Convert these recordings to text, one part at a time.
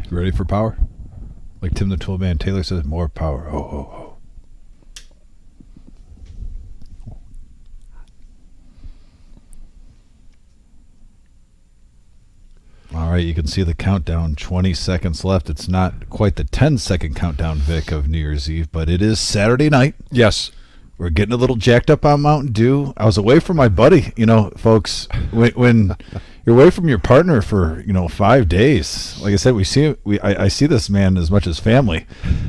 You ready for power? Like Tim the Toolman Taylor says, more power. Oh, oh, oh. All right, you can see the countdown. 20 seconds left. It's not quite the 10-second countdown, Vic, of New Year's Eve, but it is Saturday night. Yes. We're getting a little jacked up on Mountain Dew. I was away from my buddy. You know, folks, when you're away from your partner for 5 days, like I said, I see this man as much as family.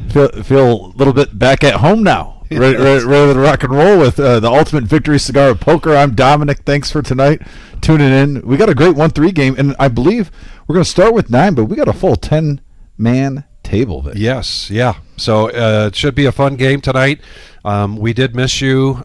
Feel a little bit back at home now. Ready to rock and roll with the Ultimate Victory Cigar of Poker. I'm Dominic. Thanks for tonight. Tuning in. We got a great 1-3 game, and I believe we're going to start with 9, but we got a full 10-man table. Vic. Yes, yeah. So it should be a fun game tonight. We did miss you.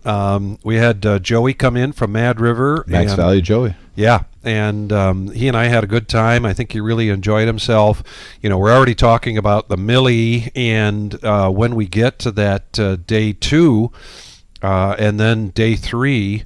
We had Joey come in from Mad River. Max Value Joey. Yeah, and he and I had a good time. I think he really enjoyed himself. We're already talking about the Millie, and when we get to that day 2 and then day 3,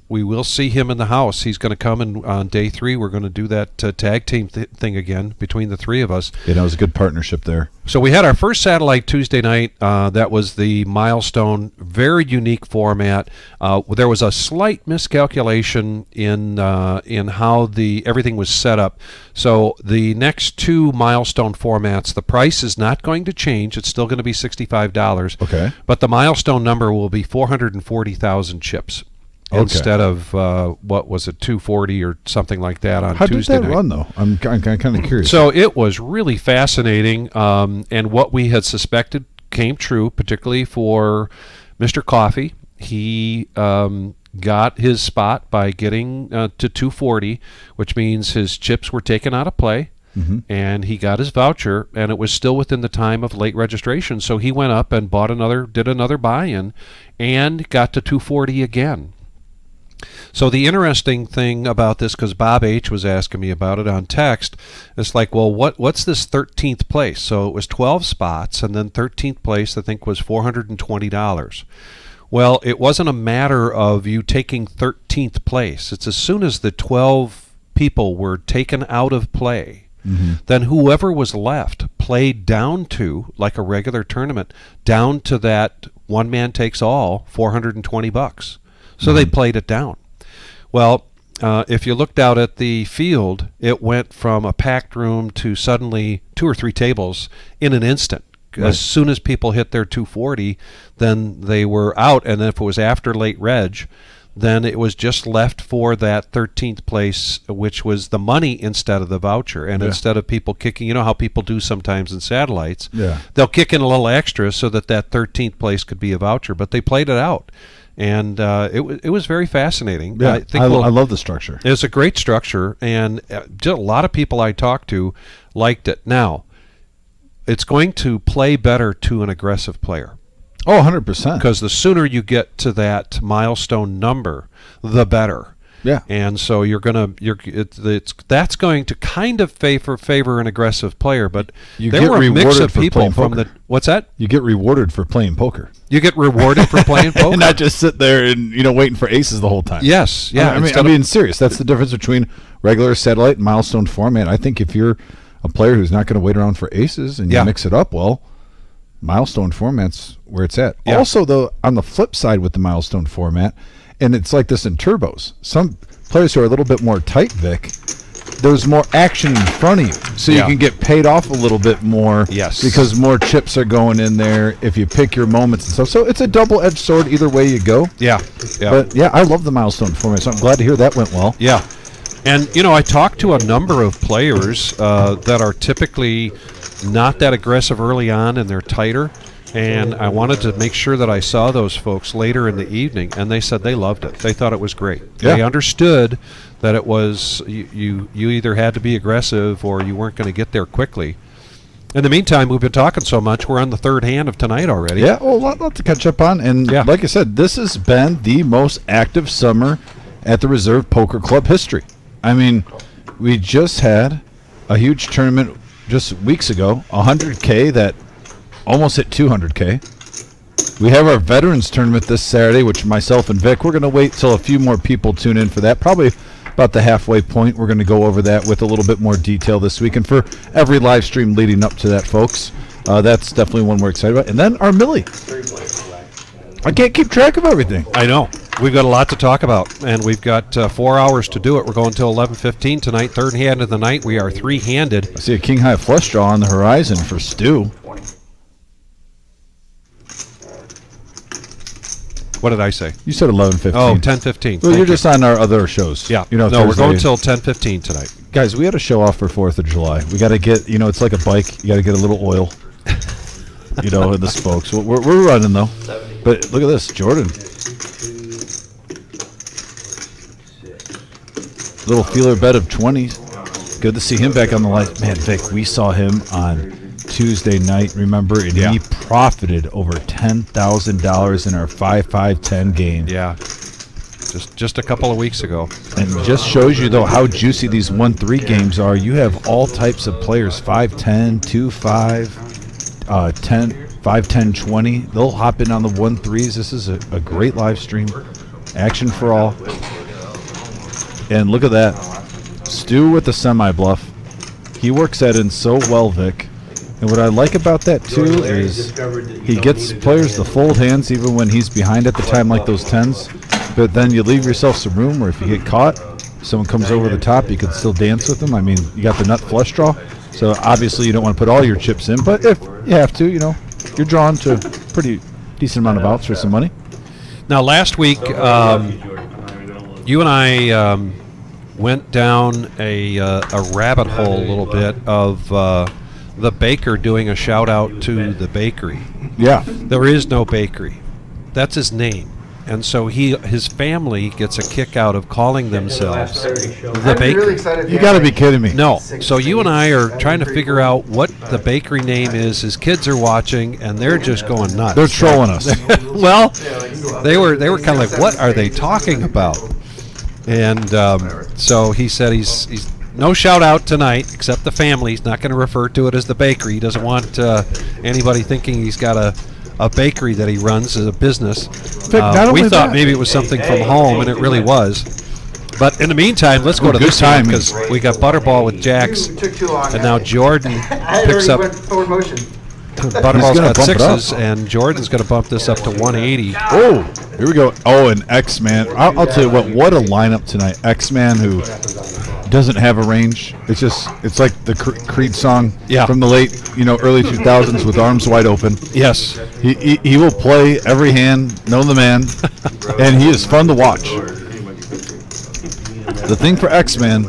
we will see him in the house. He's going to come in on day 3. We're going to do that tag team thing again between the 3 of us. It was a good partnership there. So we had our first satellite Tuesday night. That was the Milestone, very unique format. There was a slight miscalculation in how everything was set up. So the next 2 Milestone formats, the price is not going to change. It's still going to be $65. Okay. But the Milestone number will be 440,000 chips. Okay. Instead of, what was it, 240 or something like that on Tuesday night. How did that run, though? I'm kind of curious. So it was really fascinating, and what we had suspected came true, particularly for Mr. Coffee. He got his spot by getting to 240, which means his chips were taken out of play. Mm-hmm. And he got his voucher, and it was still within the time of late registration. So he went up and did another buy-in, and got to 240 again. So the interesting thing about this, because Bob H. was asking me about it on text, it's like, well, what's this 13th place? So it was 12 spots, and then 13th place, I think, was $420. Well, it wasn't a matter of you taking 13th place. It's as soon as the 12 people were taken out of play, mm-hmm. then whoever was left played down to, like a regular tournament, down to that one man takes all, $420. So they played it down. Well, if you looked out at the field, it went from a packed room to suddenly 2 or 3 tables in an instant. Right. As soon as people hit their 240, then they were out. And then if it was after late reg, then it was just left for that 13th place, which was the money instead of the voucher. And instead of people kicking, you know how people do sometimes in satellites, they'll kick in a little extra so that 13th place could be a voucher. But they played it out. And it was very fascinating. Yeah, I love the structure. It was a great structure, and a lot of people I talked to liked it. Now, it's going to play better to an aggressive player. Oh, 100%. Because the sooner you get to that milestone number, the better. Yeah. And so that's going to kind of favor an aggressive player, but there were a mix of people from the what's that? You get rewarded for playing poker. You get rewarded for playing poker, and not just sit there and waiting for aces the whole time. Yes, yeah. I mean, serious. That's the difference between regular satellite and milestone format. I think if you're a player who's not going to wait around for aces and you mix it up, well, milestone format's where it's at. Yeah. Also, though, on the flip side with the milestone format, and it's like this in turbos. Some players who are a little bit more tight, Vic, there's more action in front of you, so you can get paid off a little bit more. Yes, because more chips are going in there if you pick your moments and stuff. So it's a double-edged sword either way you go. Yeah. But I love the milestone format, so I'm glad to hear that went well. Yeah, and I talked to a number of players that are typically not that aggressive early on, and they're tighter. And I wanted to make sure that I saw those folks later in the evening, and they said they loved it. They thought it was great. Yeah. They understood that it was you either had to be aggressive or you weren't going to get there quickly. In the meantime, we've been talking so much, we're on the third hand of tonight already. Yeah, well, a lot to catch up on. And like I said, this has been the most active summer at the Reserve Poker Club history. I mean, we just had a huge tournament just weeks ago, 100K that almost hit 200K. We have our Veterans Tournament this Saturday, which myself and Vic, we're going to wait till a few more people tune in for that. Probably about the halfway point. We're going to go over that with a little bit more detail this week. And for every live stream leading up to that, folks, that's definitely one we're excited about. And then our Millie. I can't keep track of everything. I know. We've got a lot to talk about, and we've got 4 hours to do it. We're going until 11:15 tonight. Third hand of the night. We are three-handed. I see a king high flush draw on the horizon for Stu. What did I say? You said 11:15. Oh, 10:15. Well, you're just on our other shows. Yeah. You know, no, we're Thursday. going until 10:15 tonight. Guys, we had a show off for 4th of July. We got to get, it's like a bike. You got to get a little oil, in the spokes. We're running, though. But look at this, Jordan. Little feeler bet of 20. Good to see him back on the line. Man, Vic, we saw him on Tuesday night, remember? And he profited over $10,000 in our 5-5-10 game. Yeah. Just a couple of weeks ago. And it just shows you, though, how juicy these 1-3 games are. You have all types of players, 5-10, 2-5, 10, 5-10, 20. They'll hop in on the 1-3s. This is a great live stream. Action for all. And look at that. Stu with the semi-bluff. He works that in so well, Vic. And what I like about that, too, is he gets players to fold hands even when he's behind at the time, like those 10s. But then you leave yourself some room where if you get caught, someone comes over the top, you can still dance with them. I mean, you got the nut flush draw. So obviously you don't want to put all your chips in. But if you have to, you're drawn to a pretty decent amount of outs for some money. Now, last week, you and I went down a rabbit hole a little bit of the baker doing a shout out to the bakery. Yeah. There is no bakery. That's his name. And so his family gets a kick out of calling themselves the bakery. Really excited. You got to be kidding me. No. So you and I are trying to figure out what the bakery name is. His kids are watching, and they're just going nuts. They're trolling us. Well, they were kind of like, what are they talking about? And so he said he's no shout out tonight except the family. He's not going to refer to it as the bakery. He doesn't want anybody thinking he's got a bakery that he runs as a business. We thought maybe it was something from home, and it really was. But in the meantime, let's go to this time because we got Butterball with jacks, and now Jordan picks up. Butterball's got sixes, and Jordan's going to bump this up to 180. Oh, here we go. Oh, and X-Man. I'll tell you what a lineup tonight. X-Man who doesn't have a range. It's like the Creed song from the late, early 2000s with Arms Wide Open. Yes. He will play every hand, know the man, and he is fun to watch. The thing for X-Man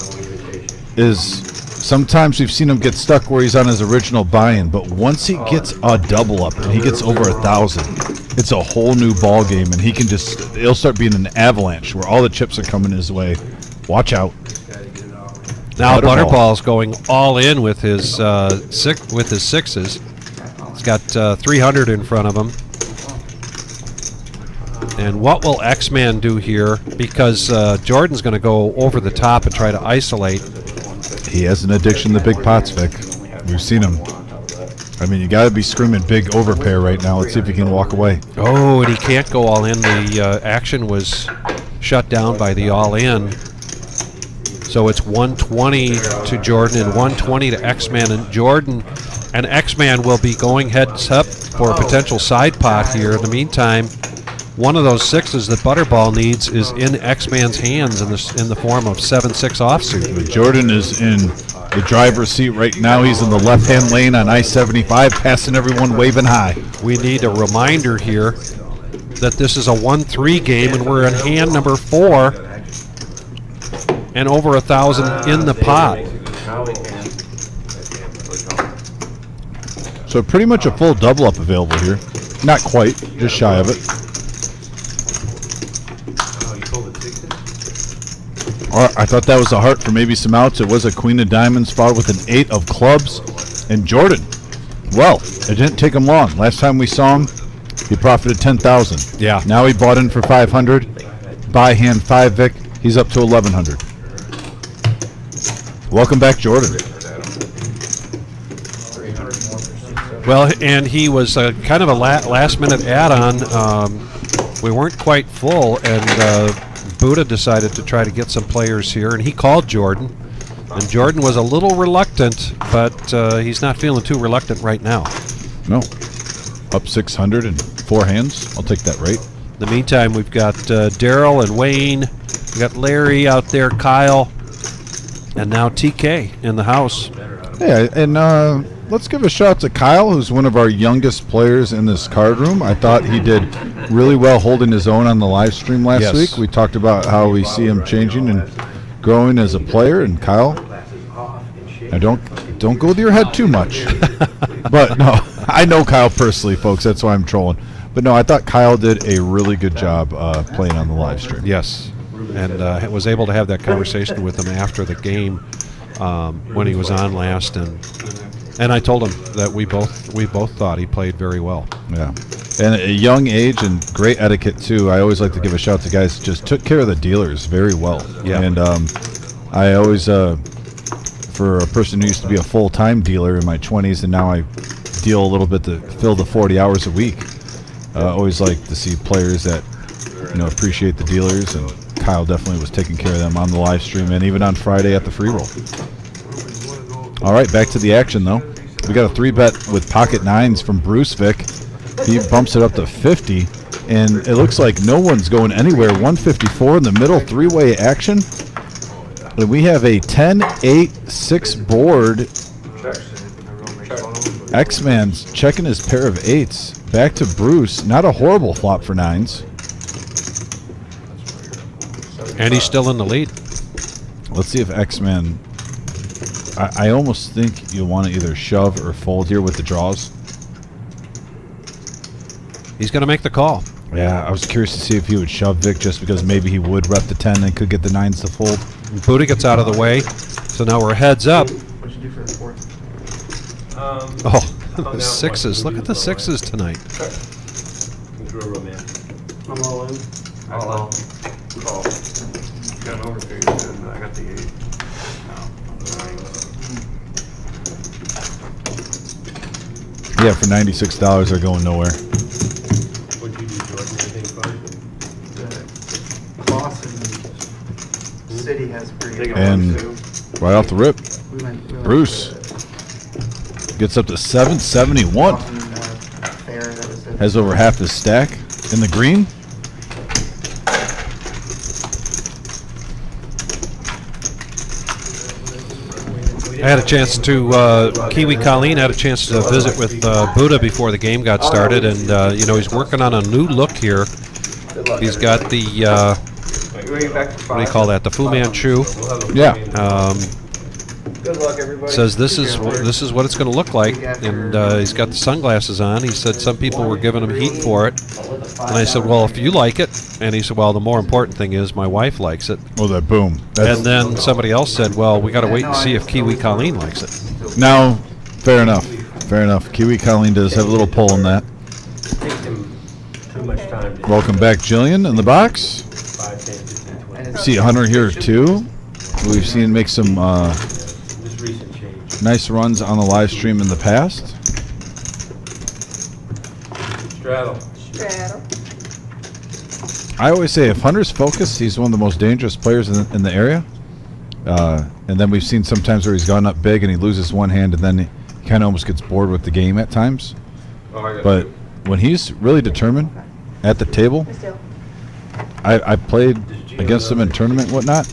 is sometimes we've seen him get stuck where he's on his original buy-in, but once he gets a double up and he gets over 1,000, it's a whole new ball game, and it'll start being an avalanche where all the chips are coming his way. Watch out. Now Butterball's going all in with his sixes. He's got 300 in front of him. And what will X-Man do here? Because Jordan's going to go over the top and try to isolate. He has an addiction to big pots, Vic. We've seen him. I mean, you got to be screaming big overpair right now. Let's see if he can walk away. Oh, and he can't go all in. The action was shut down by the all in. So it's 120 to Jordan and 120 to X-Man. And Jordan and X-Man will be going heads up for a potential side pot here. In the meantime, one of those sixes that Butterball needs is in X-Man's hands in the form of 7-6 offsuit. Jordan is in the driver's seat right now. He's in the left-hand lane on I-75, passing everyone waving high. We need a reminder here that this is a 1-3 game, and we're in hand number 4 and over 1,000 in the pot. So pretty much a full double-up available here. Not quite, just shy of it. I thought that was a heart for maybe some outs. It was a queen of diamonds followed with an 8 of clubs. And Jordan, well, it didn't take him long. Last time we saw him, he profited 10,000. Yeah. Now he bought in for 500. Buy hand 5, Vic. He's up to 1,100. Welcome back, Jordan. Well, and he was kind of a last-minute add-on. We weren't quite full, and Buddha decided to try to get some players here, and he called Jordan. And Jordan was a little reluctant, but he's not feeling too reluctant right now. No. Up 600 in 4 hands. I'll take that rate. In the meantime, we've got Daryl and Wayne. We got Larry out there, Kyle, and now TK in the house. Yeah, and let's give a shout to Kyle, who's one of our youngest players in this card room. I thought he did really well holding his own on the live stream last week. We talked about how we see him changing and growing as a player. And Kyle, now don't go with your head too much. But no, I know Kyle personally, folks. That's why I'm trolling. But no, I thought Kyle did a really good job playing on the live stream. Yes, and was able to have that conversation with him after the game when he was on last, and I told him that we both thought he played very well. Yeah, and a young age and great etiquette too. I always like to give a shout to guys who just took care of the dealers very well. Yeah, and I always for a person who used to be a full-time dealer in my 20s and now I deal a little bit to fill the 40 hours a week. Always like to see players that appreciate the dealers, and Kyle definitely was taking care of them on the live stream and even on Friday at the free roll. All right, back to the action though. We got a 3-bet with pocket nines from Bruce Vic. He bumps it up to 50, and it looks like no one's going anywhere. 154 in the middle, 3-way action. And we have a 10-8-6 board. X-Man's checking his pair of 8s. Back to Bruce. Not a horrible flop for 9s. And he's still in the lead. Let's see if X-Man... I almost think you want to either shove or fold here with the draws. He's going to make the call. Yeah, I was curious to see if he would shove Vic just because maybe he would rep the 10 and could get the 9s to fold. And Buddha gets out of the way. So now we're heads up. What'd you do for the 4th? The 6s. Look at the 6s tonight. I'm all in. All in. Call. Got an overfigure, and I got the 8. Yeah, for $96, they're going nowhere. What'd you do, Jordan? Anything fun? The Boston City has pretty. And right off the rip, Bruce gets up to 771. Has over half his stack in the green. I had a chance to, Kiwi Colleen had a chance to visit with Buddha before the game got started, and, he's working on a new look here. He's got the, what do you call that, the Fu Manchu. Yeah. Good luck, everybody. Says this is what it's going to look like, and he's got the sunglasses on. He said some people were giving him heat for it, and I said, well, if you like it, and he said, well, the more important thing is my wife likes it. Oh, that boom. And then somebody else said, well, we got to wait and see if Kiwi Colleen likes it. Now, fair enough. Fair enough. Kiwi Colleen does have a little pull in that. Takes him too much time to Welcome back, Jillian, in the box. 5, 10, 15, 20. See Hunter here, too. We've seen make some This recent change. nice runs on the live stream in the past. Straddle. I always say if Hunter's focused, he's one of the most dangerous players in the area. And then we've seen sometimes where he's gone up big and he loses one hand and then he kind of almost gets bored with the game at times. But when he's really determined at the table, I played against him in tournament and whatnot.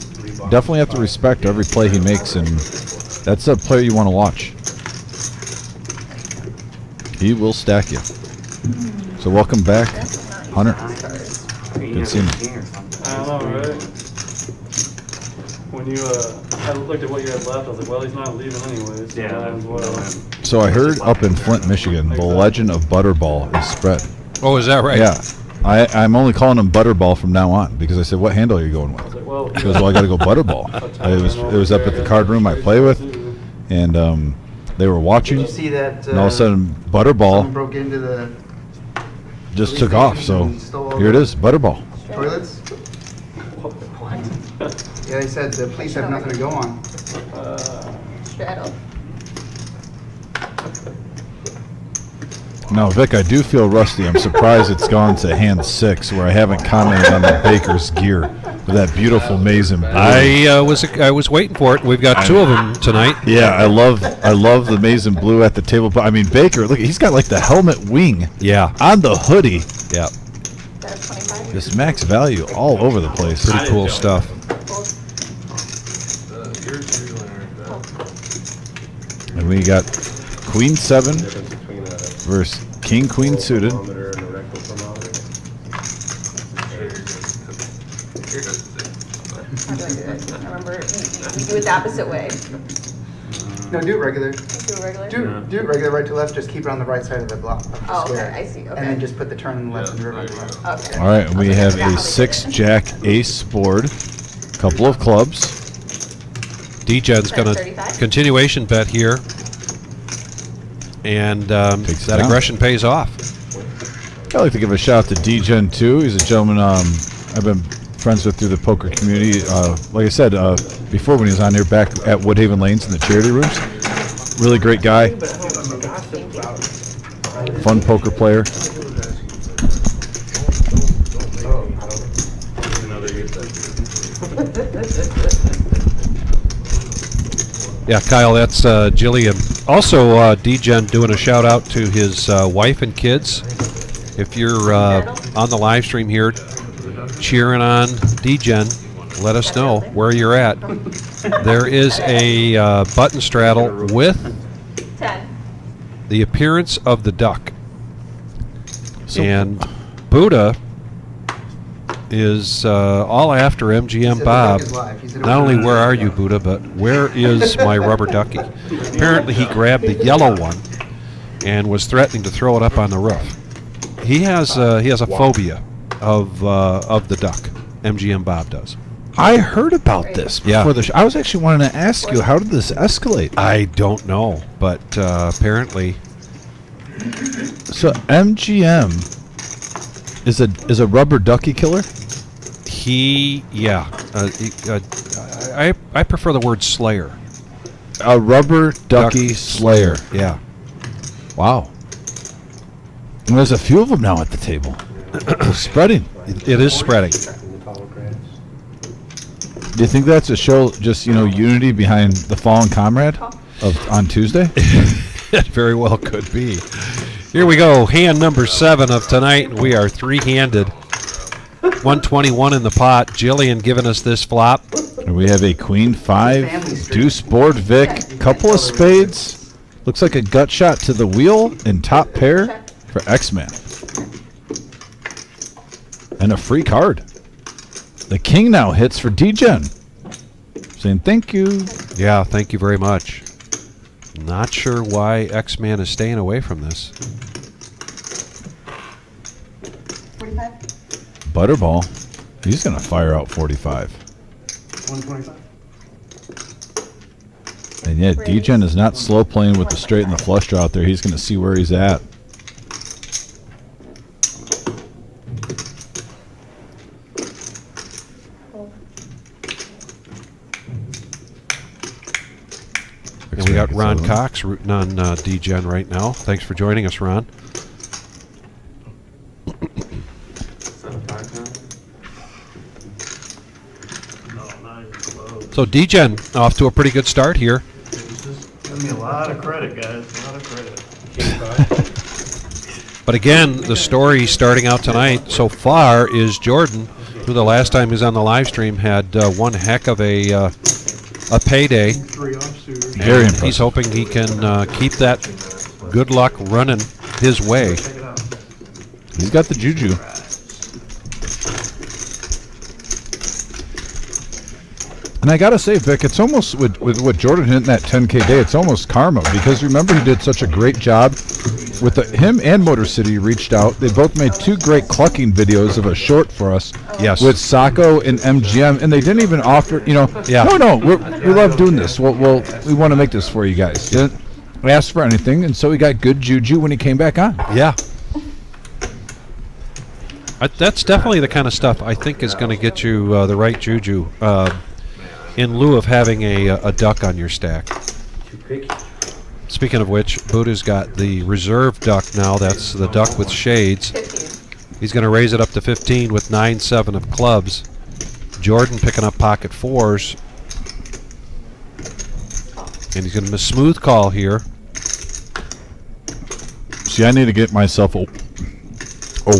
Definitely have to respect every play he makes, and that's a player you want to watch. He will stack you. So welcome back, Hunter. Good seeing you. I don't know, right? When you I looked at what you had left, I was like, well, he's not leaving anyways. Yeah. Might as well. So I heard up in Flint, Michigan, the legend of Butterball is spread. Oh, is that right? Yeah. I'm only calling him Butterball from now on because I said, what handle are you going with? I was like, well, He goes, well, I got to go Butterball. It was up at the card room I play with, and they were watching, Did you see that? and all of a sudden, Someone Butterball broke into the just took off. So here it is, Butterball. toilets. Yeah, they said the police have nothing to go on. Straddle. Now, Vic, I do feel rusty. I'm surprised it's gone to hand 6, where I haven't commented on the Baker's gear. with that beautiful Mason blue. I was waiting for it. We've got two of them tonight. Yeah, I love the Mason blue at the table. But I mean, Baker, look, he's got like the helmet wing Yeah. on the hoodie. Yeah. That's 25. This max value all over the place. Pretty cool stuff. And we got Queen 7 versus King Queen suited. How do I do it? I remember we do it the opposite way. No, do it regular. Do it regular? Do it regular, right to left. Just keep it on the right side of the block. Of the Oh, okay, square. I see, okay. And then just put the turn on the left and the river on the left. Okay. All right, and we Okay, have I forgot how a they 6 did it. jack ace board, couple of clubs. D-Gen's going to 35? continuation bet here. And Takes it that down. aggression pays off. I'd like to give a shout out to D-Gen too. He's a gentleman I've been friends with through the poker community. Like I said, before when he was on here back at Woodhaven Lanes in the charity rooms. Really great guy. Fun poker player. Yeah, Kyle, that's Jillian. Also, D-Gen doing a shout out to his wife and kids. If you're on the live stream here cheering on D-Gen, let us know where you're at. There is a button straddle with 10. the appearance of the duck. So- And Buddha is all after He MGM said the Bob. duck is live. He said it Not was only live. where are you, Buddha, but where is my rubber ducky? Apparently he grabbed the yellow one and was threatening to throw it up on the roof. He has a phobia of the duck. MGM Bob does. I heard about this Yeah. before the show. I was actually wanting to ask you, how did this escalate? I don't know, but apparently So MGM is a rubber ducky killer? I prefer the word slayer. A rubber ducky slayer. Yeah. Wow. And there's a few of them now at the table. They're spreading. It is spreading. Do you think that's a show, just unity behind the fallen comrade on Tuesday? It very well could be. Here we go, hand number 7 of tonight. We are three-handed. 121 in the pot. Jillian giving us this flop. And we have a Queen 5 deuce board Vic, couple of spades. Looks like a gut shot to the wheel and top pair for X-Man. And a free card. The king now hits for D-Gen. Saying thank you. Yeah, thank you very much. Not sure why X-Man is staying away from this. 45? Butterball. He's going to fire out 45. 125. And yet, D-Gen is not slow playing with the straight and the flush draw out there. He's going to see where he's at. And we got Ron Cox rooting on D-Gen right now. Thanks for joining us, Ron. So D-Gen off to a pretty good start here. Give me a lot of credit, guys. A lot of credit. But again, the story starting out tonight so far is Jordan, who the last time he was on the live stream had one heck of a payday. Three offsuiters. Very And impressive. he's hoping he can keep that good luck running his way. He's got the juju. And I gotta say, Vic, it's almost with what Jordan hit in that 10K day, it's almost karma, because remember he did such a great job with him and Motor City reached out. They both made 2 great clucking videos of a short for us. Yes. With Sacco and MGM, and they didn't even offer, Yeah. no, we love doing this. We want to make this for you guys. Didn't ask for anything, and so he got good juju when he came back on. Yeah. That's definitely the kind of stuff I think is going to get you the right juju in lieu of having a duck on your stack. Speaking of which, Buddha's got the reserve duck now. That's the duck with shades. 15. He's going to raise it up to 15 with 9-7 of clubs. Jordan picking up pocket fours. And he's going to miss smooth call here. See, I need to get myself a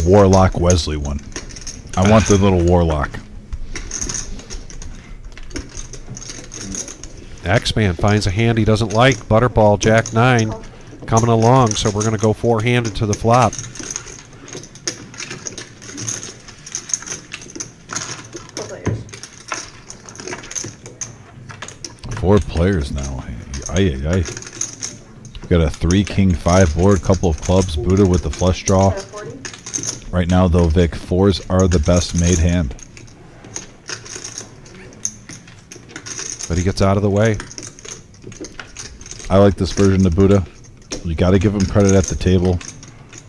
Warlock Wesley one. I want the little Warlock. X-Man finds a hand he doesn't like. Butterball, Jack 9 coming along, so we're going to go four-handed to the flop. Four players. 4 players now. Aye. Got a 3 king 5 board, couple of clubs, Buddha with the flush draw. 40? Right now, though, Vic, 4s are the best made hand. But he gets out of the way. I like this version of Buddha. You got to give him credit at the table.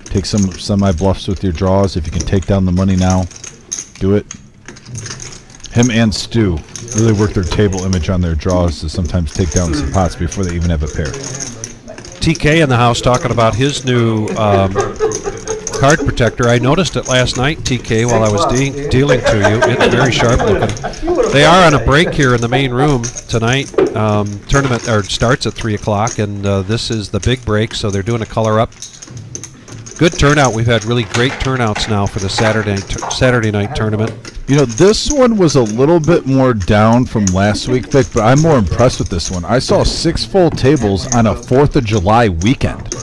Take some semi-bluffs with your draws. If you can take down the money now, do it. Him and Stu really work their table image on their draws to sometimes take down some pots before they even have a pair. TK in the house talking about his new card protector. I noticed it last night, TK, while I was dealing to you. It's very sharp looking. They are on a break here in the main room tonight. Tournament starts at 3 o'clock, and this is the big break, so they're doing a color up. Good turnout. We've had really great turnouts now for the Saturday night tournament. You know, this one was a little bit more down from last week, Vic, but I'm more impressed with this one. I saw 6 full tables on a 4th of July weekend.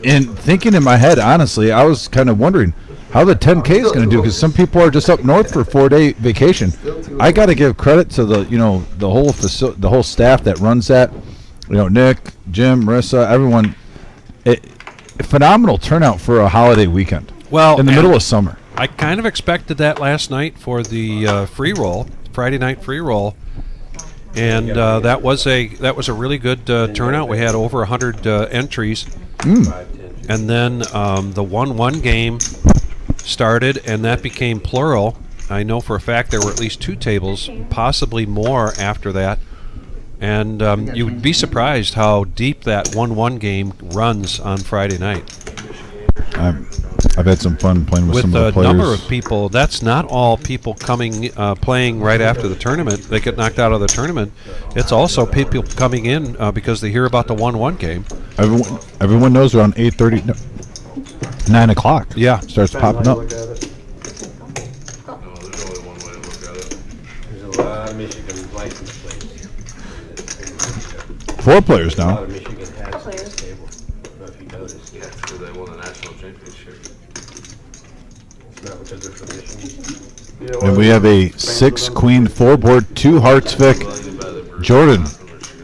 And thinking in my head, honestly, I was kind of wondering how the 10K is going to do, because some people are just up north for a 4-day vacation. I got to give credit to the whole staff that runs that. You know, Nick, Jim, Marissa, everyone. A phenomenal turnout for a holiday weekend. Well, in the middle of summer. I kind of expected that last night for the free roll, Friday night free roll, and that was a really good turnout. We had over 100 entries, and then the 1-1 game started, and that became plural. I know for a fact there were at least 2 tables, possibly more after that, and you would be surprised how deep that 1-1 game runs on Friday night. I've had some fun playing with some of the players. With a number of people, that's not all people coming, playing right after the tournament. They get knocked out of the tournament. It's also people coming in because they hear about the 1-1 game. Everyone knows around 8:30, 9 o'clock. Yeah. Starts popping up. There's only one way to look at it. There's a lot of Michigan license plates. 4 players A lot now. of Michigan hats on this table. I don't know if you noticed. Yeah, because they won the national championship. It's not because they're from Michigan. And we have a 6 queen 4 board, 2 hearts, Vic. Jordan,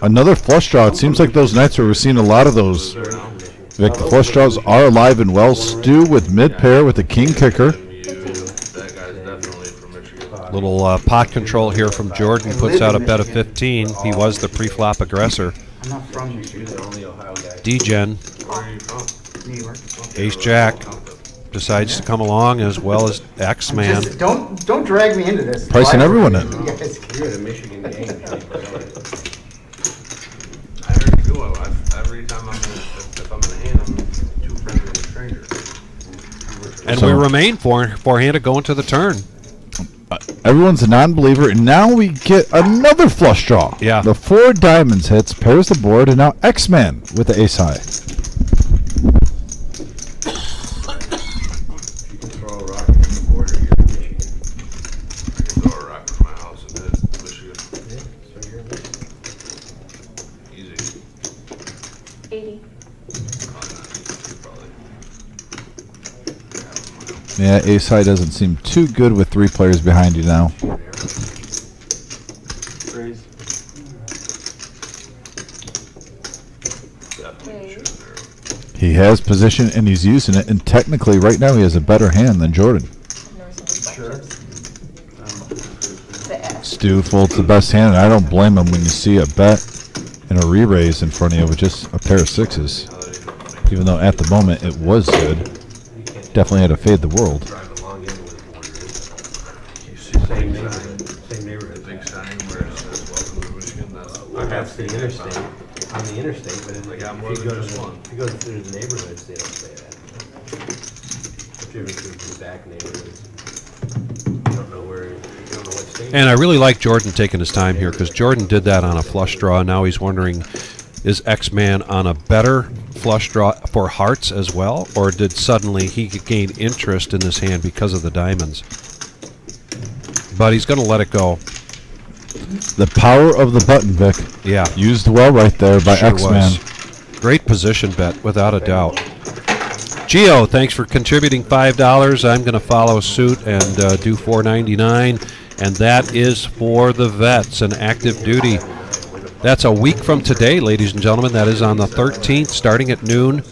another flush draw. It seems like those nights where we're seeing a lot of those. Vic, the flush draws are alive and well. Stu with mid pair with a king kicker. That guy's definitely from Michigan. Little pot control here from Jordan, puts out a bet of 15. He was the pre-flop aggressor. I'm not from Michigan. You're the only Ohio guy. D-Gen, Where are you from? New York. Ace Jack, decides to come along, as well as X-Man. Just don't drag me into this. Pricing everyone in. You guys- You're the Michigan gang. I already do it. Every time if I'm in the hand, I'm 2 friends and a stranger. And So- we remain four-handed going to the turn. Everyone's a non-believer, and now we get another flush draw. Yeah. The 4 diamonds hits, pairs the board, and now X-Man with the ace high. You can throw a rock at the border, you're in Michigan. I can throw a rock from my house and hit Michigan. Yeah, so you're in Michigan. Easy. 80. Probably. Yeah, ace high doesn't seem too good with 3 players behind you now. Raise. Okay. He has position, and he's using it, and technically right now he has a better hand than Jordan. Sure. The S. Stu folds the best hand, and I don't blame him when you see a bet and a re-raise in front of you with just a pair of 6s. Even though at the moment it was good. Definitely had to fade the world. Drive along in with You see same neighborhood, same neighborhood. big sign where it says "Welcome to Michigan." That's That's the interstate, on the interstate, but They got if more you than go to just one. if you go through the neighborhoods, they don't say that. If you're through the back neighborhoods, you don't know where, you don't know what And I really like Jordan taking his time here because Jordan did that on a flush draw. Now he's wondering, is X-Man on a better flush draw for hearts as well? Or did suddenly he gain interest in this hand because of the diamonds? But he's going to let it go. The power of the button, Vic. Yeah. Used well right there by Sure X-Man. was. Great position bet, without a doubt. Gio, thanks for contributing $5. I'm going to follow suit and do $4.99, and that is for the vets and active duty. That's a week from today, ladies and gentlemen. That is on the 13th, starting at noon.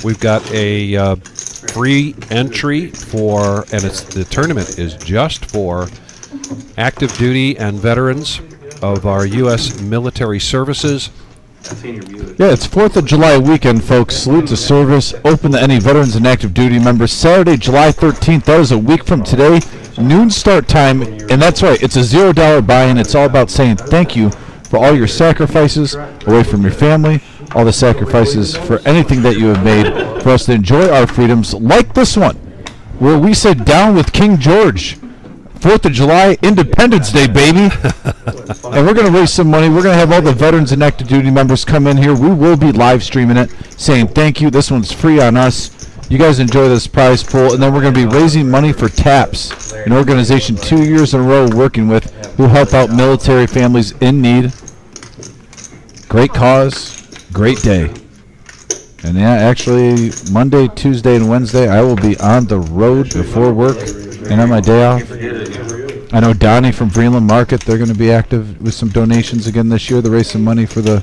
We've got a free entry for, and the tournament is just for active duty and veterans of our U.S. military services. Yeah, it's 4th of July weekend, folks. Salute to service. Open to any veterans and active duty members. Saturday, July 13th. That is a week from today. Noon start time. And that's right. It's a $0 buy-in. It's all about saying thank you for all your sacrifices away from your family, all the sacrifices for anything that you have made for us to enjoy our freedoms, like this one, where we said down with King George. 4th of July, Independence Day, baby. And we're going to raise some money. We're going to have all the veterans and active duty members come in here. We will be live streaming it, saying thank you. This one's free on us. You guys enjoy this prize pool. And then we're going to be raising money for TAPS, an organization 2 years in a row working with, who help out military families in need. Great cause, great day. And yeah, actually, Monday, Tuesday, and Wednesday, I will be on the road before work and on my day off. I know Donnie from Vreeland Market, they're going to be active with some donations again this year to raise some money for the...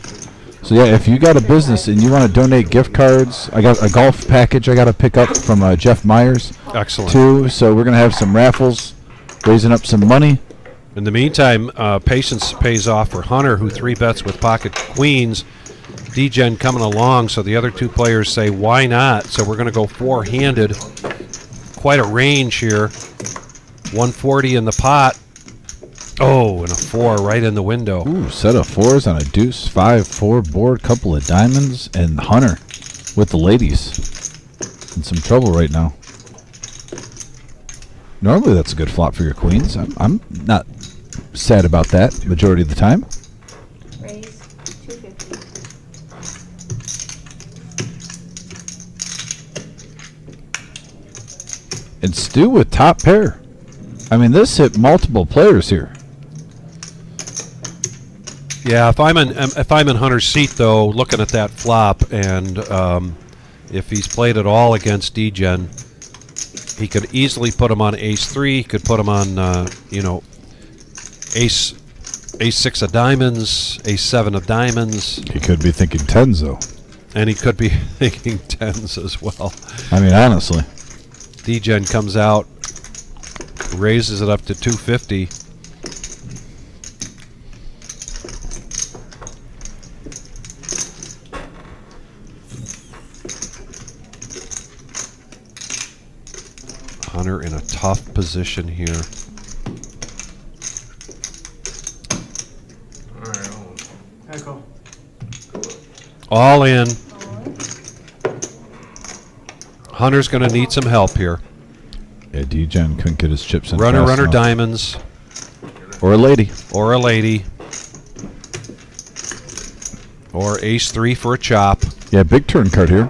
So yeah, if you got a business and you want to donate gift cards, I got a golf package I got to pick up from Jeff Myers. Excellent. Too. So we're going to have some raffles, raising up some money. In the meantime, patience pays off for Hunter, who 3-bets with pocket queens. D-Gen coming along, so the other two players say, why not? So we're going to go four-handed. Quite a range here. 140 in the pot. Oh, and a 4 right in the window. Ooh, set of 4s on a deuce, 5-4 board, couple of diamonds, and Hunter with the ladies. In some trouble right now. Normally that's a good flop for your queens. I'm not sad about that majority of the time. Raise 250. And Stu with top pair. I mean, this hit multiple players here. Yeah, if I'm in Hunter's seat though, looking at that flop, and if he's played at all against D-Gen, he could easily put him on ace-3. He could put him on ace-6 of diamonds, ace-7 of diamonds. He could be thinking 10s though. And he could be thinking 10s as well. I mean, honestly. D-Gen comes out, raises it up to 250. Hunter in a tough position here. Echo. All in. Hunter's going to need some help here. Yeah, D-Gen couldn't get his chips in. Runner, fast runner, enough. diamonds. Or a lady. Or a lady. Or ace-3 for a chop. Yeah, big turn card here.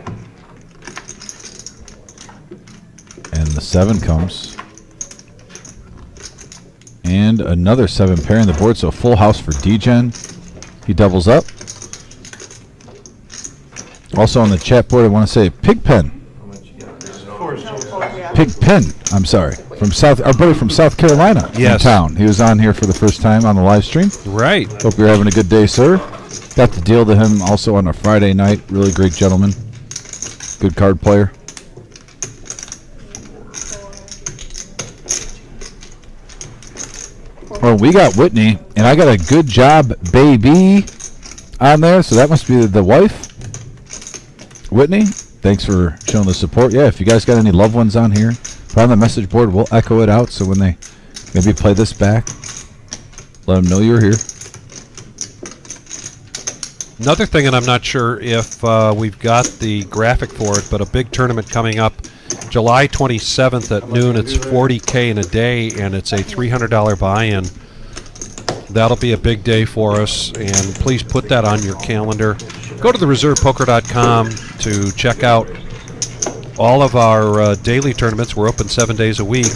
And the 7 comes. And another 7 pairing the board, so full house for D-Gen. He doubles up. Also on the chat board, I want to say Pigpen. Pigpen, I'm sorry. From our buddy from South Carolina. Yes. In town. He was on here for the first time on the live stream. Right. Hope you're having a good day, sir. Got to deal to him also on a Friday night. Really great gentleman. Good card player. Well, we got Whitney, and I got a good job, baby, on there. So that must be the wife. Whitney, thanks for showing the support. Yeah, if you guys got any loved ones on here, put on the message board. We'll echo it out. So when they maybe play this back, let them know you're here. Another thing, and I'm not sure if we've got the graphic for it, but a big tournament coming up July 27th at noon. It's $40K in a day, and it's a $300 buy-in That'll be a big day for us, and please put that on your calendar. Go to thereservepoker.com to check out all of our daily tournaments. We're open 7 days a week.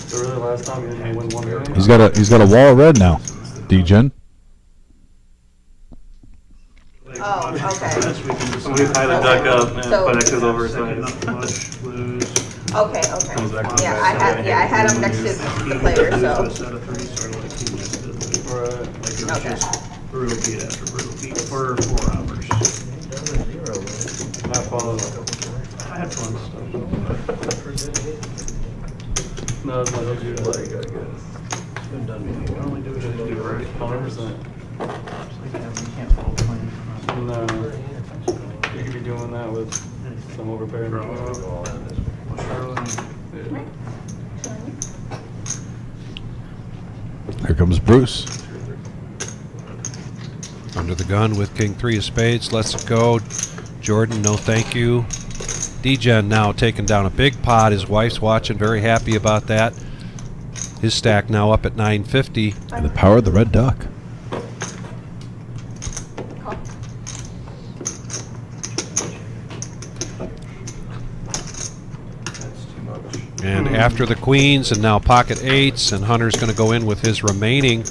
So really, last time you didn't win one game. He's got a wall of red now. D-Gen. Oh, okay. So we tie the duck up and So- put X's over his Second, head. not much, lose. Okay, Comes back okay. on Yeah, back. I had him next to the player, Lose so. a set of three, sort of like he just did. Right. Like it was Okay. just brutal beat after brutal beat for 4 hours. Not fun. I had fun stuff. No, it's not what you do. It's been done before. I only do what I do right. 100%. You can't follow the plan. No. You could be doing that with some overpaired. Here comes Bruce. Under the gun with King 3 of spades. Let's go. Jordan, no thank you. D-Gen now taking down a big pot. His wife's watching, very happy about that. His stack now up at 950. And the power of the red duck. And after the queens and now pocket eights, and Hunter's going to go in with his remaining.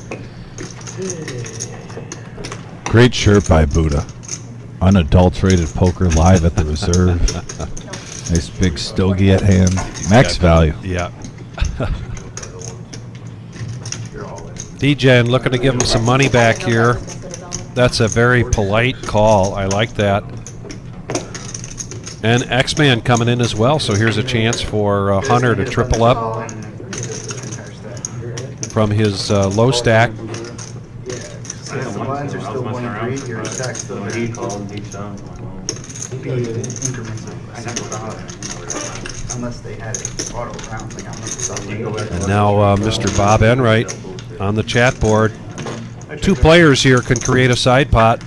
Great shirt by Buddha. Unadulterated poker live at the reserve. Nice big stogie at hand. Max value. Yeah. D-Gen looking to give him some money back here. That's a very polite call. I like that. And X-Man coming in as well, so here's a chance for Hunter to triple up from his low stack. Since the blinds are still 1-3, your stack's still there. He called, he jumped. Be in increments of, I never thought of it. Unless they had it auto round, like I'm not. And now Mr. Bob Enright on the chat board. 2 players here can create a side pot.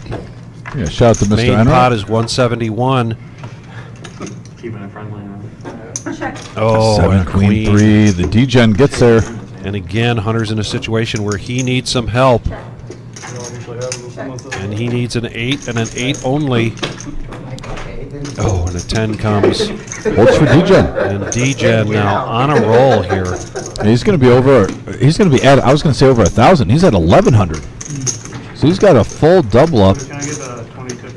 Yeah, shout out to Mr. Main Enright. pot is 171. Keeping it friendly. Oh, 7 and queen 3. The D-Gen gets there. And again, Hunter's in a situation where he needs some help. And he needs an 8 and an 8 only. Oh, and a 10 comes. Holds for D-Gen. And D-Gen now on a roll here. And he's going to be over. He's going to be at. I was going to say over 1,000. He's at 1,100. So he's got a full double up. Can I get a 20 tip?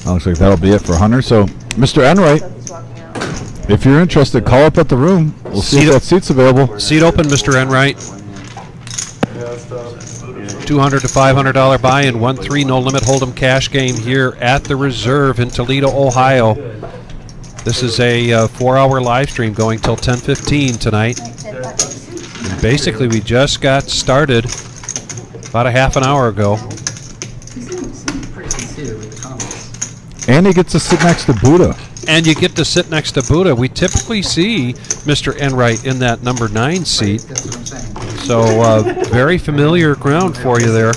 Looks like that'll be it for Hunter. So, Mr. Enright, if you're interested, call up at the room. We'll see if that seat's available. Seat open, Mr. Enright. Yeah, that's tough. $200 to $500 buy-in, 1-3 no limit hold'em cash game here at the Reserve in Toledo, Ohio. This is a 4-hour live stream going till 10:15 tonight. And basically, we just got started about a half an hour ago. Pretty sincere with the comments. And he gets to sit next to Buddha. And you get to sit next to Buddha. We typically see Mr. Enright in that number 9 seat. That's what I'm saying. So very familiar ground for you there.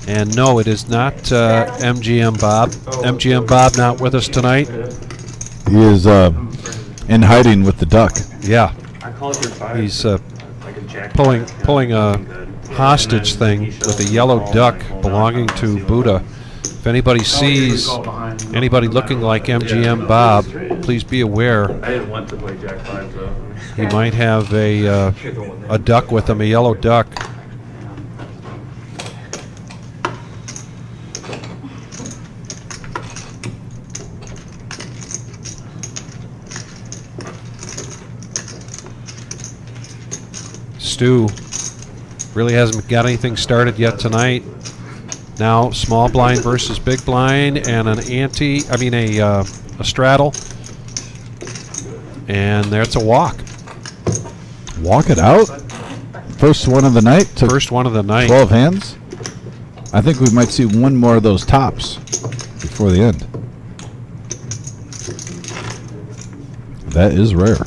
And no, it is not MGM Bob. MGM Bob not with us tonight. He is in hiding with the duck. Yeah, I called your 5. he's like a jack pulling a hostage thing with a yellow duck belonging to Buddha. If anybody sees anybody looking like MGM Bob, please be aware. I didn't want to play Jack 5 though. He might have a duck with him, a yellow duck. Stu really hasn't got anything started yet tonight. Now small blind versus big blind and an a straddle. And there's a walk. Walk it out. First one of the night. Took First one of the night. 12 hands. I think we might see one more of those tops before the end. That is rare.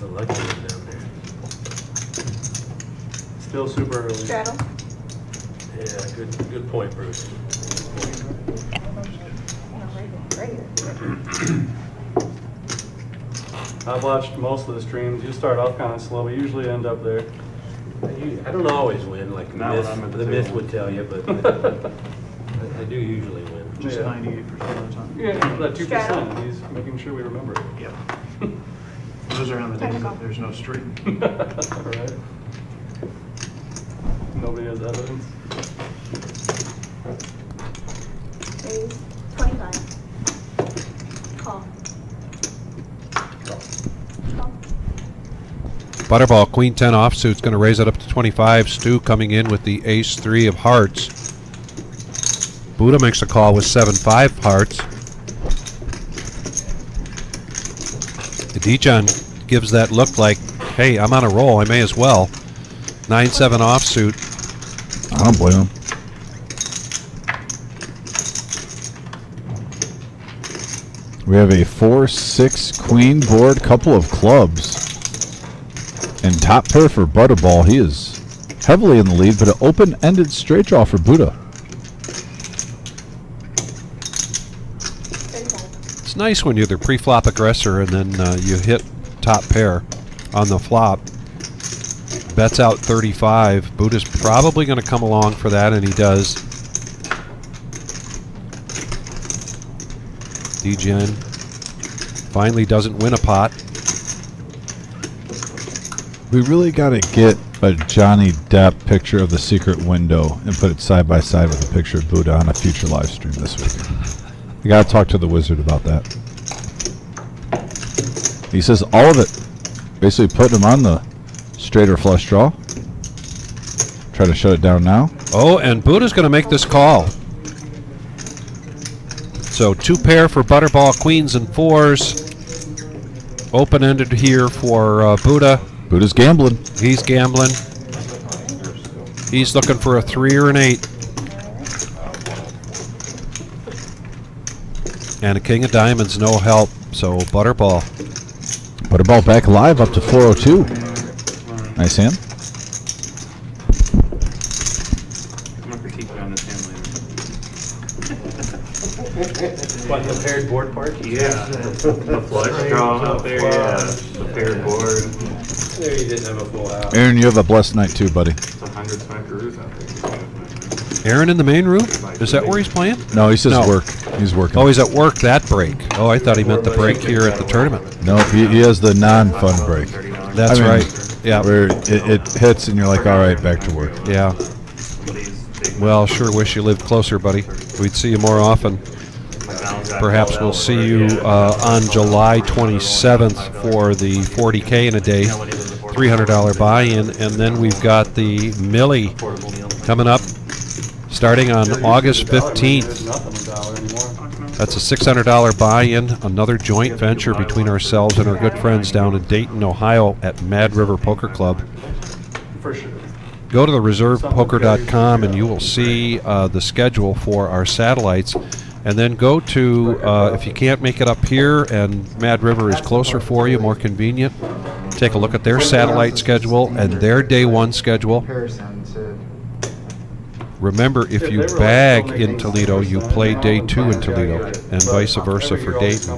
I like it down there. Still super early. Straddle. Yeah, good point, Bruce. I've watched most of the streams. You start off kind of slow, but usually end up there. I don't always win, like Not when I'm at the the myth table. would tell you, but I do usually win. Just Yeah. 98% of the time. Yeah, that 2%. Straddle. He's making sure we remember it. Yep. Those are on the days that there's no stream. Alright. Nobody has evidence. Raise 25. Call. Call. Butterball, queen 10 offsuit's going to raise it up to 25. Stu coming in with the ace 3 of hearts. Buddha makes a call with 7-5 hearts. Dijon gives that look like, hey, I'm on a roll, I may as well. 9-7 offsuit. I don't blame him. We have a 4-6 queen board, couple of clubs. And top pair for Butterball. He is heavily in the lead, but an open-ended straight draw for Buddha. 35. It's nice when you're the pre-flop aggressor and then you hit top pair on the flop. Bets out 35. Buddha's probably going to come along for that, and he does. Degen finally doesn't win a pot. We really got to get a Johnny Depp picture of the secret window and put it side by side with a picture of Buddha on a future live stream this week. We got to talk to the wizard about that. He says all of it. Basically putting him on the straight or flush draw. Try to shut it down now. Oh, and Buddha's going to make this call. So 2 pair for Butterball, queens and 4s. Open-ended here for Buddha. Buddha's gambling. He's gambling. He's looking for a 3 or an 8. And a king of diamonds, no help. So Butterball. Butterball back live up to 402. Nice hand. I'm gonna critique you on this hand What, the paired board part? later. Yeah. The flush draw up there, yeah. The paired board. There you didn't have a full house. Aaron, you have a blessed night too, buddy. It's 100 smackaroos out there. Aaron in the main room? Is that where he's playing? No, he says No. work. He's working. Oh, he's at work that break. Oh, I thought he meant the break here at the tournament. No, he has the non-fun break. That's I mean, right. Yeah. Where it hits and you're like, all right, back to work. Yeah. Well, sure wish you lived closer, buddy. We'd see you more often. Perhaps we'll see you on July 27th for the 40K in a day, $300 buy-in, and then we've got the Millie coming up starting on August There's 15th. nothing $1 anymore. That's a $600 buy-in, another joint venture between ourselves and our good friends down in Dayton, Ohio at Mad River Poker Club. For sure. Go to the reservepoker.com and you will see the schedule for our satellites. And then go to, if you can't make it up here and Mad River is closer for you, more convenient, take a look at their satellite schedule and their day one schedule. Comparison to Remember, if you bag in Toledo, you play day 2 in Toledo, and vice versa for Dayton.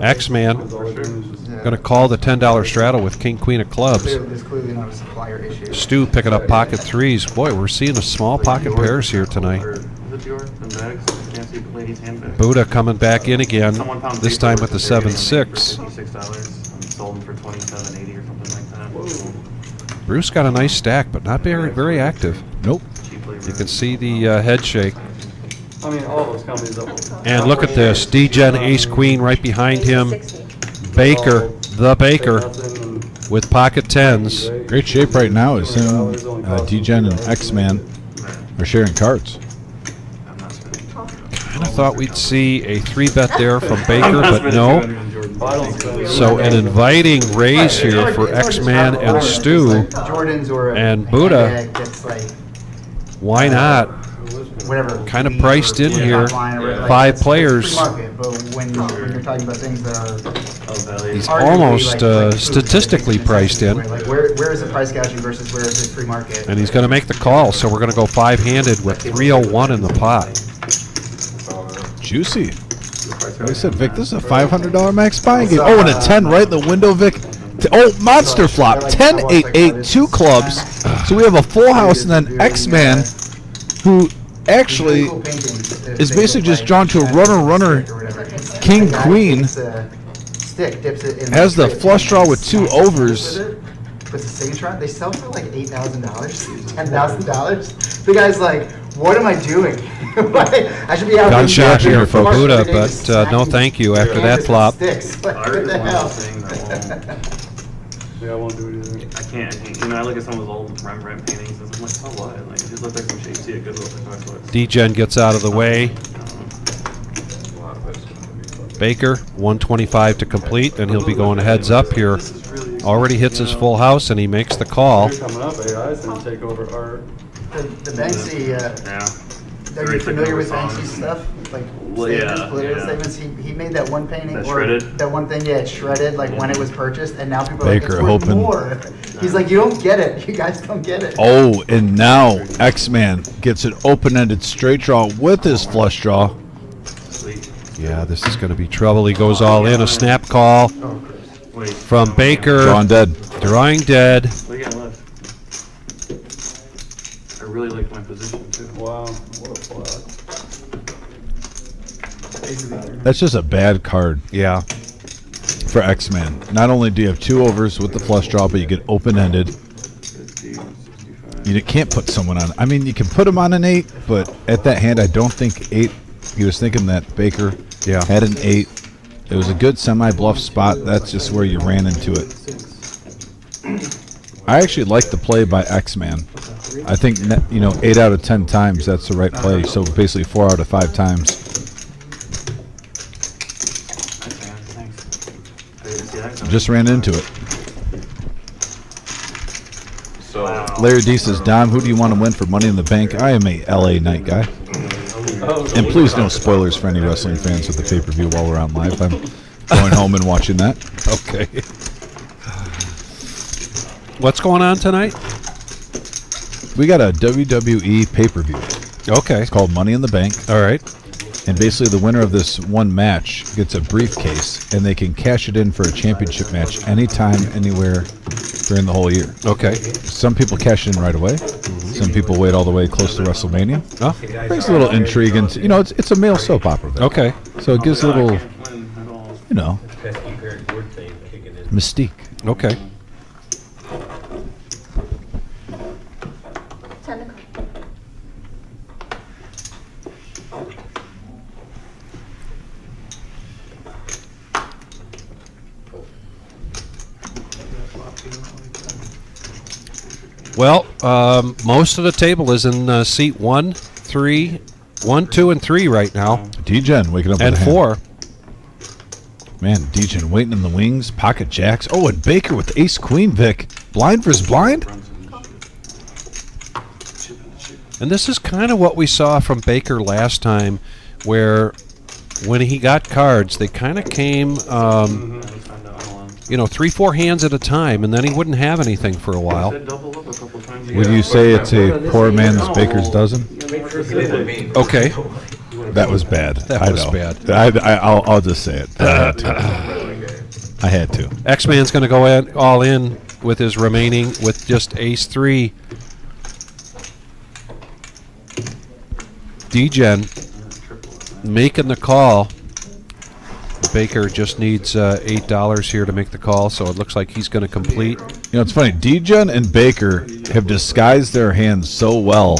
X-Man going to call the $10 straddle with King Queen of clubs. there's clearly not a supplier issue. Stu picking up pocket 3s. Boy, we're seeing the small pocket pairs here tonight. Is it yours? The bags? I can't see the lady's handbag. Buddha coming back in again, Someone found this paper time with the that they're gonna 7-6. make for $56 and sold them for $27.80 or something like that. Bruce got a nice stack, but not very active. Nope. Cheaply You can see the head shake. I mean, all those companies that And look at this, Degen Ace Queen right behind him. 60. Baker, the Baker, with pocket 10s. Great shape right now is him, Degen and X-Man are sharing cards. I'm not spending. Kind of thought we'd see a 3-bet there from Baker, but no. So an inviting raise here for X-Man and Stu. Jordans or a And Buddha. handbag that's like Why not? whatever. Kind of league priced or in top here. line or whatever, 5 that's players. free market, but when you're talking about things that are He's arguably, almost food, statistically that makes priced in. Like where is the price gouging versus where is it free market? And he's going to make the call, so we're going to go 5-handed with 301 in the pot. Juicy. Like I said, Vic, this is a $500 max buying game. Oh, and a 10 right in the window, Vic. Oh, monster flop. 10, 8, 8, 2 clubs. So we have a full house, and then X-Man, who actually is basically just drawn to a runner, king, queen, has the flush draw with 2 overs. Puts a signature on. They sell for like $8,000, $10,000. The guy's like, "What am I doing? I should be out Gunshot here here for Buddha, but no thank you after that flop. Sticks. Like, what the hell? Yeah, I won't do it either. I can't. You know, I look at some of those old Rembrandt paintings, and I'm like, so what? Like, it just looks like some shit you see at Goodwill for $5. D-Gen gets out of the way. Baker, 125 to complete, and he'll be going heads up here. Already hits his full house, and he makes the call. You're coming up, AI's gonna take over art. The Banksy, Yeah. are you familiar with Banksy stuff? Like Well, statements, yeah, political yeah. statements? He made that one painting. That or shredded? That one thing, yeah, it's shredded, like when it was purchased, and now people are like, Baker it's worth hoping- more. He's like, you don't get it. You guys don't get it. Oh, and now X-Man gets an open-ended straight draw with his flush draw. Sweet. Yeah, this is going to be trouble. He goes all in. A snap call Wait. from Baker. Drawn dead. Drawing dead. What do you got left? I really like my position, too. Wow, what a flop. That's just a bad card Yeah. for X-Man. Not only do you have 2 overs with the flush draw, but you get open-ended. 50, 65. You can't put someone on. I mean, you can put him on an 8, but at that hand, I don't think 8. He was thinking that Baker Yeah. had an 8. It was a good semi-bluff spot. That's just where you ran into it. I actually like the play by X-Man. I think, 8 out of 10 times that's the right play. So basically 4 out of 5 times. Thanks. I didn't see that coming. Just ran into it. So, Larry D says, Dom, who do you want to win for Money in the Bank? I am a LA night guy. And please no spoilers for any wrestling fans with the pay-per-view while we're on live. I'm going home and watching that. Okay. What's going on tonight? We got a WWE pay-per-view. Okay. It's called Money in the Bank. All right. And basically the winner of this one match gets a briefcase, and they can cash it in for a championship match anytime, anywhere during the whole year. Okay. Some people cash it in right away. Some people wait all the way close to WrestleMania. Oh, Brings a little intrigue into, it's a male soap opera. Vic. okay. So it gives a little, win at all. mystique. Okay. 10 o'clock. Well, most of the table is in seat 1, 3, 1, 2, and 3 right now, D-Gen waking up and with a hand. 4. Man, D-Gen waiting in the wings. Pocket jacks. Oh, and Baker with ace queen, Vic. Blind versus blind? And this is kind of what we saw from Baker last time, where when he got cards, they kind of came, 3-4 hands at a time, and then he wouldn't have anything for a while. Said double up a couple times. Would you say it's a poor man's Baker's dozen? Okay. That was bad. That I was know. bad. I'll just say it. I had to. X-Man's going to go all in with his remaining, with just ace 3. D-Gen making the call. Baker just needs $8 here to make the call, so it looks like he's going to complete. It's funny. D-Gen and Baker have disguised their hands so well.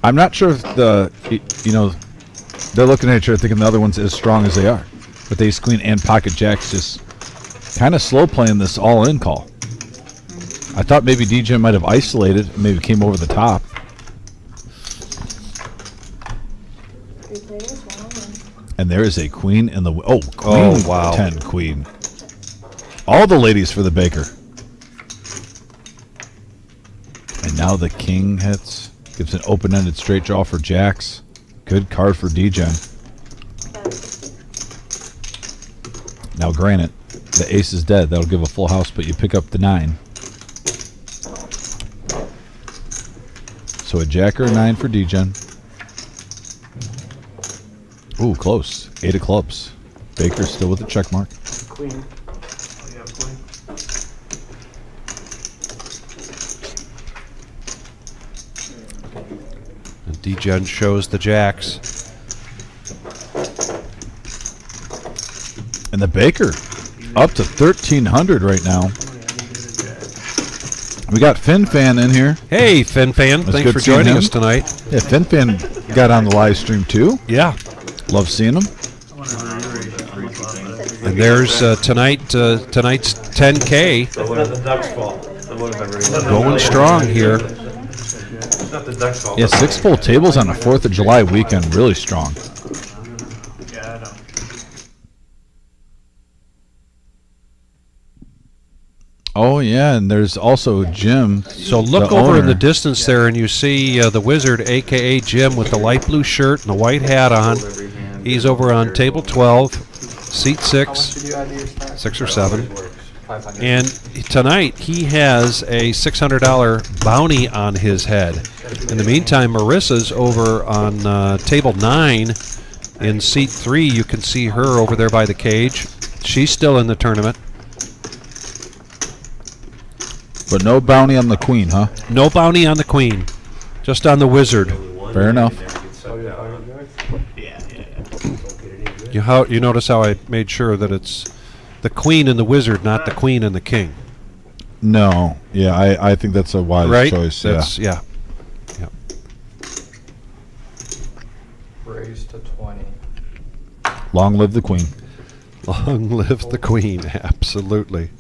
I'm not sure if they're looking at each other thinking the other one's as strong as they are. But ace queen and pocket jacks just kind of slow playing this all-in call. I thought maybe D-Gen might have isolated, maybe came over the top. 3 players, 1 And there is a queen in the queen. Oh, wow. 10 queen. All the ladies for the Baker. And now the king hits. Gives an open-ended straight draw for jacks. Good card for D-Gen. Now, granted, the ace is dead. That'll give a full house, but you pick up the 9. So a jack or a 9 for D-Gen. Ooh, close. 8 of clubs. Baker's still with the check mark. Queen. Oh, yeah, queen. And D-Gen shows the jacks. And the Baker up to 1,300 right now. We got FinFan in here. Hey, FinFan, That's thanks good for seeing joining him. us tonight. Yeah, FinFan got on the live stream too. Yeah. Love seeing him. And there's tonight's 10K So what is the duck's fault? So what if everybody- going strong here. It's not the duck's fault. Yeah, 6 full tables on a 4th of July weekend. Really strong. Yeah, I know. Oh, yeah, and there's also Jim. So look the over in owner. the distance there, and you see the Wizard, a.k.a. Jim, with the light blue shirt and the white hat on. He's over on table 12, seat 6, 6 or 7. And tonight he has a $600 bounty on his head. In the meantime, Marissa's over on table 9 in seat 3. You can see her over there by the cage. She's still in the tournament. But no bounty on the Queen, huh? No bounty on the Queen, just on the Wizard. Fair enough. You notice how I made sure that it's the Queen and the Wizard, not the Queen and the King. No. Yeah, I think that's a wise Right? choice. That's, yeah. Raise to 20. Long live the Queen. Long live the Queen, absolutely.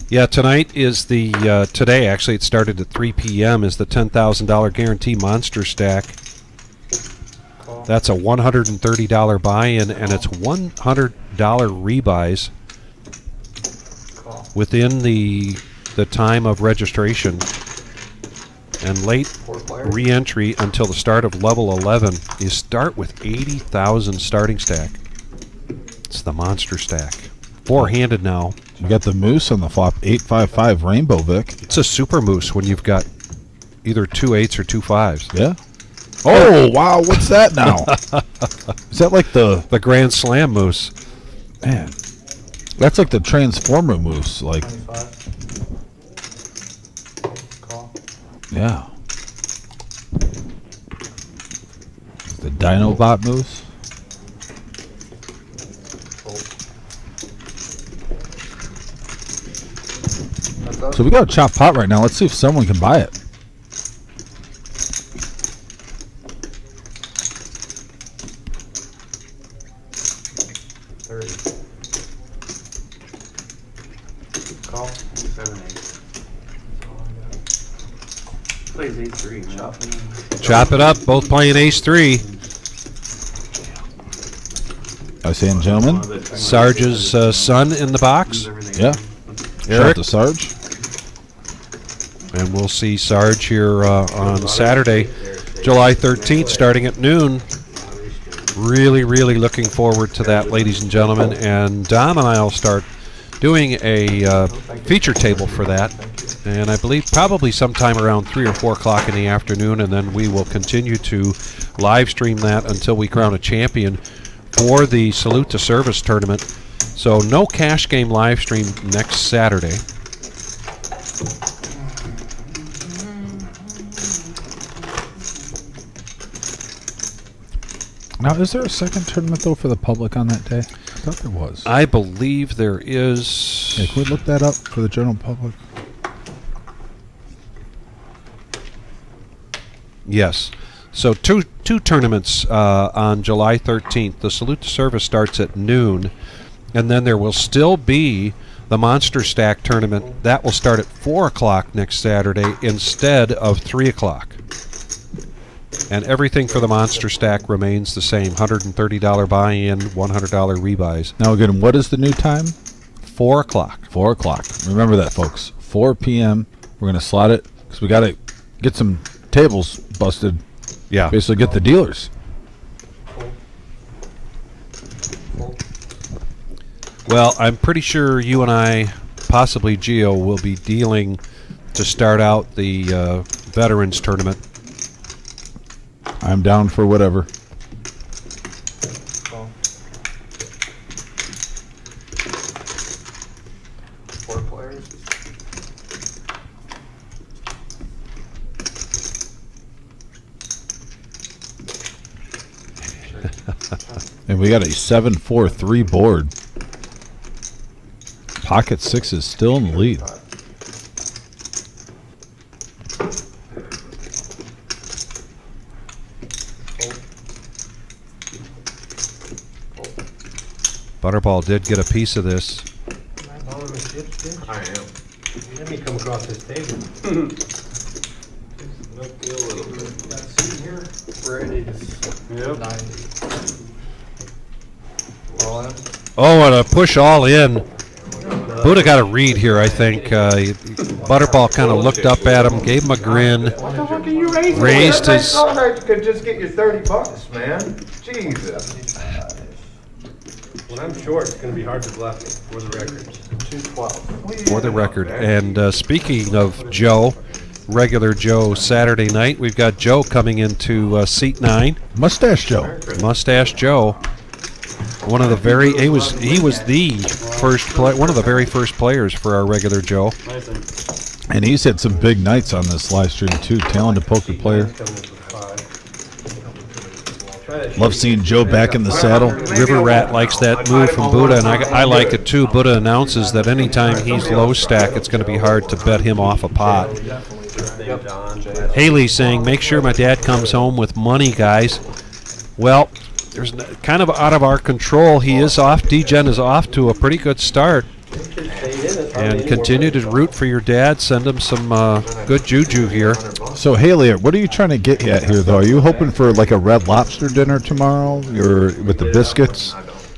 Yeah, tonight is the, today actually, it started at 3 p.m., is the $10,000 guarantee monster stack. That's a $130 buy-in, and it's $100 rebuys within the time of registration and late re-entry until the start of level 11. You start with 80,000 starting stack. It's the monster stack. Four-handed now. You got the Moose on the flop, 855 Rainbow Vic. It's a super moose when you've got either 2 8s or 2 5s. Yeah. Oh, wow, what's that now? Is that like the Grand Slam moose. man? That's like the Transformer Moose, like yeah. The Dinobot Moose. So we got a chop pot right now. Let's see if someone can buy it. Call. 7, 8. Plays 8-3, man. Chop it up. Both playing ace-3. I was saying, gentlemen. Sarge's son in the box. Yeah. Shout out to Sarge. And we'll see Sarge here on Saturday, July 13th, starting at noon. Really, really looking forward to that, ladies and gentlemen. And Dom and I will start doing a feature table for that. And I believe probably sometime around 3 or 4 o'clock in the afternoon. And then we will continue to live stream that until we crown a champion for the Salute to Service tournament. So no cash game live stream next Saturday. Now, is there a second tournament though for the public on that day? I thought there was. I believe there is. Hey, can we look that up for the general public? Yes. So two tournaments on July 13th. The Salute to Service starts at noon, and then there will still be the Monster Stack tournament. That will start at 4 o'clock next Saturday instead of 3 o'clock. And everything for the Monster Stack remains the same. $130 buy-in, $100 rebuys. Now again, what is the new time? 4 o'clock. 4 o'clock. Remember that, folks. 4 p.m. We're going to slot it because we got to get some tables busted. Yeah. Basically get the dealers. Well, I'm pretty sure you and I, possibly Gio, will be dealing to start out the Veterans Tournament. I'm down for whatever. Four players. And we got a 7-4-3 board. Pocket 6 is still in the lead. Butterball did get a piece of this. I am. Let me come across this table. Yep. Oh, and a push all in. Buddha got a read here, I think. Butterball kind of looked up at him, gave him a grin, What the fuck are you raising? raised his. You could just get your $30, man. Jesus. When I'm short, it's gonna be hard to bluff me, for the record. 212. For the record. And speaking of Joe, regular Joe Saturday night, we've got Joe coming into seat 9. Mustache Joe. Mustache Joe. One of the he was the first one of the very first players for our regular Joe. Nice thing. And he's had some big nights on this live stream too. Talented poker player. Love seeing Joe back in the saddle. River Rat likes that move from Buddha, and I like it too. Buddha announces that anytime he's low stack, it's going to be hard to bet him off a pot. Haley saying, make sure my dad comes home with money, guys. Well, there's kind of out of our control. He is off. D-Gen is off to a pretty good start. And continue to root for your dad. Send him some good juju here. So Haley, what are you trying to get at here, though? Are you hoping for like a Red Lobster dinner tomorrow, or with the biscuits?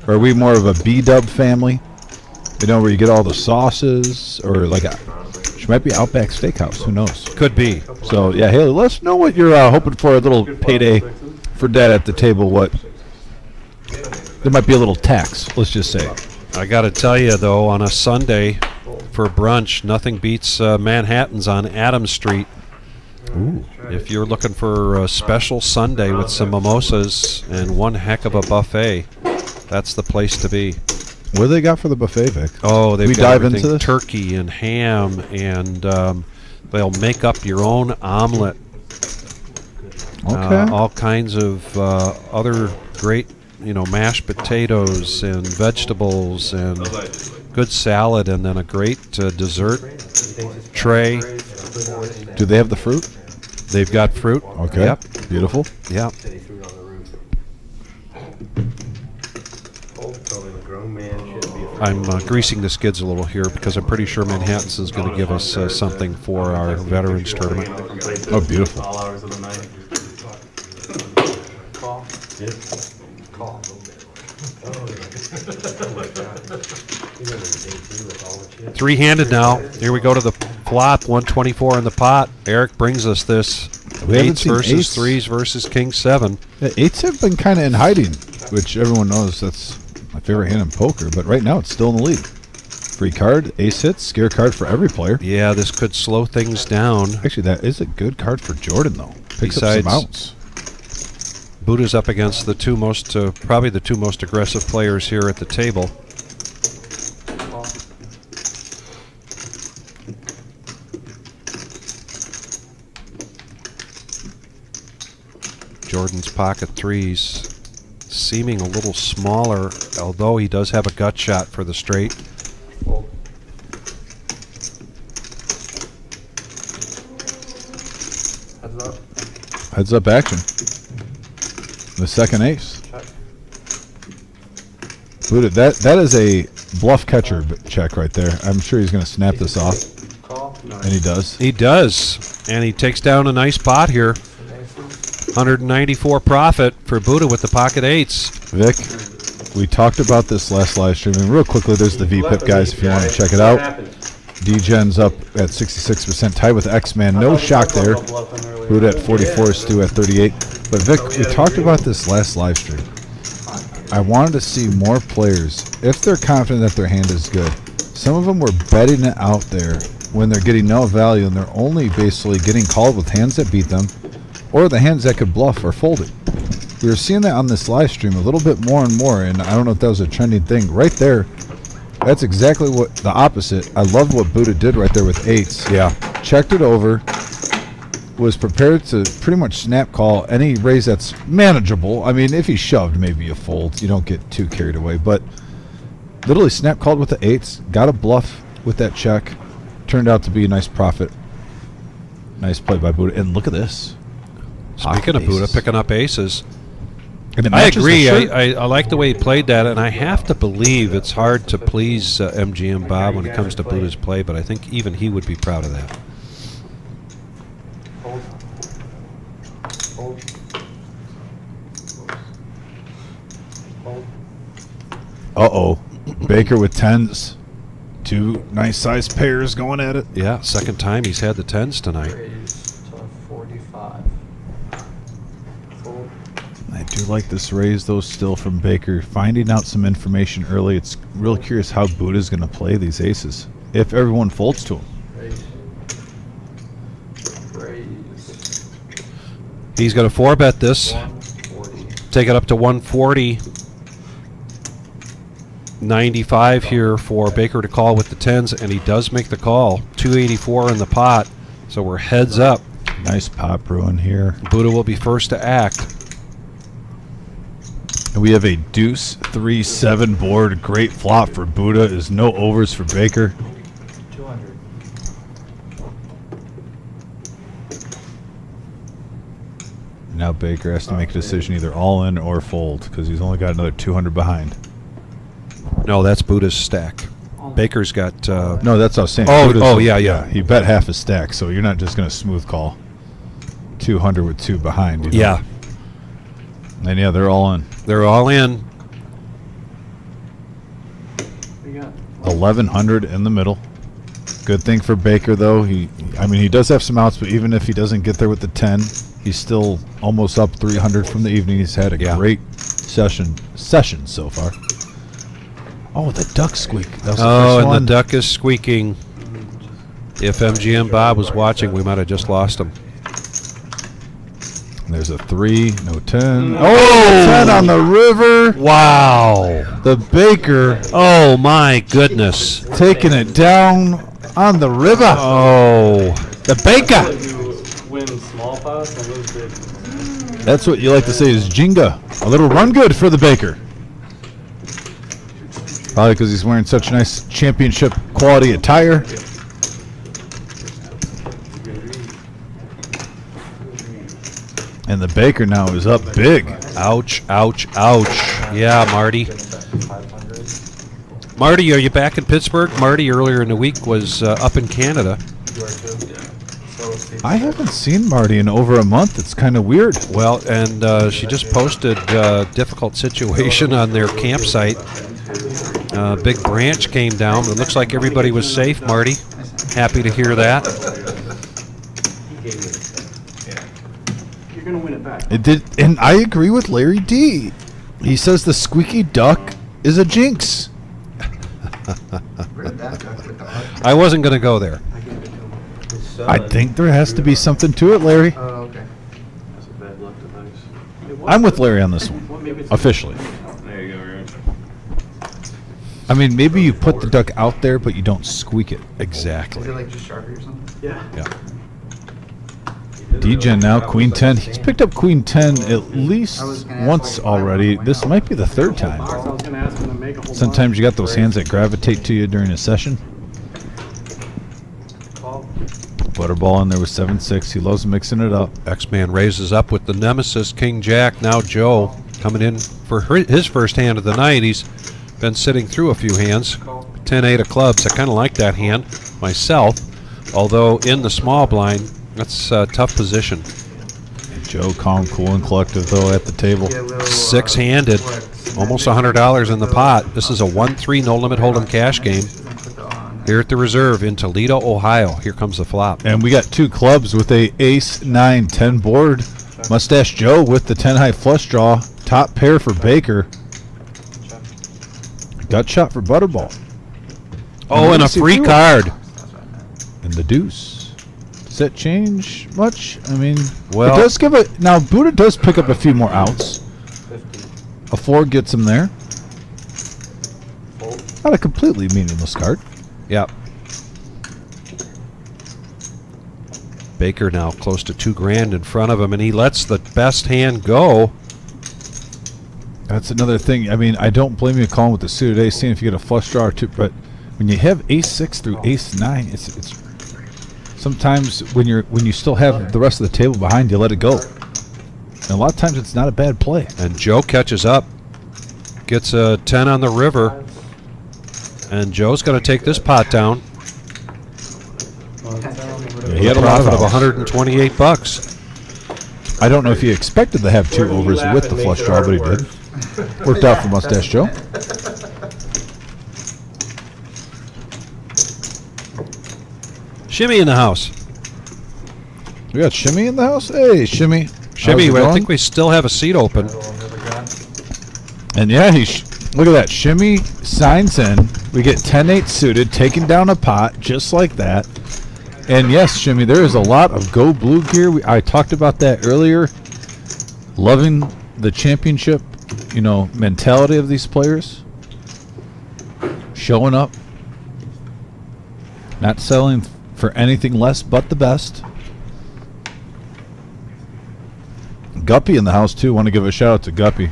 Or are we more of a B-Dub family? You know, where you get all the sauces, or like she might be Outback Steakhouse. Who knows? Could be. So yeah, Haley, let us know what you're hoping for. A little payday for Dad at the table. What? There might be a little tax. Let's just say. I got to tell you, though, on a Sunday for brunch, nothing beats Manhattan's on Adams Street. Ooh. If you're looking for a special Sunday with some mimosas and one heck of a buffet, that's the place to be. What do they got for the buffet, Vic? Oh, they've We got dive everything, into this? turkey and ham, and they'll make up your own omelet. Okay. All kinds of other great, mashed potatoes and vegetables and good salad, and then a great dessert tray. Do they have the fruit? They've got fruit. Okay. Yep. Beautiful. Yep. I'm greasing the skids a little here because I'm pretty sure Manhattan's is going to give us something for our Veterans Tournament. Oh, beautiful. All hours of the night. Call. Call. Three-handed now. Here we go to the flop. 124 in the pot. Eric brings us this. We haven't Eights seen versus eights. threes versus king 7. Yeah, eights have been kind of in hiding, which everyone knows that's my favorite hand in poker. But right now, it's still in the lead. Free card, ace hits, scare card for every player. Yeah, this could slow things down. Actually, that is a good card for Jordan, though. Picks Besides- up some outs. Buddha's up against the two most, probably the two most aggressive players here at the table. Jordan's pocket threes seeming a little smaller, although he does have a gut shot for the straight. Heads up action. The second ace. Buddha, that is a bluff catcher check right there. I'm sure he's going to snap this off. And he does. He does, and he takes down a nice pot here. 194 profit for Buddha with the pocket eights. Vic, We talked about this last live stream, and real quickly, there's the VPIP, guys, if you want to check it out. D-Gen's up at 66%, tied with X-Man. No shock there. Buddha at 44, Stu at 38. But Vic, we talked about this last live stream. I wanted to see more players, if they're confident that their hand is good. Some of them were betting it out there when they're getting no value, and they're only basically getting called with hands that beat them, or the hands that could bluff or fold it. We were seeing that on this live stream a little bit more and more, and I don't know if that was a trending thing. Right there, that's exactly what the opposite. I love what Buddha did right there with eights. Yeah. Checked it over, was prepared to pretty much snap call any raise that's manageable. I mean, if he shoved, maybe a fold. You don't get too carried away. But literally snap called with the eights, got a bluff with that check. Turned out to be a nice profit. Nice play by Buddha. And look at this. Speaking of Buddha picking up aces, And it I matches the agree. shirt. I like the way he played that, and I have to believe it's hard to please MGM Bob when it comes to Buddha's play, but I think even he would be proud of that. Hold. Hold. Hold. Uh-oh. Baker with tens. Two nice sized pairs going at it. Yeah, second time he's had the tens tonight. Raise to 45. Fold. I do like this raise, though, still from Baker. Finding out some information early. It's real curious how Buddha's going to play these aces, if everyone folds to him. Raise. Raise. He's going to 4-bet this, 140. take it up to 140. 95 here for Baker to call with the tens, and he does make the call. 284 in the pot, so we're heads up. Nice pop Bruin here. Buddha will be first to act. And we have a deuce 3-7 board. Great flop for Buddha. Is no overs for Baker. 200. Now Baker has to make a decision, either all in or fold, because he's only got another 200 behind. No, that's Buddha's stack. Baker's got... No, that's what I was saying. Oh, Buddha's- oh, yeah. He bet half his stack, so you're not just going to smooth call 200 with two behind. You know? yeah, And yeah, they're all in. they're all in. We got 1100 in the middle. Good thing for Baker, though. I mean, he does have some outs, but even if he doesn't get there with the 10, he's still almost up 300 from the evening. He's had a Yeah. great session so far. Oh, the duck squeak. That was the Oh, first and one. the duck is squeaking. If MGM Bob was watching, we might have just lost him. There's a 3, no 10. Oh, 10 on the river. Wow. The Baker Oh, my goodness. taking it down on the river. Oh. The Baker. who win small pots and lose big. That's what you like to say is Jenga. A little run good for the Baker. Probably because he's wearing such nice championship quality attire. And the Baker now is up big. Ouch, ouch, ouch. Yeah, Marty. Marty, are you back in Pittsburgh? Marty earlier in the week was up in Canada. I haven't seen Marty in over a month. It's kind of weird. Well, and she just posted difficult situation on their campsite. Big branch came down. It looks like everybody was safe, Marty. Happy to hear that. You're gonna win it back. It did, and I agree with Larry D. He says the squeaky duck is a jinx. Where did that duck with the heart? I wasn't going to go there. I gave it to him. I think there has to be something to it, Larry. Oh, okay. That's a bad luck device. I'm with Larry on this one, Well, maybe it's officially. There you go, Ryan. I mean, maybe you put the duck out there, but you don't squeak it. Is Exactly. it like just Sharpie or something? Yeah. Yeah. D-Gen now, Queen 10. He's picked up Queen 10 at least once already. This might be the third time. I was gonna ask him to make a whole Sometimes you got those hands that gravitate to you during a session. call. Butterball in there with 7-6. He loves mixing it up. X-Man raises up with the nemesis, King Jack. Now Joe coming in for his first hand of the night. He's been sitting through a few hands. 10-8 of clubs. I kind of like that hand myself, although in the small blind, that's a tough position. Joe, calm, cool, and collective, though, at the table. Get a little, Six-handed, almost $100 in the pot. This is a 1-3 no-limit hold'em cash game here at the Reserve in Toledo, Ohio. Here comes the flop. And we got two clubs with a ace, 9, 10 board. Mustache Joe with the 10 high flush draw. Top pair for Baker. Gut shot for Butterball. Oh, and a free card. And the deuce. Does that change much? I mean, Well- it does give it. Now, Buddha does pick up a few more outs. A 4 gets him there. Not a completely meaningless card. Yep. Baker now close to $2,000 in front of him, and he lets the best hand go. That's another thing. I mean, I don't blame you calling with the suited ace, seeing if you get a flush draw or two. But when you have ace 6 through ace 9, it's sometimes when you still have the rest of the table behind you, let it go. And a lot of times it's not a bad play. And Joe catches up, gets a 10 on the river, and Joe's going to take this pot down. He had a lot Profit of of outs. $128. I don't know if he expected to have 2 overs with the flush draw, but he did. Worked out for Mustache Joe. Shimmy in the house. We got Shimmy in the house. Hey, Shimmy. Shimmy, How's it I going? think we still have a seat open. And yeah, look at that. Shimmy signs in. We get 10-8 suited, taking down a pot just like that. And yes, Shimmy, there is a lot of go blue gear. I talked about that earlier. Loving the championship, mentality of these players. Showing up. Not selling for anything less but the best. Guppy in the house too. Want to give a shout out to Guppy.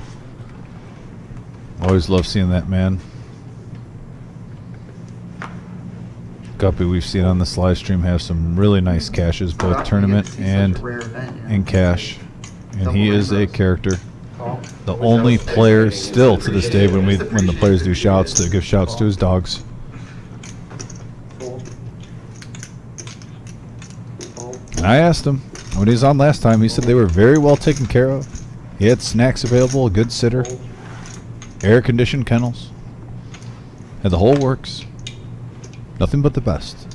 Always love seeing that man. Guppy, we've seen on this live stream, have some really nice cashes, both tournament and in cash. And he is a character. The only player still to this day when the players do shouts to give shouts to his dogs. And I asked him when he was on last time, he said they were very well taken care of. He had snacks available, a good sitter, air conditioned kennels, had the whole works. Nothing but the best.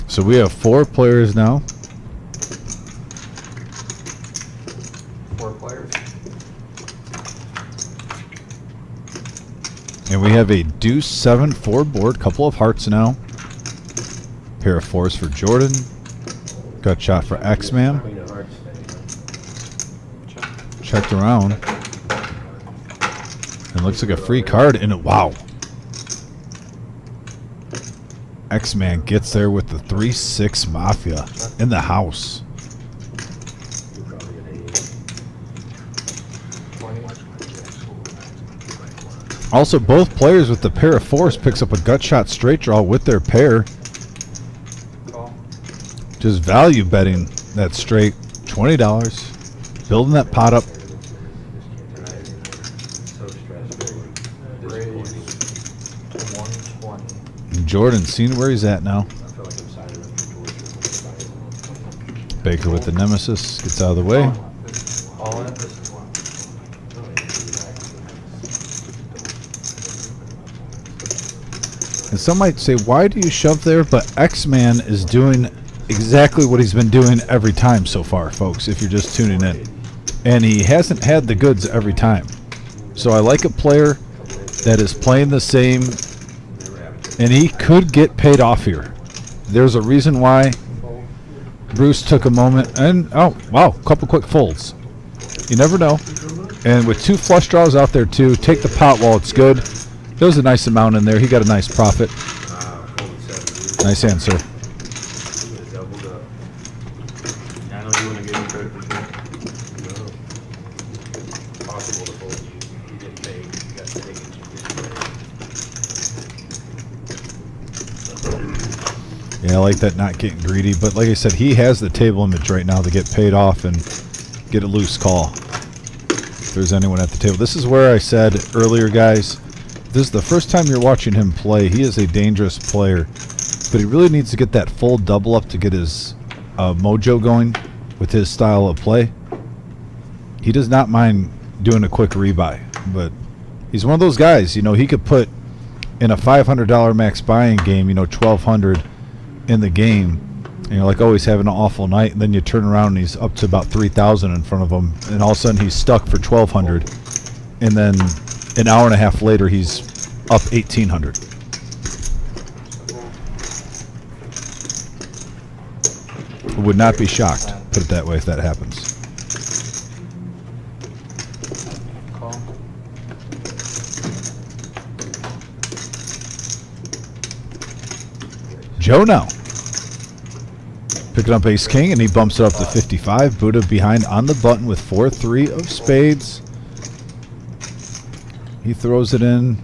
So we have 4 players now. 4 players. And we have a deuce 7-4 board, couple of hearts now. Pair of 4s for Jordan. Gut shot for X-Man. Checked around. And looks like a free card. And wow. X-Man gets there with the 3-6 Mafia in the house. Also, both players with the pair of 4s picks up a gut shot straight draw with their pair. Just value betting that straight. $20. Building that pot up. And Jordan seeing where he's at now. Baker with the nemesis gets out of the way. And some might say, why do you shove there? But X-Man is doing exactly what he's been doing every time so far, folks, if you're just tuning in. And he hasn't had the goods every time. So I like a player that is playing the same, and he could get paid off here. There's a reason why Bruce took a moment, and oh, wow, a couple quick folds. You never know. And with 2 flush draws out there too, take the pot while it's good. There was a nice amount in there. He got a nice profit. Nice hand, sir. Yeah, I know you wouldn't give him credit for sure. Possible to fold. You didn't pay. You got to take it. Yeah, I like that, not getting greedy. But like I said, he has the table image right now to get paid off and get a loose call. If there's anyone at the table. This is where I said earlier, guys, this is the first time you're watching him play. He is a dangerous player, but he really needs to get that full double up to get his mojo going with his style of play. He does not mind doing a quick rebuy, but he's one of those guys, he could put in a $500 max buying game, $1,200 in the game, and you're like, oh, he's having an awful night, and then you turn around and he's up to about $3,000 in front of him, and all of a sudden he's stuck for $1,200, and then an hour and a half later he's up $1,800. Would not be shocked, put it that way, if that happens. Call. Joe now. Picking up ace king, and he bumps it up to 55. Buddha behind on the button with 4-3 of spades. He throws it in.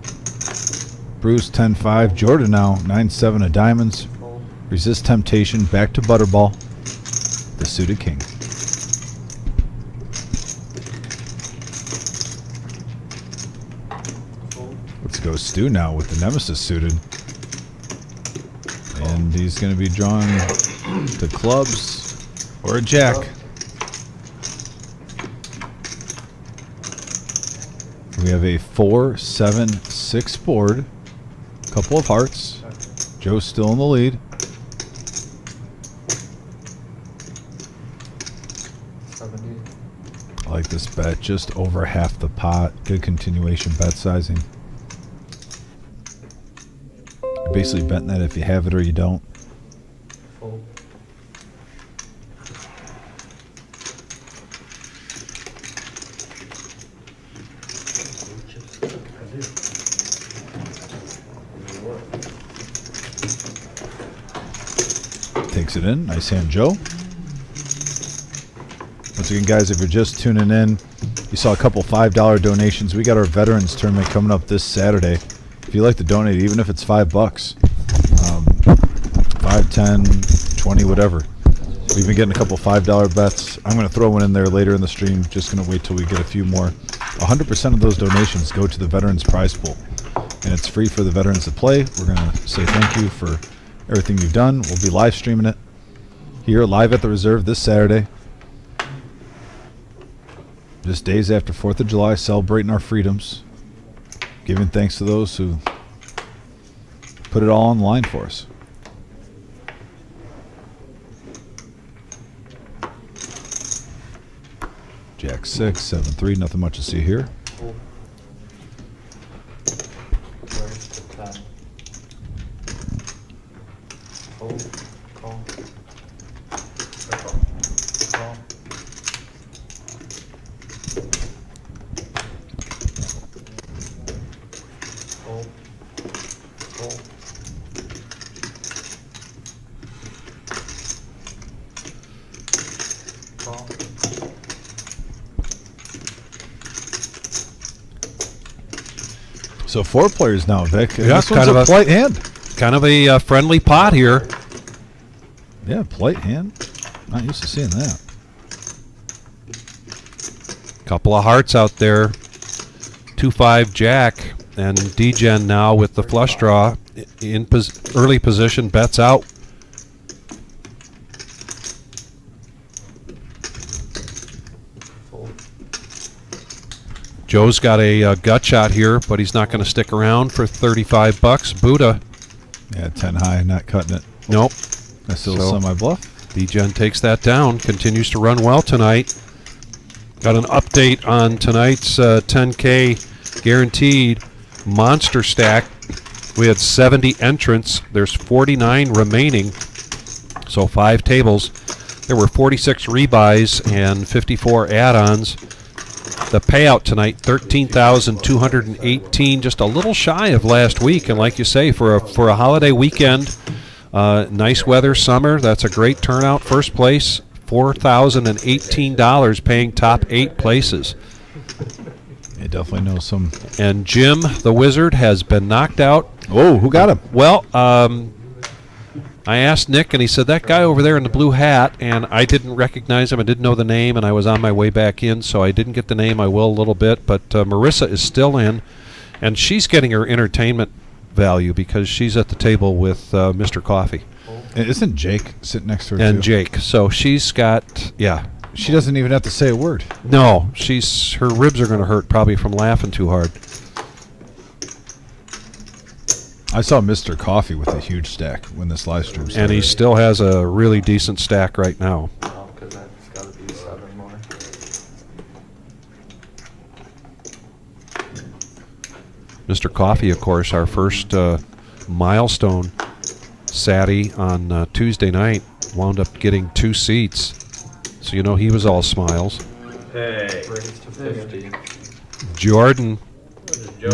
Bruce 10-5. Jordan now 9-7 of diamonds. Resist temptation. Back to butterball. The suited king. Let's go Stu now with the nemesis suited. And he's going to be drawing to clubs or a jack. We have a 4-7-6 board. Couple of hearts. Joe's still in the lead. I like this bet. Just over half the pot. Good continuation bet sizing. You're basically betting that if you have it or you don't. Fold. Takes it in. Nice hand, Joe. Once again, guys, if you're just tuning in, you saw a couple $5 donations. We got our Veterans Tournament coming up this Saturday. If you like to donate, even if it's $5, 5, 10, 20, whatever. We've been getting a couple $5 bets. I'm going to throw one in there later in the stream. Just going to wait till we get a few more. 100% of those donations go to the Veterans Prize Pool, and it's free for the veterans to play. We're going to say thank you for everything you've done. We'll be live streaming it here live at the Reserve this Saturday. Just days after 4th of July, celebrating our freedoms, giving thanks to those who put it all on the line for us. Jack 6, 7-3, nothing much to see here. Where's the top? Fold. Call. Call. Fold. Fold. Call. So 4 players now, Vic. And Yeah, this one's kind of a a- polite hand. Kind of a friendly pot here. Yeah, polite hand. Not used to seeing that. Couple of hearts out there. 2-5 jack, and D-Gen now with the flush draw in early position, bets out. Fold. Joe's got a gut shot here, but he's not going to stick around for $35. Buddha, Yeah, 10 high, not cutting it. nope. I still So- semi bluff. D-Gen takes that down, continues to run well tonight. Got an update on tonight's 10K guaranteed monster stack. We had 70 entrants. There's 49 remaining, so 5 tables. There were 46 rebuys and 54 add-ons. The payout tonight, $13,218, just a little shy of last week. And like you say, for a holiday weekend, nice weather, summer, that's a great turnout. First place, $4,018, paying top 8 places. You definitely know some. And Jim, the Wizard, has been knocked out. Oh, who got him? Well, I asked Nick, and he said, that guy over there in the blue hat, and I didn't recognize him. I didn't know the name, and I was on my way back in, so I didn't get the name. I will a little bit, but Marissa is still in, And she's getting her entertainment value because she's at the table with Mr. Coffee And isn't Jake sitting next to her and too? Jake. So she's got, yeah. She doesn't even have to say a word. No, her ribs are going to hurt probably from laughing too hard. I saw Mr. Coffee with a huge stack when this live stream started. And he still has a really decent stack right now. Oh, because that's got to be 7 more. Mr. Coffee, of course, our first milestone Saturday on Tuesday night, wound up getting 2 seats. So you know he was all smiles. Hey. Raised to 50. Jordan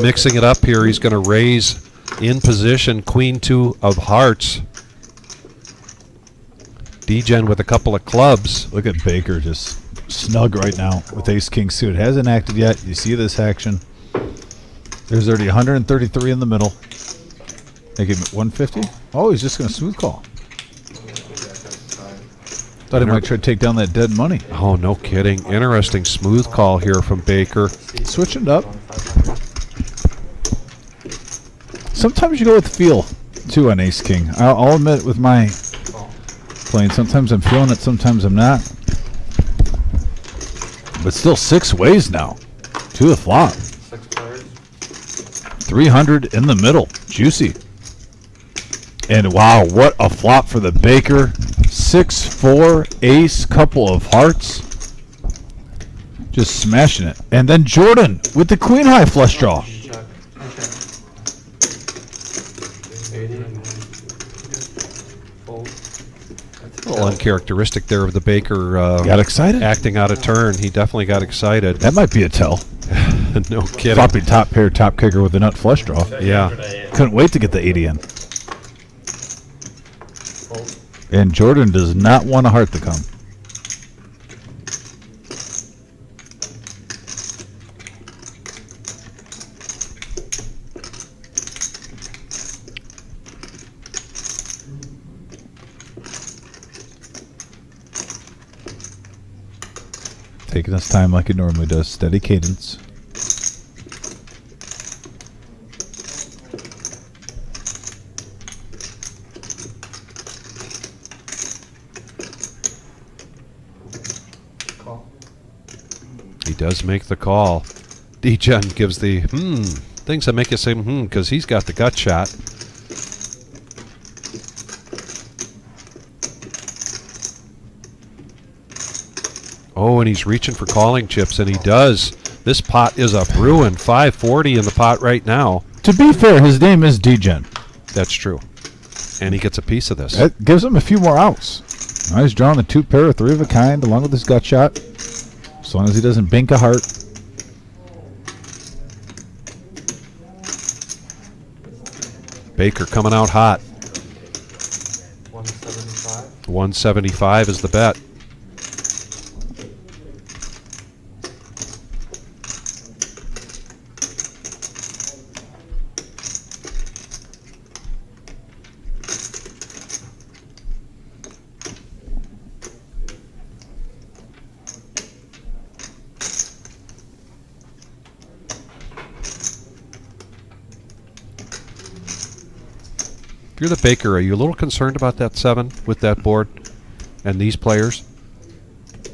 mixing it up here. He's going to raise in position, Queen 2 of hearts. D-Gen with a couple of clubs. Look at Baker just snug right now with Ace King suit. Hasn't acted yet. You see this action. There's already 133 in the middle. They give him 150. Oh, he's just going to smooth call. Thought he might try to take down that dead money. Oh, no kidding. Interesting smooth call here from Baker. Switching it up. Sometimes you go with the feel, too, on Ace King. I'll admit with my playing, sometimes I'm feeling it, sometimes I'm not. But still 6 ways now. 2 the flop. 6 players. 300 in the middle. Juicy. And wow, what a flop for the Baker. 6-4, ace, couple of hearts. Just smashing it. And then Jordan with the queen high flush draw. Check. 80. Fold. A little uncharacteristic there of the Baker Got excited? acting out of turn. He definitely got excited. That might be a tell. No kidding. Floppy top pair, top kicker with a nut flush draw. Yeah. Couldn't wait to get the 80 in. And Jordan does not want a heart to come. Taking his time like he normally does. Steady cadence. He does make the call. D-Gen gives the things that make you say because he's got the gut shot. Oh, and he's reaching for calling chips, and he does. This pot is a brewing. 540 in the pot right now. To be fair, his name is D-Gen. That's true. And he gets a piece of this. That gives him a few more outs. Now he's drawing the 2 pair, 3 of a kind, along with his gut shot. As long as he doesn't bink a heart. Baker coming out hot. 175. 175 is the bet. If you're the Baker, are you a little concerned about that 7 with that board and these players?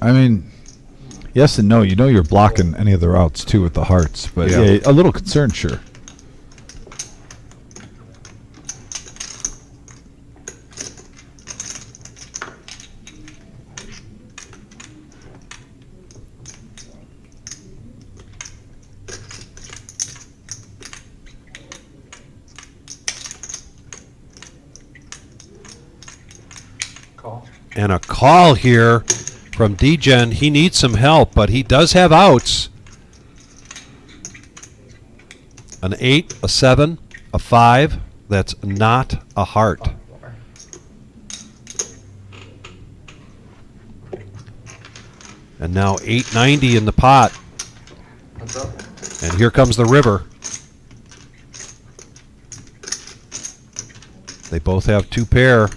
I mean, yes and no. You know you're blocking any of the routes, too, with the hearts. But Yeah. yeah, a little concerned, sure. Call. And a call here from D-Gen. He needs some help, but he does have outs. An 8, a 7, a 5. That's not a heart. And now 890 in the pot. What's up? And here comes the river. They both have 2 pair.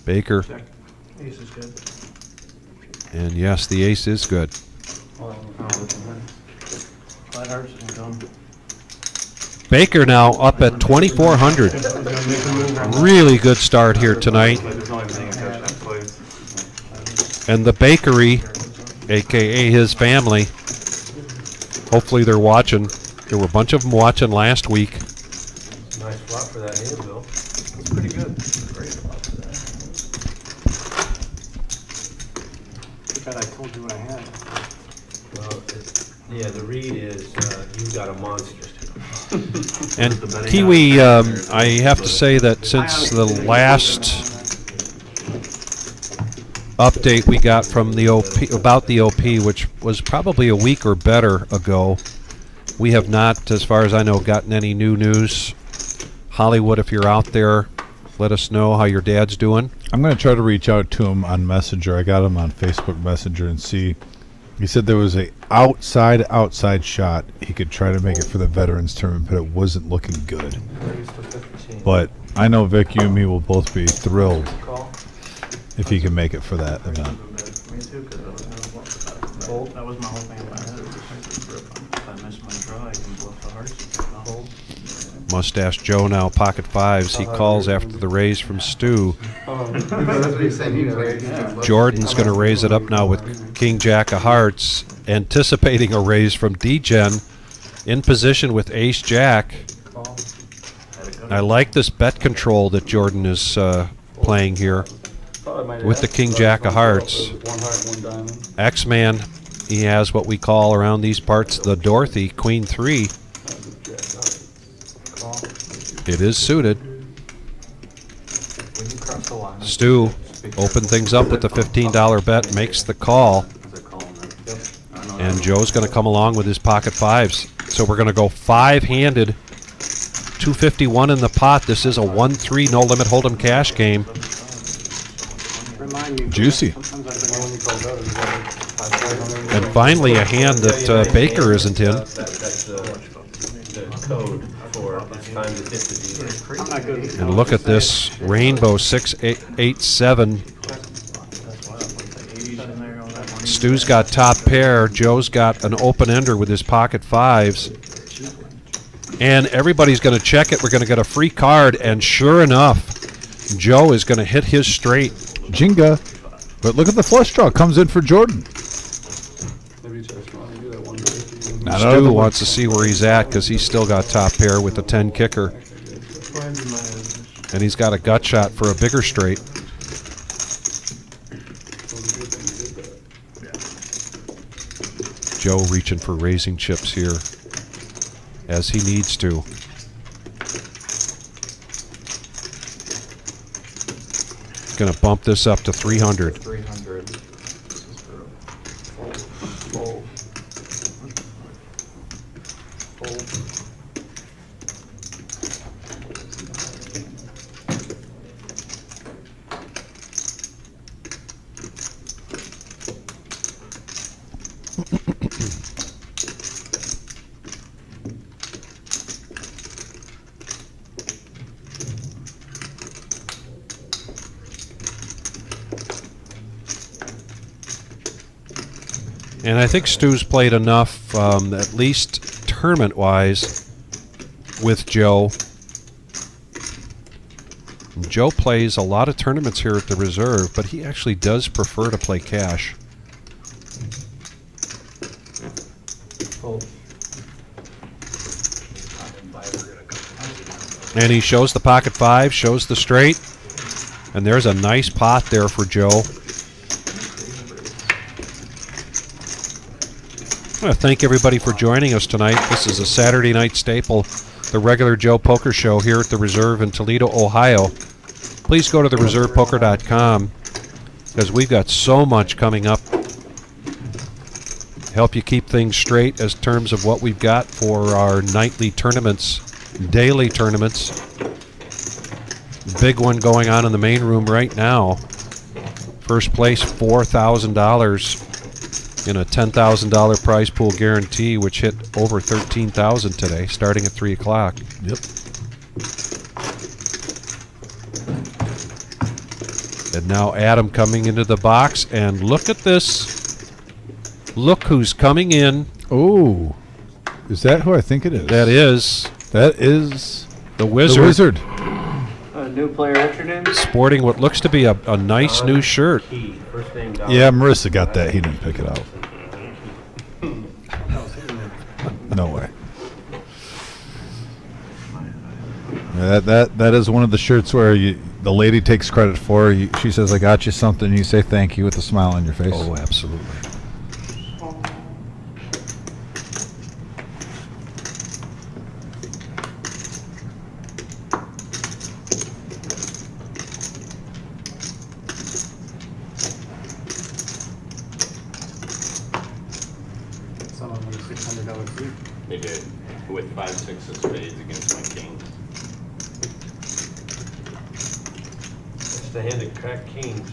Baker. Check. Ace is good. And yes, the ace is good. Oh, this is nice. Flat hearts and gum. Baker now up at 2,400. Really good start here tonight. Like, there's no everything in cash that plays. And the bakery, a.k.a. his family, hopefully they're watching. There were a bunch of them watching last week. Nice flop for that hand, Bill. That's pretty good. Great flop for that. Too bad I told you what I had. Well, yeah, the read is you've got a monster. And Kiwi, I have to say that since the last update we got from the OP about the OP, which was probably a week or better ago, we have not, as far as I know, gotten any new news. Hollywood, if you're out there, let us know how your dad's doing. I'm going to try to reach out to him on Messenger. I got him on Facebook Messenger and see. He said there was a outside shot. He could try to make it for the Veterans Tournament, but it wasn't looking good. But I know Vic, you and me will both be thrilled if he can make it for that event. Me too, because that was my whole thing in my head. If I miss my draw, I can bluff the hearts and take the hold. Mustache Joe now pocket fives. He calls after the raise from Stu. That's what he's saying. He was like, Jordan's going to raise it up now with King Jack of Hearts, anticipating a raise from D-Gen, in position with Ace Jack. I like this bet control that Jordan is playing here with the King Jack of Hearts. One heart, one diamond. X-Man, he has what we call around these parts the Dorothy, Queen 3. It is suited. Stu open things up with the $15 bet, makes the call. And Joe's going to come along with his pocket fives. So we're going to go five-handed, 251 in the pot. This is a 1-3 no-limit hold'em cash game. Juicy. And finally a hand that Baker isn't in. That's the code for it's time to hit the dealer. I'm not good with And look at this rainbow 6-8-7. Stu's got top pair. Joe's got an open ender with his pocket fives. And everybody's going to check it. We're going to get a free card. And sure enough, Joe is going to hit his straight. Jenga. But look at the flush draw. Comes in for Jordan. Maybe just want to do that 150. Not out of Stu the wants to see where he's at because he's still got top pair with the 10 kicker. And he's got a gut shot for a bigger straight. Joe reaching for raising chips here, as he needs to. Going to bump this up to 300. 300. And I think Stu's played enough, at least tournament-wise, with Joe. And Joe plays a lot of tournaments here at the Reserve, but he actually does prefer to play cash. And he shows the pocket five, shows the straight, and there's a nice pot there for Joe. I want to thank everybody for joining us tonight. This is a Saturday night staple, the regular Joe Poker Show here at the Reserve in Toledo, Ohio. Please go to thereservepoker.com because we've got so much coming up. Help you keep things straight as terms of what we've got for our nightly tournaments, daily tournaments. Big one going on in the main room right now. First place, $4,000. In a $10,000 prize pool guarantee, which hit over $13,000 today, starting at 3 o'clock. Yep. And now Adam coming into the box, and look at this. Look who's coming in. Oh. Is that who I think it is? That is the Wizard. The Wizard. A new player, what's your name? Sporting what looks to be a nice new shirt. Key, first name Don. Yeah, Marissa got that. He didn't pick it out. No way. Yeah, that is one of the shirts where the lady takes credit for. She says, "I got you something." You say thank you with a smile on your face. Oh, absolutely. Some of them are $600 too. They did, with 5-6 of spades against my king. It's the hand of cracked kings.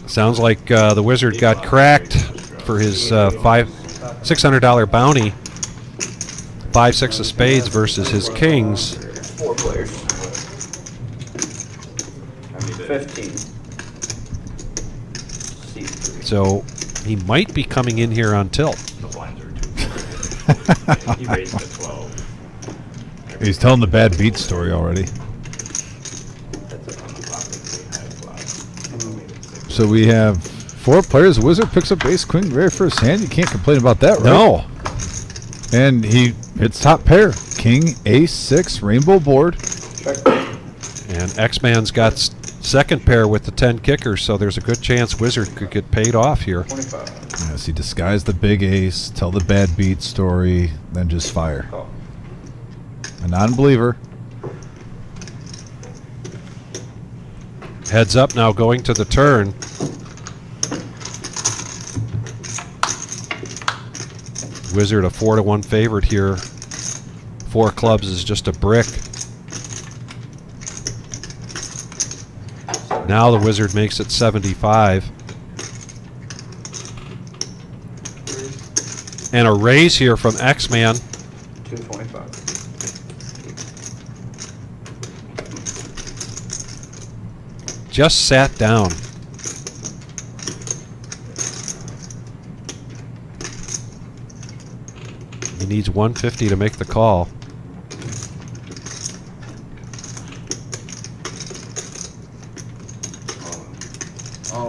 Sounds like the Wizard got cracked for his $600 bounty. 5-6 of spades versus his kings. 4 players. 15. So he might be coming in here on tilt. The blinds are too big. He raised to 12. He's telling the bad beat story already. So we have 4 players. Wizard picks up ace queen very first hand. You can't complain about that, right? No. And he hits top pair. King, ace, 6, rainbow board. And X-Man's got second pair with the 10 kickers, so there's a good chance Wizard could get paid off here. 25. Yes, he disguised the big ace, tell the bad beat story, then just fire. A non-believer. Heads up now going to the turn. Wizard a 4-1 favorite here. 4 clubs is just a brick. Now the Wizard makes it 75. And a raise here from X-Man. 225. Just sat down. He needs 150 to make the call.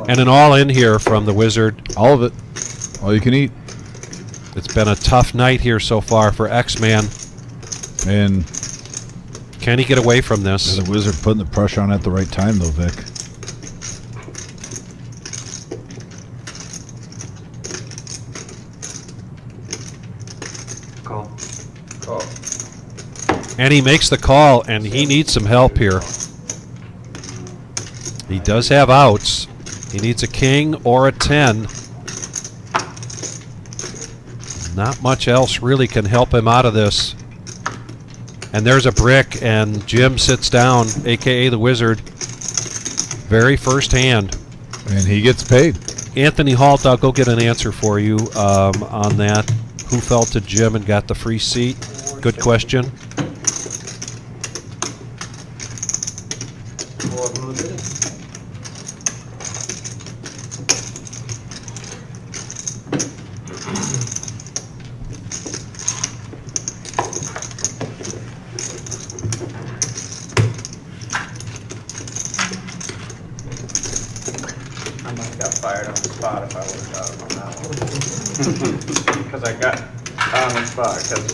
And an all-in here from the Wizard. All of it. All you can eat. It's been a tough night here so far for X-Man. And can he get away from this? the Wizard putting the pressure on at the right time, though, Vic. Call. And he makes the call, and he needs some help here. He does have outs. He needs a king or a 10. Not much else really can help him out of this. And there's a brick, and Jim sits down, a.k.a. the Wizard. Very first hand. And he gets paid. Anthony Halt, I'll go get an answer for you on that. Who fell to Jim and got the free seat? Good question. I might have got fired on the spot if I would have got him on that one. Because I got on the spot, because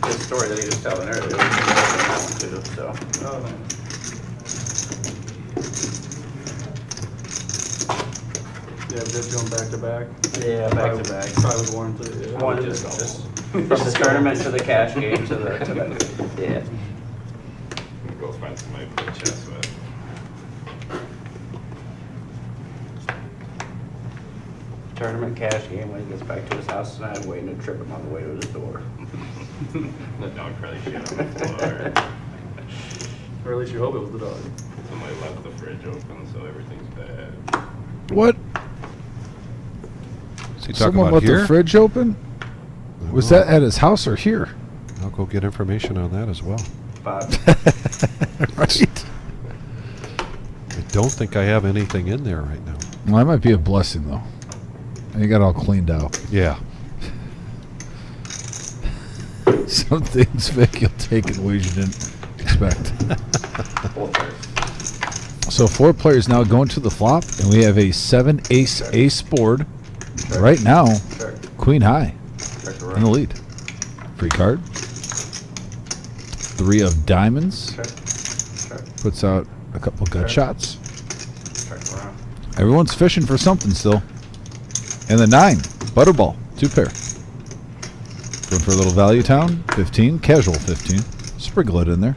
his story that he was telling earlier was on that one too, so. Oh, man. Yeah, just going back to back. Yeah, back to back. Probably would warrant it. Yeah. One just from the tournament to the cash game to the yeah. Go find somebody to play chess with. Tournament cash game when he gets back to his house tonight, I'm waiting to trip him on the way to his door. The dog probably shit on the floor. Or at least you hope it was the dog. Somebody left the fridge open, so everything's bad. What? Is he talking Someone about left here? the fridge open? Was that at his house or here? I'll go get information on that as well. Bob. Right. I don't think I have anything in there right now. Well, that might be a blessing, though. And you got it all cleaned out. Yeah. Some things Vic you'll take in ways you didn't expect. So 4 players now going to the flop, and we have a 7 ace board. Right now, queen high in the lead. Free card. 3 of diamonds. Puts out a couple gut shots. Everyone's fishing for something still. And the 9, Butterball, 2 pair. Going for a little value town, 15, casual 15. Sprinkle it in there.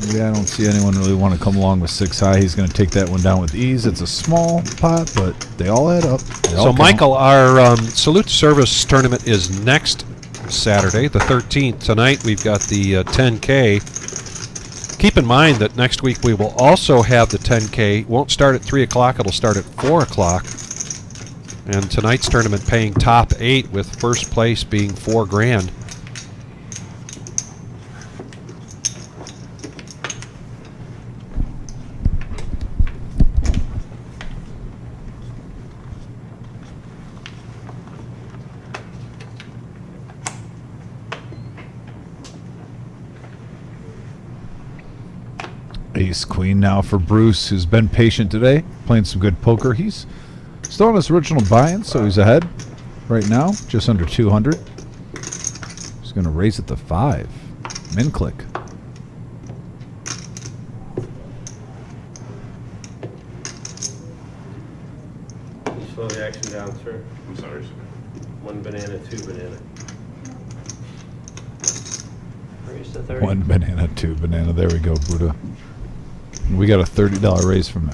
Yeah, I don't see anyone really want to come along with 6 high. He's going to take that one down with ease. It's a small pot, but they all add up. So, Michael, our Salute Service tournament is next Saturday, the 13th. Tonight we've got the 10K. Keep in mind that next week we will also have the 10K. It won't start at 3 o'clock. It'll start at 4 o'clock. And tonight's tournament paying top 8 with first place being $4,000. Ace queen now for Bruce, who's been patient today, playing some good poker. He's still on his original buy-in, so he's ahead right now, just under 200. He's going to raise it to 5. Min click. You slow the action down, sir. I'm sorry, sir. 1 banana, 2 banana. Raise to 30. 1 banana, 2 banana. There we go, Buddha. We got a $30 raise from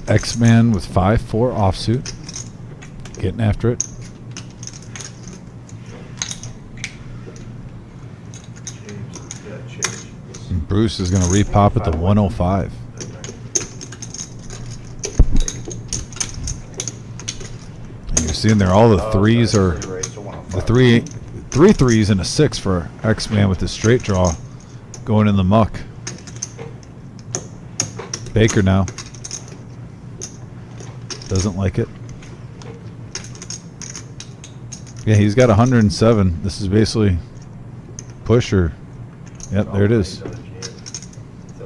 X-Man with 5-4 offsuit. Getting after it. And Bruce is going to repop at the 105. And you're seeing there all the threes are the three threes and a 6 for X-Man with his straight draw going in the muck. Baker now. Doesn't like it. Yeah, he's got 107. This is basically push or... Yep, there it is. That's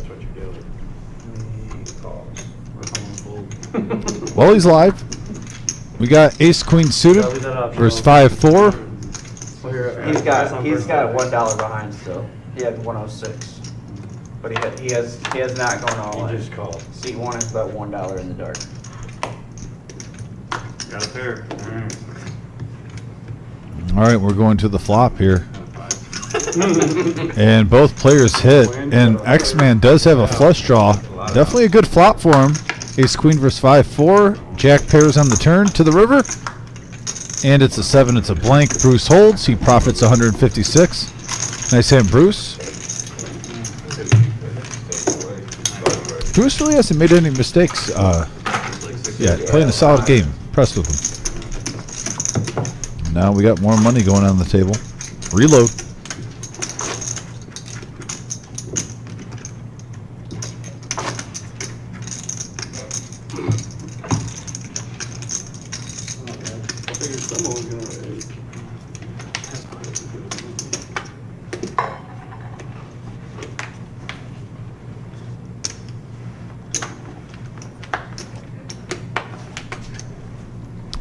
what you're doing. Well, he's live. We got ace queen suited versus 5-4. He's got $1 behind still. He had 106. But he has not gone all He in. just called. Seat 1 is about $1 in the dark. Got a pair. All right, we're going to the flop here. And both players hit. And X-Man does have a flush draw. Definitely a good flop for him. Ace queen versus 5-4. Jack pairs on the turn to the river. And it's a 7. It's a blank. Bruce holds. He profits 156. Nice hand, Bruce. Bruce really hasn't made any mistakes. Yeah, playing a solid game. Impressed with him. Now we got more money going on the table. Reload. I figured someone was gonna raise.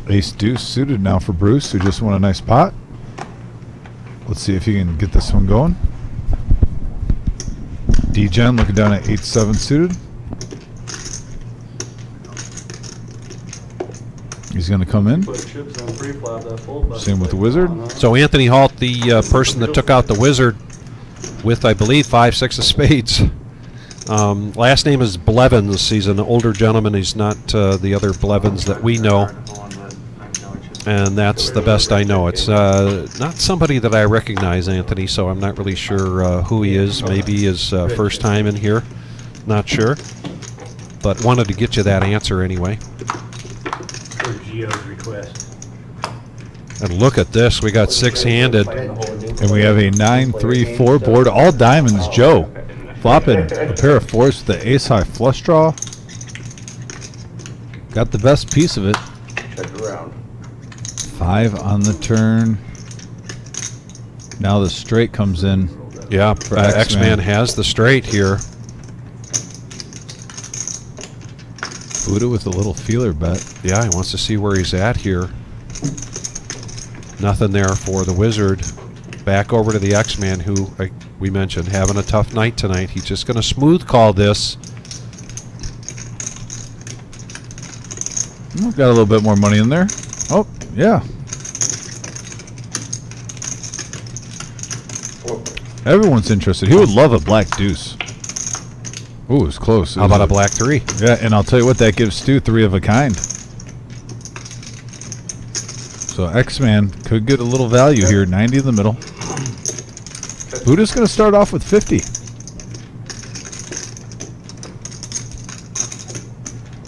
Ace deuce suited now for Bruce, who just won a nice pot. Let's see if he can get this one going. D-Gen looking down at 8-7 suited. He's going to come in. Put chips on pre-flop, that fold button. Same with the wizard. So Anthony Halt, the person that took out the wizard with, I believe, 5-6 of spades. Last name is Blevins. He's an older gentleman. He's not the other Blevins that we know. And that's the best I know. It's not somebody that I recognize, Anthony, so I'm not really sure who he is. Maybe his first time in here. Not sure. But wanted to get you that answer anyway. For Gio's request. And look at this. We got 6-handed. And we have a 9-3-4 board. All diamonds, Joe. Flopping a pair of 4s with the ace-high flush draw. Got the best piece of it. 5 on the turn. Now the straight comes in. Yeah, X-Man. X-Man has the straight here. Buddha with a little feeler bet. Yeah, he wants to see where he's at here. Nothing there for the Wizard. Back over to the X-Man, who, like we mentioned, having a tough night tonight. He's just going to smooth call this. Got a little bit more money in there. Oh, yeah. Everyone's interested. He would love a black deuce. Ooh, it was close. How about a black 3? Yeah, and I'll tell you what, that gives Stu 3 of a kind. So X-Man could get a little value here. 90 in the middle. Buddha's going to start off with 50.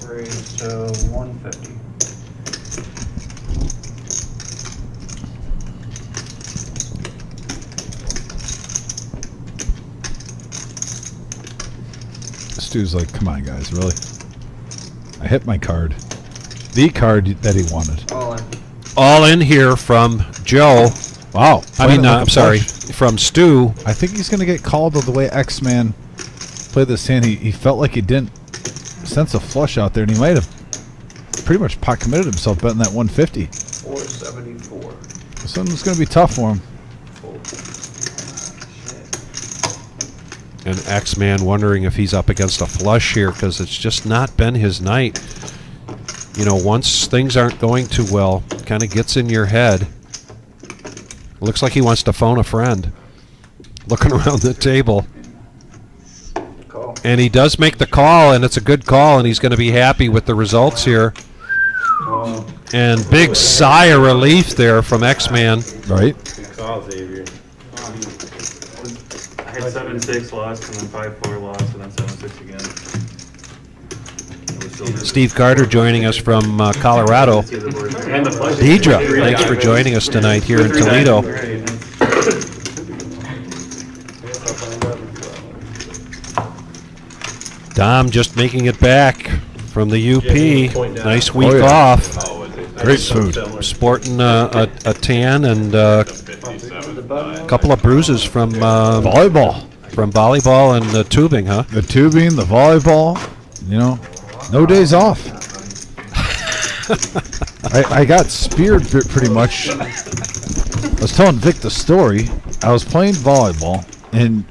Raise to 150. Stu's like, come on, guys, really? I hit my card. The card that he wanted. All in. All in here from Joe. Wow. I'm sorry, from Stu. I think he's going to get called with the way X-Man played this hand. He felt like he didn't sense a flush out there, and he might have pretty much pot committed himself betting that 150. 474. Something's going to be tough for him. And X-Man wondering if he's up against a flush here, because it's just not been his night. You know, once things aren't going too well, kind of gets in your head. Looks like he wants to phone a friend. Looking around the table. Call. And he does make the call, and it's a good call, and he's going to be happy with the results here. And big sigh of relief there from X-Man. Right? Good call, Xavier. I had 7-6 lost, and then 5-4 lost, and then 7-6 again. Steve Carter joining us from Colorado. And the flush. Deidre, thanks for joining us tonight here in Toledo. Dom just making it back from the UP. Nice week yeah. off. Great food. Sporting a tan and a couple of bruises from Volleyball. volleyball and tubing, huh? The tubing, the volleyball, you know, no days off. I got speared pretty much. I was telling Vic the story. I was playing volleyball and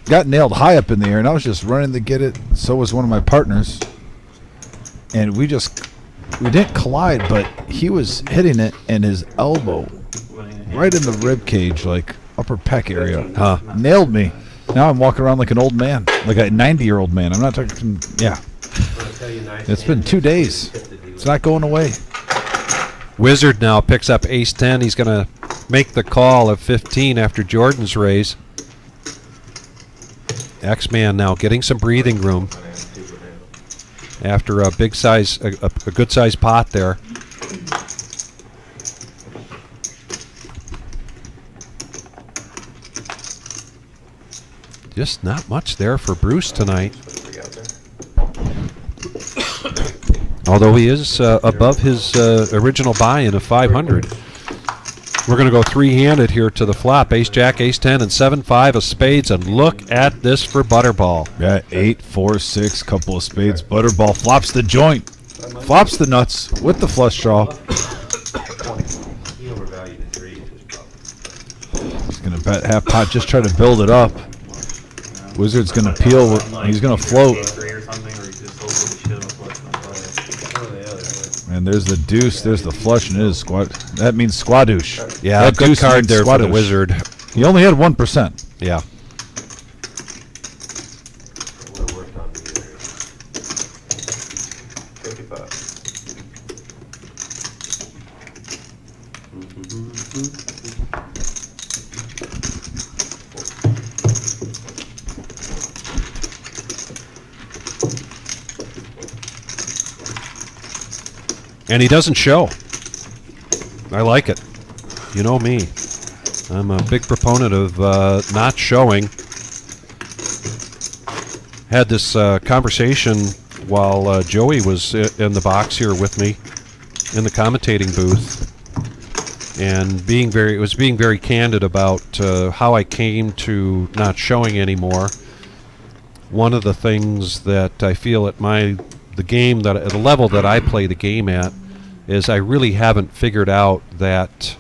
got nailed high up in the air, and I was just running to get it. So was one of my partners. And we didn't collide, but he was hitting it, and his elbow right in the rib cage, like upper pec area, nailed me. Now I'm walking around like an old man, like a 90-year-old man. I'm not talking, yeah. It's been 2 days. It's not going away. Wizard now picks up ace-10. He's going to make the call of 15 after Jordan's raise. X-Man now getting some breathing room after a big size, a good size pot there. Just not much there for Bruce tonight. Although he is above his original buy-in of 500. We're going to go three-handed here to the flop. Ace-Jack, Ace-10, and 7-5 of spades. And look at this for Butterball. Yeah, 8, 4, 6, couple of spades. Butterball flops the joint. Flops the nuts with the flush draw. He overvalued the 3. He's going to bet half pot, just try to build it up. Wizard's going to peel. He's going to float. And there's the deuce, there's the flush, and it is squad. That means squadouche. Yeah, that good deuce card means there for the squadouche. Wizard. He only had 1%. Yeah. We're working on the 55. And he doesn't show. I like it. You know me. I'm a big proponent of not showing. Had this conversation while Joey was in the box here with me in the commentating booth. and being very candid about how I came to not showing anymore. One of the things that I feel at the level that I play the game at, is I really haven't figured out that,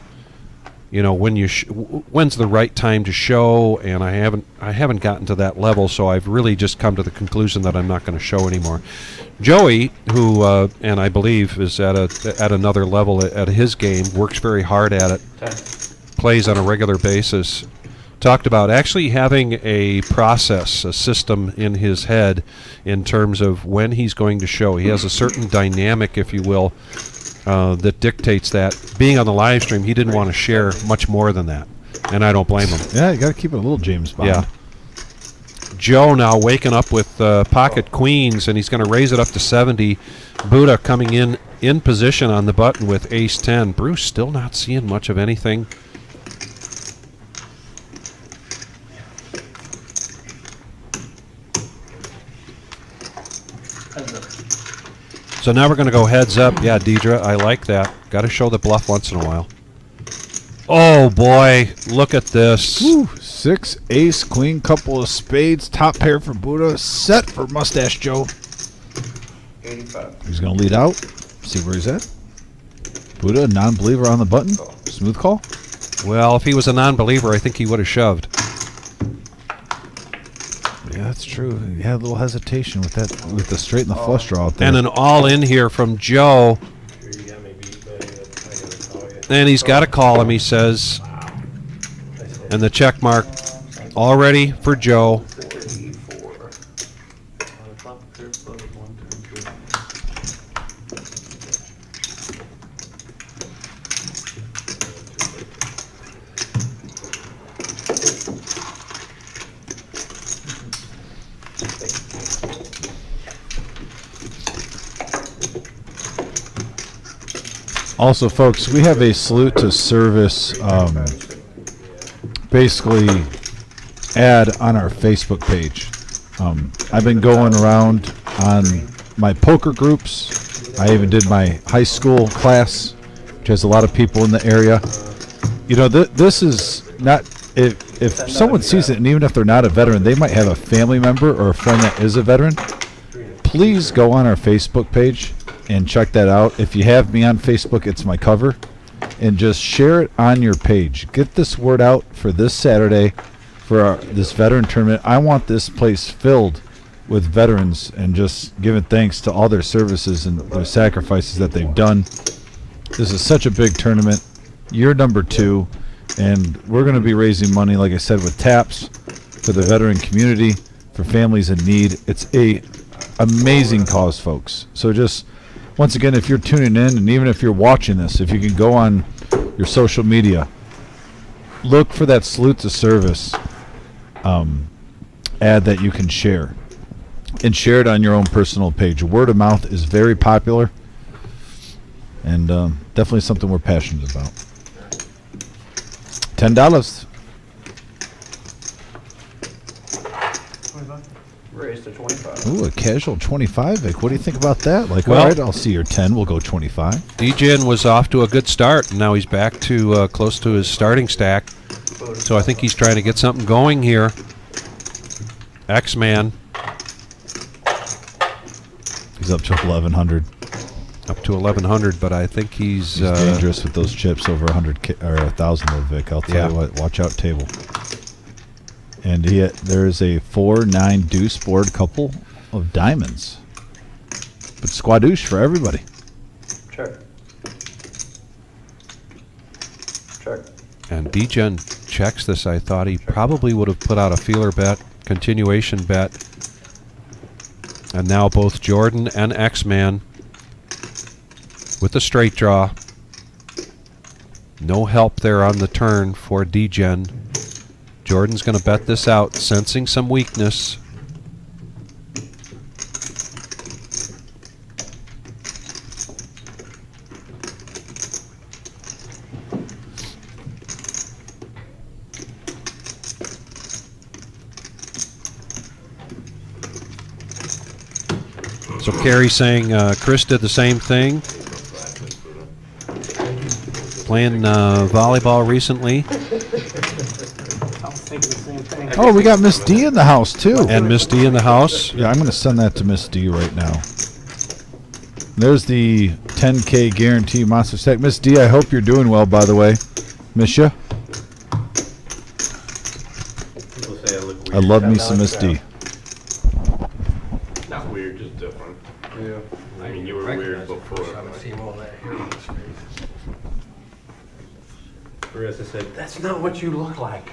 when's the right time to show, and I haven't gotten to that level, so I've really just come to the conclusion that I'm not going to show anymore. Joey, who and I believe is at another level at his game, works very hard at it, plays on a regular basis, talked about actually having a process, a system in his head in terms of when he's going to show. He has a certain dynamic, if you will, that dictates that. Being on the live stream, he didn't want to share much more than that, and I don't blame him. Yeah, you got to keep it a little James Bond. Yeah. Joe now waking up with pocket queens, and he's going to raise it up to 70. Buddha coming in position on the button with ace 10. Bruce still not seeing much of anything. So now we're going to go heads up. Yeah, Deidre, I like that. Got to show the bluff once in a while. Oh, boy. Look at this. Woo. 6, ace, queen, couple of spades, top pair for Buddha, set for Mustache Joe. 85. He's going to lead out. See where he's at. Buddha, non-believer on the button. Smooth call. Well, if he was a non-believer, I think he would have shoved. Yeah, that's true. He had a little hesitation with that, with the straight and the flush draw out there. And an all-in here from Joe. Sure you got me beat, buddy. I gotta call you. And he's got to call him, he says. And the check mark already for Joe. 34. Also, folks, we have a salute to service basically ad on our Facebook page. I've been going around on my poker groups. I even did my high school class, which has a lot of people in the area. You know, this is not, if someone sees it, and even if they're not a veteran, they might have a family member or a friend that is a veteran. Please go on our Facebook page and check that out. If you have me on Facebook, it's my cover. And just share it on your page. Get this word out for this Saturday for this veteran tournament. I want this place filled with veterans and just giving thanks to all their services and their sacrifices that they've done. This is such a big tournament. Year number 2. And we're going to be raising money, like I said, with taps for the veteran community, for families in need. It's a amazing cause, folks. So just, once again, if you're tuning in, and even if you're watching this, if you can go on your social media, look for that salute to service ad that you can share, and share it on your own personal page. Word of mouth is very popular, and definitely something we're passionate about. $10. Raised to 25. Ooh, a casual 25, Vic. What do you think about that? Like, Well, all right, I'll see your 10. We'll go 25. DJN was off to a good start, and now he's back to close to his starting stack. So I think he's trying to get something going here. X-Man He's up to 1,100. up to 1,100, but I think he's He's dangerous with those chips over 100 or 1,000 though, Vic. I'll tell you what. Watch out, table. And there is a 4-9 deuce board, couple of diamonds. But squadouche for everybody. Check. Check. And DJN checks this. I thought he probably would have put out a feeler bet, continuation bet. And now both Jordan and X-Man with the straight draw. No help there on the turn for DJN. Jordan's going to bet this out, sensing some weakness. So Carrie saying Chris did the same thing. playing volleyball recently. I was thinking the same thing. Oh, we got Miss D in the house too. And Miss D in the house. Yeah, I'm going to send that to Miss D right now. There's the 10K guarantee monster stack. Miss D, I hope you're doing well, by the way. Miss ya? People say I look weird. I love me some Miss D. Not weird, just different. Yeah. I mean, you were weird before. I've seen all that hair on his face. Marissa said, "That's not what you look like."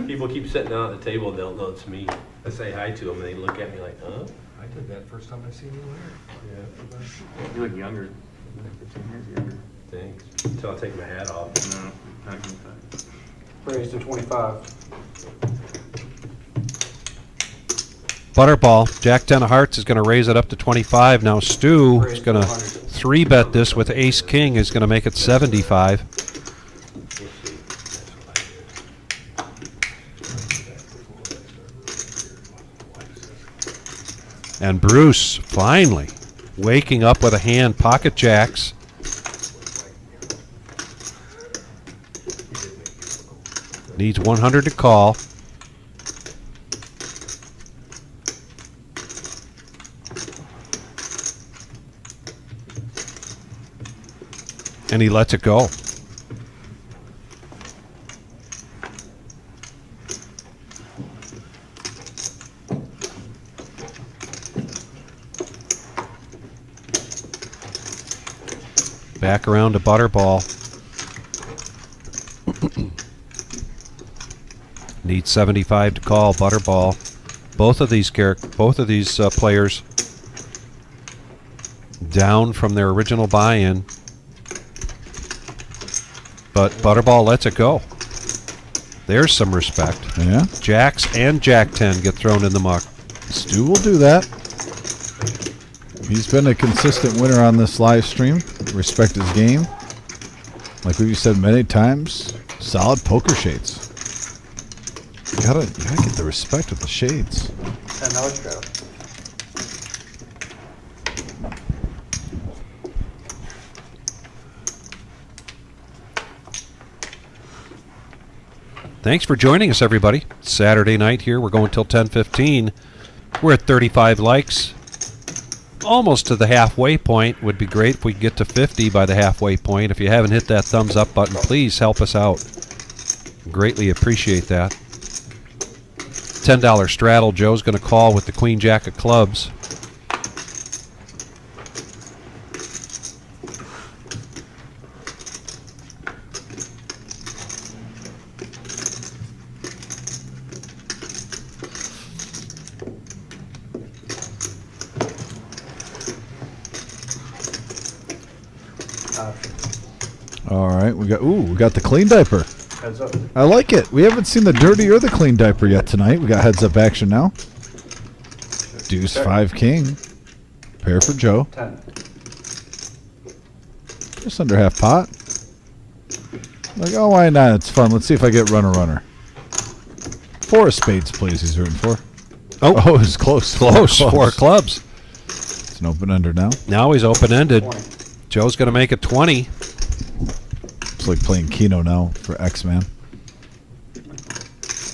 People keep sitting down at the table and they don't know it's me. I say hi to them and they look at me like, huh? I did that first time I seen you there. Yeah. You look younger. 15 years younger. Thanks. Until I take my hat off. No, not gonna cut. Raised to 25. Butterball. Jack 10 of hearts is going to raise it up to 25. Now Stu is going to 3-bet this with Ace King. Is going to make it 75. And Bruce finally waking up with a hand, pocket jacks. Needs 100 to call. And he lets it go. Back around to Butterball. Needs 75 to call. Butterball. Both of these players down from their original buy-in. But Butterball lets it go. There's some respect. Yeah. Jacks and Jack 10 get thrown in the muck. Stu will do that. He's been a consistent winner on this live stream. Respect his game. Like we've said many times, solid poker shades. You gotta get the respect with the shades. $10 straddle. Thanks for joining us, everybody. Saturday night here. We're going till 10:15. We're at 35 likes. Almost to the halfway point. Would be great if we could get to 50 by the halfway point. If you haven't hit that thumbs up button, please help us out. Greatly appreciate that. $10 straddle. Joe's going to call with the Queen Jack of clubs. All right, we got the clean diaper. Heads up. I like it. We haven't seen the dirty or the clean diaper yet tonight. We got heads up action now. Deuce 5 king. Pair for Joe. 10. Just under half pot. Like, oh, why not? It's fun. Let's see if I get runner. 4 of spades, please. He's rooting for. Oh, it's close. Close. 4 clubs. It's an open ender now. Now he's open-ended. 20. Joe's going to make it 20. It's like playing Keno now for X-Man.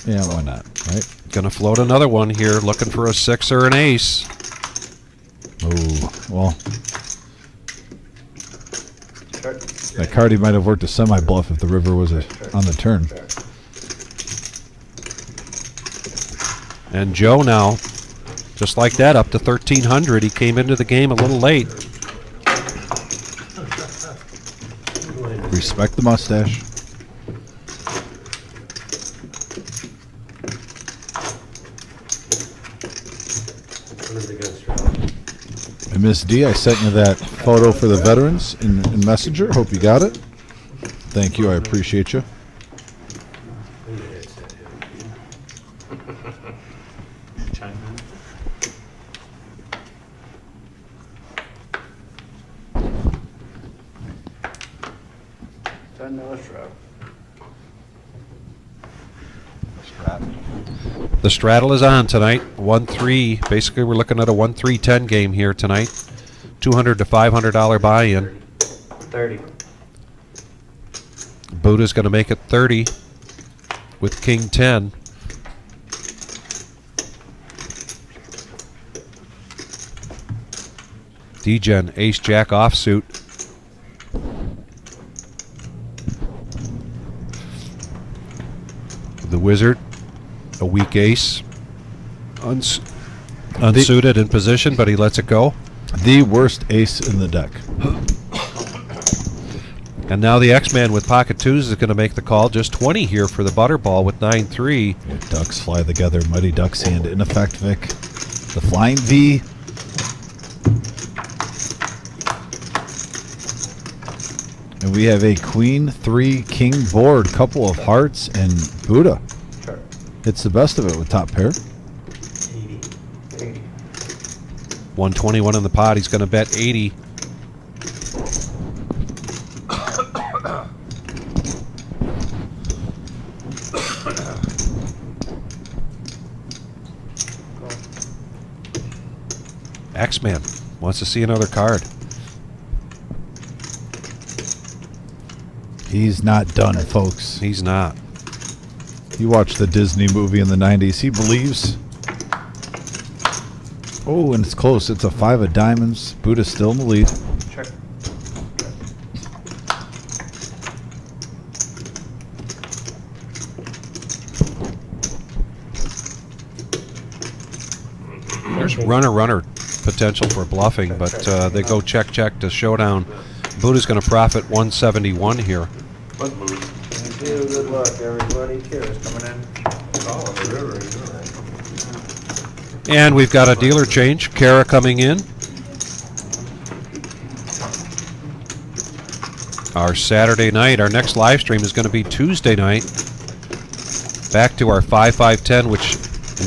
Yeah, why not, right? Going to float another one here, looking for a 6 or an ace. Oh, well, Check. that card he might have worked a semi-bluff if the river was on the turn. And Joe now, just like that, up to 1,300. He came into the game a little late. Respect the mustache. And Miss D, I sent you that photo for the veterans in Messenger. Hope you got it. Thank you. I appreciate you. $10 straddle. The straddle is on tonight. 1-3. Basically, we're looking at a 1-3-10 game here tonight. $200 to $500 buy-in. 30. Buddha's going to make it 30 with king 10. D-Gen, ace jack offsuit. The wizard, a weak ace. Unsuited in position, but he lets it go. The worst ace in the deck. And now the X-Man with pocket twos is going to make the call. Just 20 here for the butterball with 9-3. Yeah, ducks fly together. Mighty Ducks hand in effect, Vic. The flying V. And we have a queen, 3, king board, couple of hearts, and Buddha. Sure. It's the best of it with top pair. 121 in the pot. He's going to bet 80. X-Man wants to see another card. He's not done, folks. He's not. You watched the Disney movie in the 90s. He believes. Oh, and it's close. It's a 5 of diamonds. Buddha's still in the lead. Check. There's runner potential for bluffing, but they go check to showdown. Buddha's going to profit 171 here. Thank you. Good luck, everybody. Cheers. Coming in. Oh, on the river, you know that. And we've got a dealer change. Kara coming in. Our Saturday night, our next live stream is going to be Tuesday night. Back to our 5-5-10, which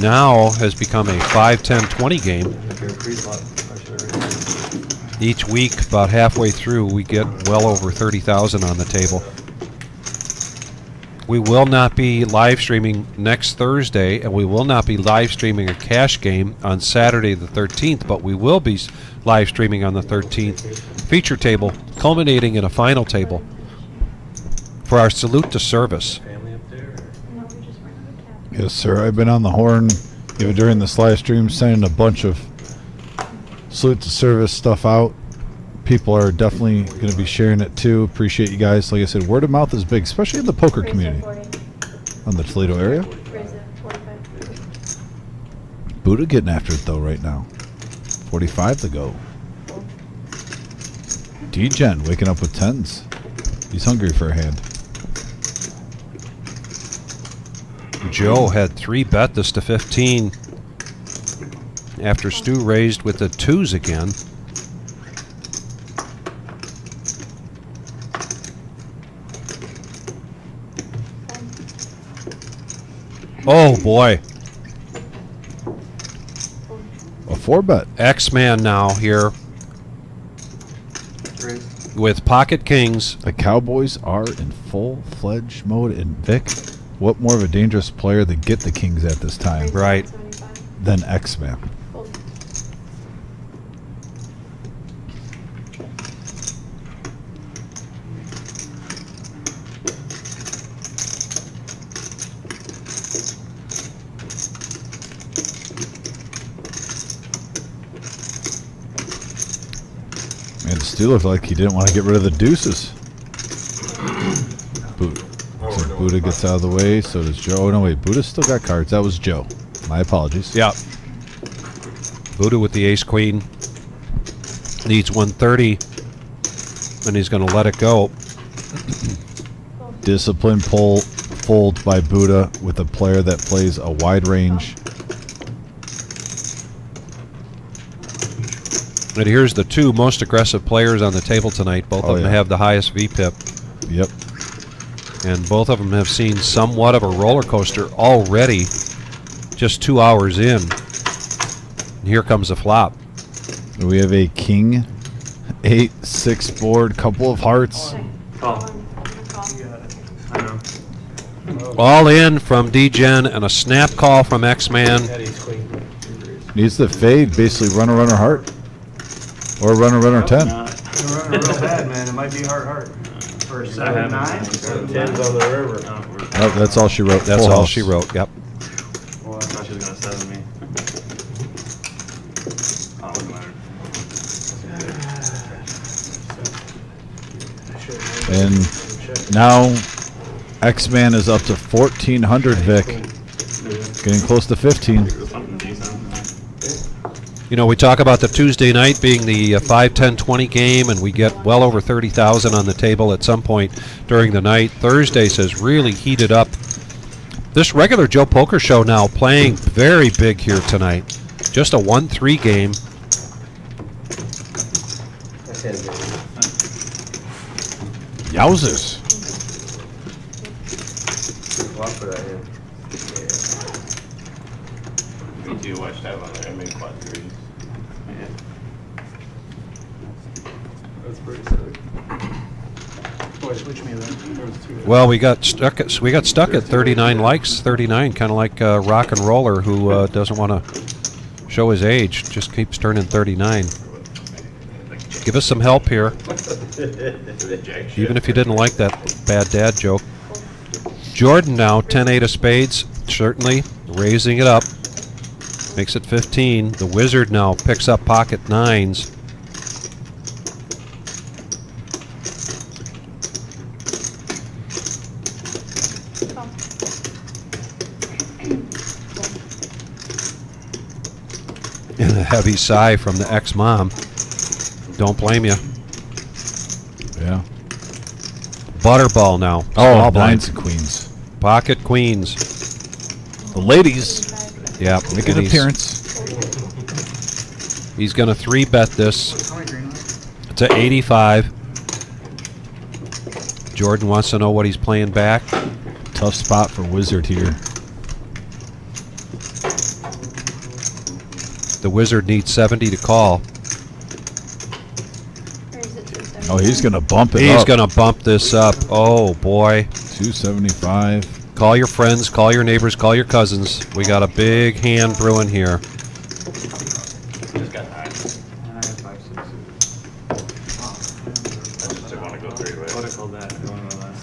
now has become a 5-10-20 game. Each week, about halfway through, we get well over 30,000 on the table. We will not be live streaming next Thursday, and we will not be live streaming a cash game on Saturday the 13th, but we will be live streaming on the 13th. Feature table culminating in a final table for our salute to service. Family up there? Yes, sir. I've been on the horn even during this live stream, sending a bunch of salute to service stuff out. People are definitely going to be sharing it too. Appreciate you guys. Like I said, word of mouth is big, especially in the poker community. On the Toledo area. Buddha getting after it though right now. 45 to go. D-Gen waking up with 10s. He's hungry for a hand. Joe had 3 bet this to 15 after Stu raised with the 2s again. Oh boy. A 4-bet. X-Man now here with pocket kings. The Cowboys are in full-fledged mode. And Vic, what more of a dangerous player to get the Kings at this time Right. than X-Man? And Stu looked like he didn't want to get rid of the deuces. So Buddha gets out of the way, so does Joe. Oh, no, wait, Buddha still got cards. That was Joe. My apologies. Yeah. Buddha with the ace-queen. Needs 130, and he's going to let it go. Discipline pull fold by Buddha with a player that plays a wide range. And here's the 2 most aggressive players on the table tonight. Both of them have the highest VPIP. Yep. And both of them have seen somewhat of a roller coaster already, just 2 hours in. And here comes a flop. We have a king, 8-6 board, couple of hearts. All in from D-Gen and a snap call from X-Man. Needs to fade, basically runner heart. Or runner 10. You're running real bad, man. It might be heart. For I 7-9? haven't. Tens on the river. Oh, that's all she wrote. That's Full all house. she wrote. Yep. Well, I thought she was gonna 7 me. Oh, doesn't matter. And now X-Man is up to 1,400, Vic. Getting close to 15. Something decent. You know, we talk about the Tuesday night being the 5, 10, 20 game, and we get well over 30,000 on the table at some point during the night. Thursdays has really heated up. This regular Joe Poker Show now playing very big here tonight. Just a 1-3 game. That's it, baby. Yowzers. Good flop for that hand. Me too, watch that one there, I made quad threes. That's pretty sick. Boy, switch me then. There was two. Well, we got stuck at 39 likes, 39, kind of like a rock and roller who doesn't want to show his age, just keeps turning 39. Give us some help here, even if you didn't like that bad dad joke. Jordan now 10-8 of spades, certainly raising it up, makes it 15. The Wizard now picks up pocket nines. And a heavy sigh from the ex-mom. Don't blame you. Yeah. Butterball now. Oh, Small blind. nines and queens. Pocket queens. The ladies Yeah, make an appearance. He's going to 3-bet this to 85. Jordan wants to know what he's playing back. Tough spot for Wizard here. The Wizard needs 70 to call. Oh, he's going to bump it He's up. going to bump this up. Oh, boy. 275. Call your friends, call your neighbors, call your cousins. We got a big hand brewing here. Just got high. I just didn't want to go three What ways. I call that? I don't know that.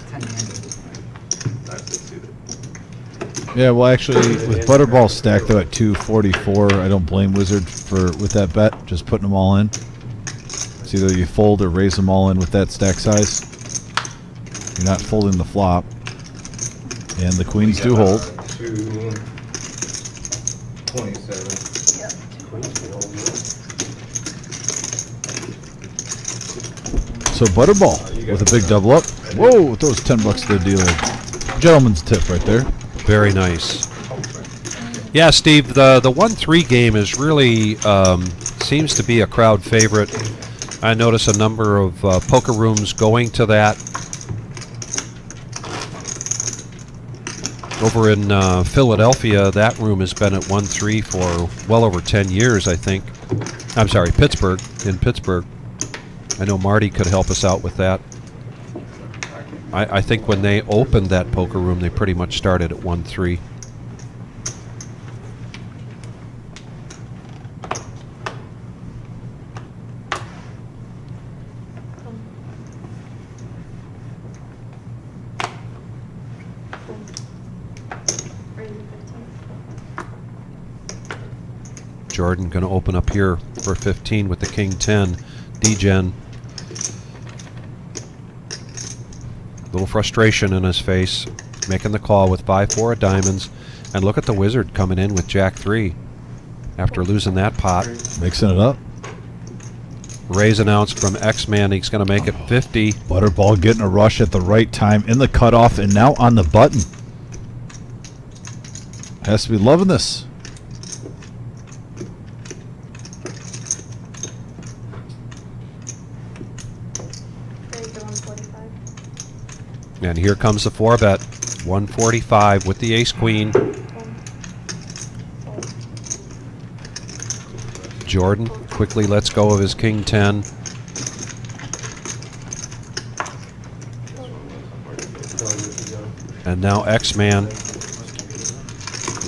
That's it suited. Yeah, well, actually, with Butterball stacked though at 244, I don't blame Wizard with that bet. Just putting them all in. It's either you fold or raise them all in with that stack size. You're not folding the flop. And the queens do hold. 227. So Butterball with a big double up. Whoa, throws $10 to the dealer. Gentleman's tip right there. Very nice. Yeah, Steve, the 1-3 game is really seems to be a crowd favorite. I notice a number of poker rooms going to that. Over in Philadelphia, that room has been at 1-3 for well over 10 years, I think. I'm sorry, Pittsburgh, in Pittsburgh. I know Marty could help us out with that. I think when they opened that poker room, they pretty much started at 1-3. Jordan going to open up here for 15 with the King 10. D-Gen. Little frustration in his face. Making the call with 5-4 of diamonds. And look at the Wizard coming in with Jack 3 after losing that pot. Mixing it up. Raise announced from X-Man. He's going to make it 50. Butterball getting a rush at the right time in the cutoff and now on the button. Has to be loving this. And here comes the 4-bet. 145 with the ace-queen. Jordan quickly lets go of his King 10. And now X-Man,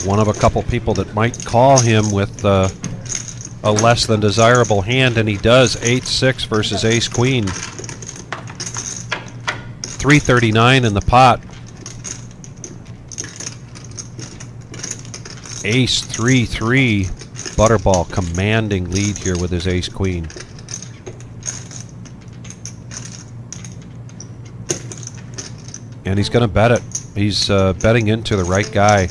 one of a couple people that might call him with a less than desirable hand, and he does. 8-6 versus ace-queen. 339 in the pot. Ace 3-3. Butterball commanding lead here with his ace queen. And he's going to bet it. He's betting into the right guy.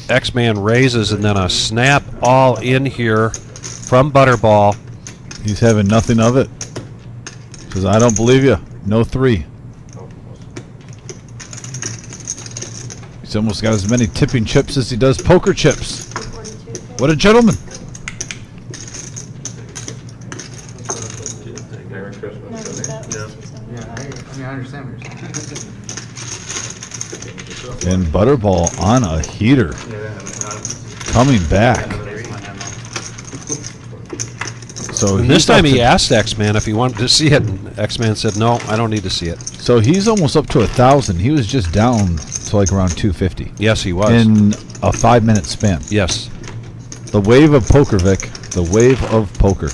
X-Man raises and then a snap all in here from Butterball. He's having nothing of it. Says, I don't believe you. No 3. He's almost got as many tipping chips as he does poker chips. What a gentleman. Merry Christmas. Yeah, I mean, I understand what you're saying. And Butterball on a heater. Coming back. So And this time he asked X-Man if he wanted to see it, and X-Man said, no, I don't need to see it. So he's almost up to 1,000. He was just down to like around 250. Yes, he was. In a 5-minute span. Yes. The wave of poker, Vic. The wave of poker.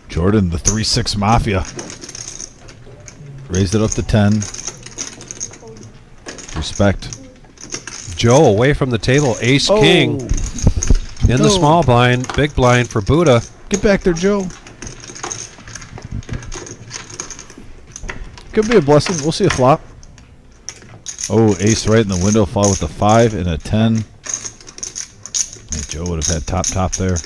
Jordan, the 3-6 Mafia. Raised it up to 10. Respect. Joe away from the table. Ace King in the small blind. Big blind for Buddha. Get back there, Joe. Could be a blessing. We'll see a flop. Oh, ace right in the window. Followed with a 5 and a 10. Yeah, Joe would have had top there.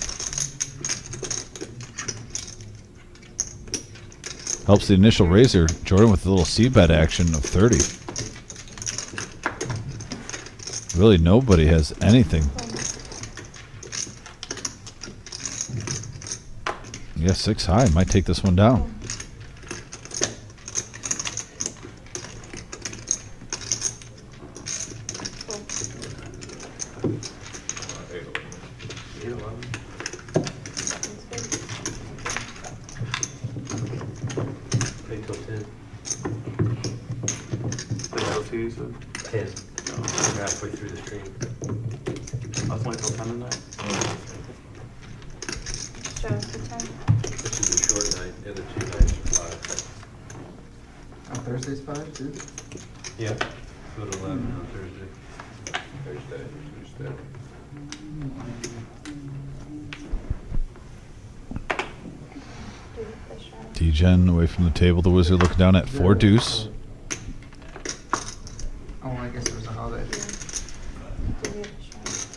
Helps the initial raiser. Jordan with a little c-bet action of 30. Really, nobody has anything. Yeah, 6 high. Might take this one down. Play till 10. Play till 2, you said? 10. We're halfway through the stream. I was only till 10 tonight. This is a short night. The other 2 nights are 5. Oh, Thursday's 5, too? Yeah. Go to 11 on Thursday. Thursday. T-Gen away from the table. The wizard looking down at 4 deuce. Oh, I guess it was a holiday.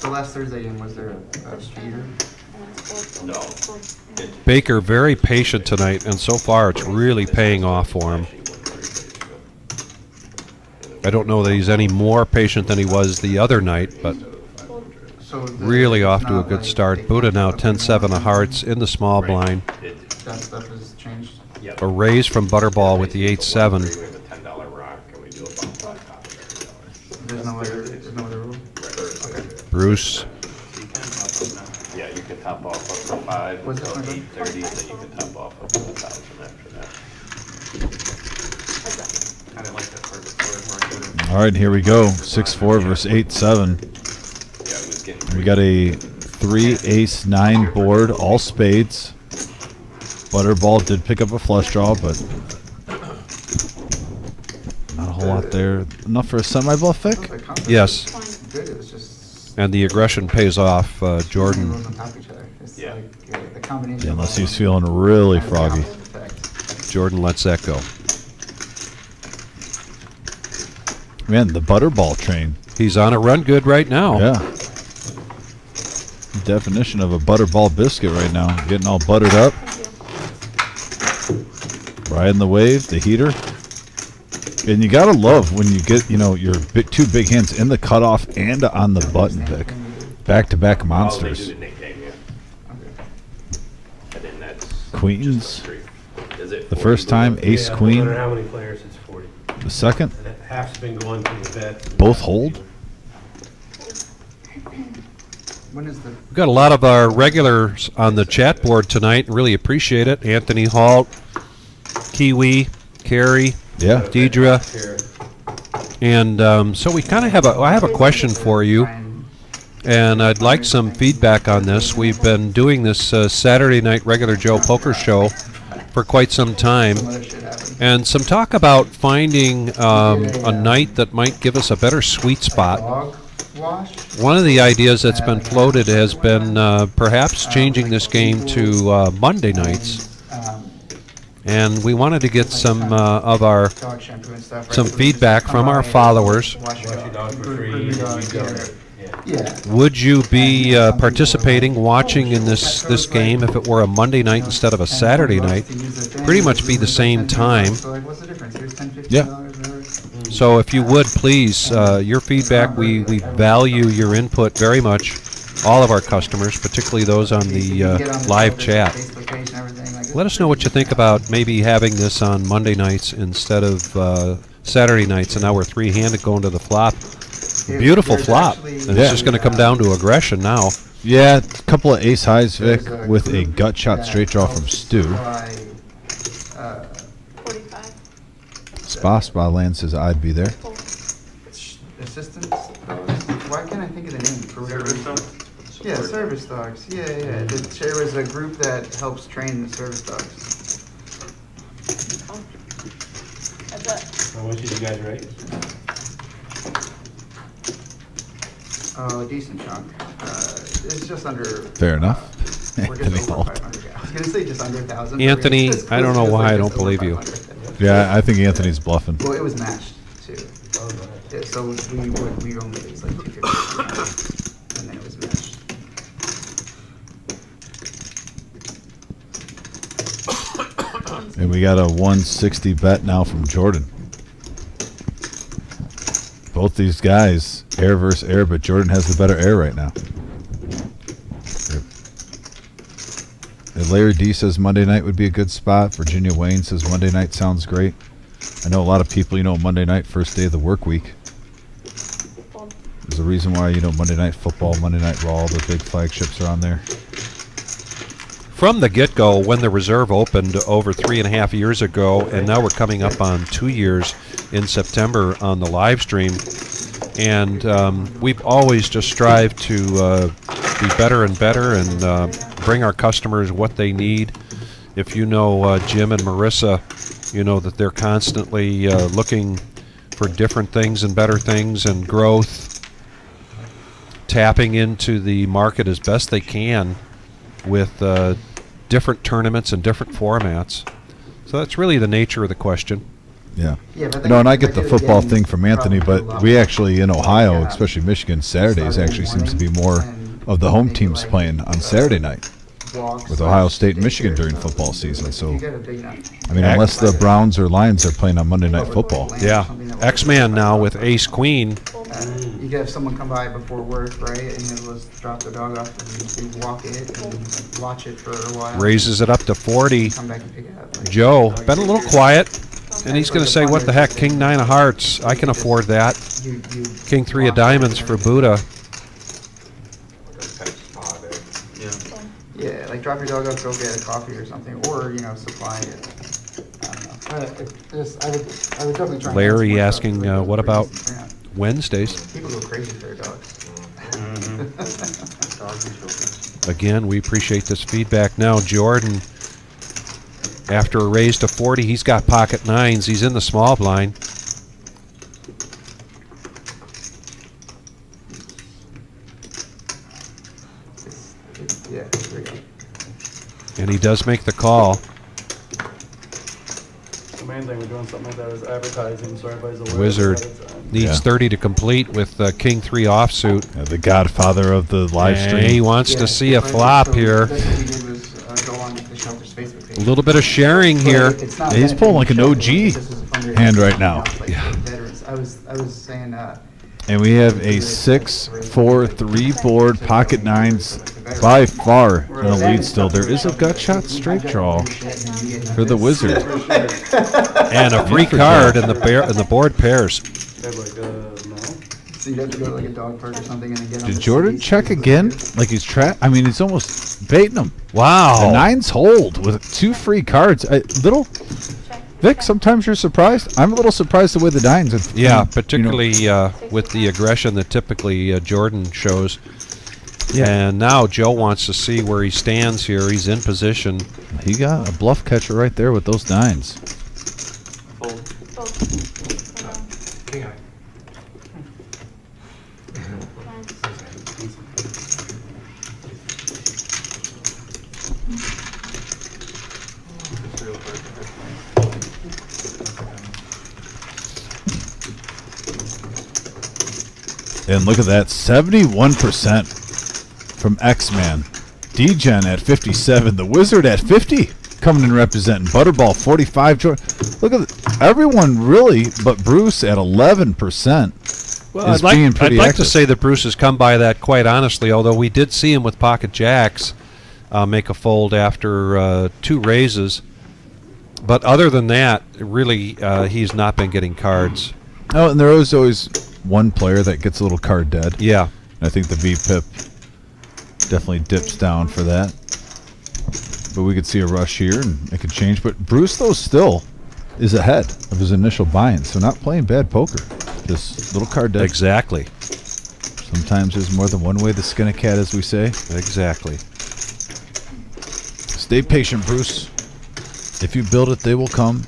The last Thursday game, was there a cheater? No. Baker very patient tonight, and so far it's really paying off for him. I don't know that he's any more patient than he was the other night, but So really off to a not good like start. they- Buddha now 10-7 of hearts in the small blind. That stuff has changed. A raise from Butterball with the 8-7. We have a $10 rock, and we do about 5 top of every dollar. There's no other rule? Bruce. Yeah, you can top off up to 5 What's until that one? 8:30, then you can top off up to 1,000 after that. I didn't like that first word. All right, here we go. 6-4 versus 8-7. Yeah, it was getting We got a 3 ace 9 board, all spades. Butterball did pick up a flush draw, but not a whole lot there. Enough for a semi-bluff, Vic? The confidence Yes. was good, it was just. And the aggression pays off. Jordan. Everyone's on top of each other. It's Yeah. like the combination. Yeah, of unless all he's feeling really has the froggy. opposite effect. Jordan lets that go. Man, the Butterball train. He's on a run good right now. Yeah. Definition of a Butterball biscuit right now. Getting all buttered up. Riding the wave, the heater. And you gotta love when you get, your 2 big hands in the cutoff and on the button, Vic. Back-to-back Oh, they monsters. do the nickname, yeah. queens. Is it The 40 first time, going? ace Yeah, queen. No matter how many players, it's 40. The second, And half's been going to the vet. both hold. When is the? We've got a lot of our regulars on the chat board tonight and really appreciate it. Anthony Halt, Kiwi, Carrie, Yeah. Deidre. Here. And so we kind of I have a question for you, and I'd like some feedback on this. We've been doing this Saturday night regular Joe poker show for quite some time, Some other shit happened. and some talk about finding a night that might give us a better sweet spot. Dog wash? One of the ideas that's been floated has been perhaps changing this game to Monday nights, Um, and we wanted to get some of our dog shampoo and stuff. some right? So feedback just from come our by, followers. Wash your Wash your dog for Groom free. your dog, We donate. Yeah. Would you be participating, watching in this game if it were a Monday night instead of a Saturday night? Pretty much be the same time. So like, what's the difference? Here's $10, $15, Yeah. whatever. So if you would, please, your feedback, we value your input very much. All of our customers, particularly those on You the can get on the live Facebook chat. page and everything, like, Let us know what you think about maybe having this on Monday nights instead of Saturday nights. And now we're three-handed going to the flop. Beautiful There's flop. actually- And it's just going to come down to aggression now. Yeah, a couple of ace highs, Vic, There's with a group gut shot that straight draw from helps Stu. supply, 45. Spa lands says I'd be there. assistance dogs? Why can't I think of the name for whatever reason? Yeah, service dogs. Yeah. There was a group that helps train the service dogs. That's it. How much did you guys raise? Oh, a decent chunk. It's just under. Fair enough. We're Anthony just over Holt. 500. I was gonna say just under 1,000. Anthony, It's I don't know close, why I just don't over believe you. 500. Yeah, I think Anthony's bluffing. Well, it was matched too. Oh, nice. Yeah, so we only raised like 250, and then it was matched. And we got a 160 bet now from Jordan. Both these guys, air versus air, but Jordan has the better air right now. And Larry D says Monday night would be a good spot. Virginia Wayne says Monday night sounds great. I know a lot of people, Monday night, first day of the work week. There's a reason why, Monday Night Football, Monday Night Raw, all the big flagships are on there. From the get-go, when the reserve opened over 3.5 years ago, and now we're coming up on 2 years in September on the live stream, and we've always just strived to be better and better and bring our customers what they need. If you know Jim and Marissa, you know that they're constantly looking for different things and better things and growth, tapping into the market as best they can with different tournaments and different formats. So that's really the nature of the question. Yeah. Yeah, but And I get the did football again, thing from Anthony, probably but a lot we more. actually, in Ohio, Yeah. especially Michigan, Saturdays Started actually seems to be morning more and of the home make it teams like, playing on Saturday night walks with or Ohio State and daycare Michigan or during something. football season. So, You get a big night. I mean, unless the Browns or Lions are playing on Monday Night Football. Yeah. X-Man now with Ace-Queen. You can have someone come by before work, right, and they'll just drop their dog off and you walk it and watch it for a while. Raises it up to 40. Come back and pick it up. Like, Joe, been a little quiet, and he's going to say, what the heck, King 9 of Hearts, I can afford that. you King 3 of Diamonds for Buddha. Yeah, like drop your dog off, go get a coffee or something, or, supply it. I don't know. I would definitely try. and Larry add some asking, more stuff, what like, about yeah. Wednesdays? People go crazy for their dogs. Again, we appreciate this feedback. Now, Jordan, after a raise to 40, he's got pocket nines. He's in the small blind. Yeah, there you go. And he does make the call. The main thing with doing something like that is advertising, so everybody's aware. Wizard ahead of time. needs Yeah. 30 to complete with King 3 offsuit. The godfather of the live And stream. he wants Yeah, to see a so flop here. That's what we did was go on the shelter's Facebook page. A little bit of sharing But here. it's not Yeah, he's pulling like an benefiting OG shelters, this is a fundraiser hand right for, now. like, Yeah. veterans. I was saying, And we have a 6-4 3 board pocket nines by far in the lead still. There is a gut shot straight draw for the Wizard. And a free card in the board pairs. They're like, no. So you'd have to go to like a dog park or something and then get on Did the Jordan CDs. check again? Like he's I mean, he's almost baiting him. Wow. The nines hold with 2 free cards. Vic, sometimes you're surprised. I'm a little surprised the way the nines. Yeah, particularly with the aggression that typically Jordan shows. Yeah. And now Joe wants to see where he stands here. He's in position. He got a bluff catcher right there with those nines. Fold. King eye. And look at that, 71% from X-Man. D-Gen at 57, the Wizard at 50, coming in representing. Butterball 45. Look at everyone really, but Bruce at 11%. Well, is I'd being like pretty to active. say that Bruce has come by that quite honestly, although we did see him with pocket jacks make a fold after 2 raises. But other than that, really, he's not been getting cards. Oh, and there is always one player that gets a little card dead. Yeah. I think the V-Pip definitely dips down for that. But we could see a rush here, and it could change. But Bruce, though, still is ahead of his initial buy-in, so not playing bad poker. Just little card dead. Exactly. Sometimes there's more than one way to skin a cat, as we say. Exactly. Stay patient, Bruce. If you build it, they will come.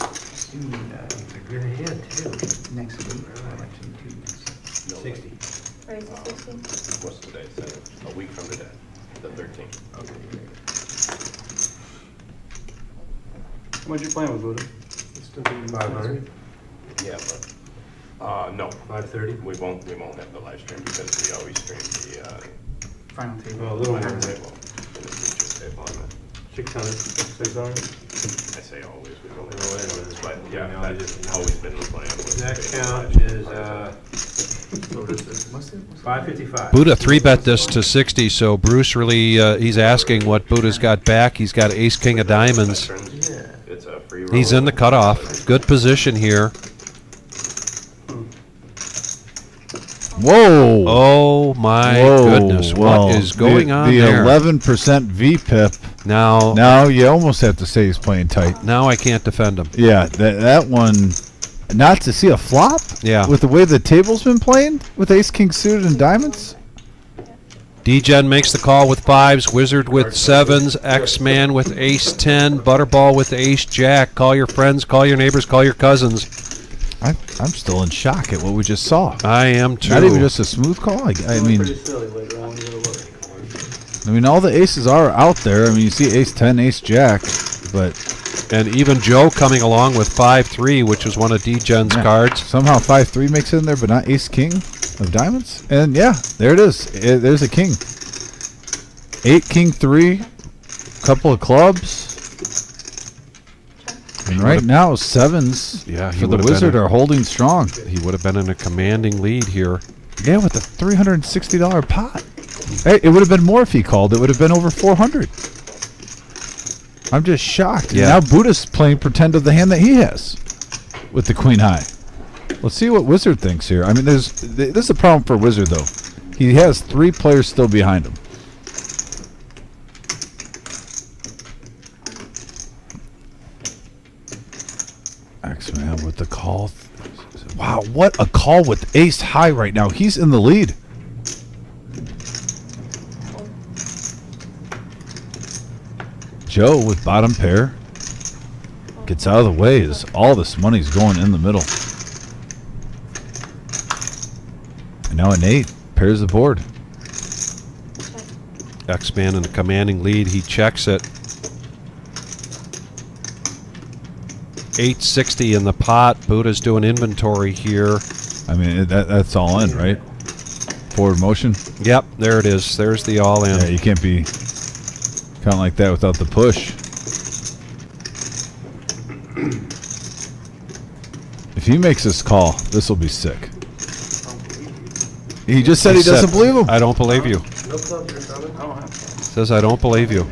It's a good hand, too. Next week. 60. Raise to 60. What's today? A week from today, the 13th. How much you playing with, Buddha? It's still be 500. Yeah, but, no. 530. We won't have the live stream because we always stream the, Final table. Well, a little more final than table. And the feature table on the, 600, 600. I say always, we've only, Oh, wait a minute. but yeah, No, I that's just- always been the plan. was That to count live is stream. What's it? 555. Buddha 3-bet this to 60, so Bruce really, he's asking what Buddha's got back. He's got ace-king of diamonds. Yeah. It's a free roll. He's in the cutoff. Good position here. Whoa! Oh, my Whoa, goodness. well, What is going on the there? 11% V-Pip. Now, Now you almost have to say he's playing tight. now I can't defend him. Yeah, that one, not to see a flop? Yeah. With the way the table's been playing with ace-king suited and diamonds? D-Gen makes the call with 5s, Wizard with 7s, X-Man with ace-10, Butterball with ace-jack. Call your friends, call your neighbors, call your cousins. I'm still in shock at what we just saw. I am too. Not even just a smooth call. I mean, Pretty silly later on. You gotta look. all the aces are out there. I mean, you see ace-10, ace-jack, but And even Joe coming along with 5-3, which is one of D-Gen's yeah, cards. somehow 5-3 makes it in there, but not ace-king of diamonds. And yeah, there it is. There's a king. 8-king-3, couple of clubs. And right now, 7s Yeah, he for the would've been Wizard a- are holding strong. He would have been in a commanding lead here. Yeah, with a $360 pot. Hey, it would have been more if he called. It would have been over 400. I'm just shocked. Yeah. And now Buddha's playing pretend of the hand that he has with the queen high. Let's see what Wizard thinks here. I mean, this is a problem for Wizard, though. He has 3 players still behind him. X-Man with the call. Wow, what a call with ace high right now. He's in the lead. Joe with bottom pair gets out of the way as all this money's going in the middle. And now an 8 pairs the board. X-Man in a commanding lead. He checks it. 860 in the pot. Buddha's doing inventory here. I mean, that's all in, right? Forward motion. Yep, there it is. There's the all-in. Yeah, you can't be counting like that without the push. If he makes this call, this will be sick. He just said he doesn't believe him. I don't believe you. No clubs are coming. I don't have. Says I don't believe you.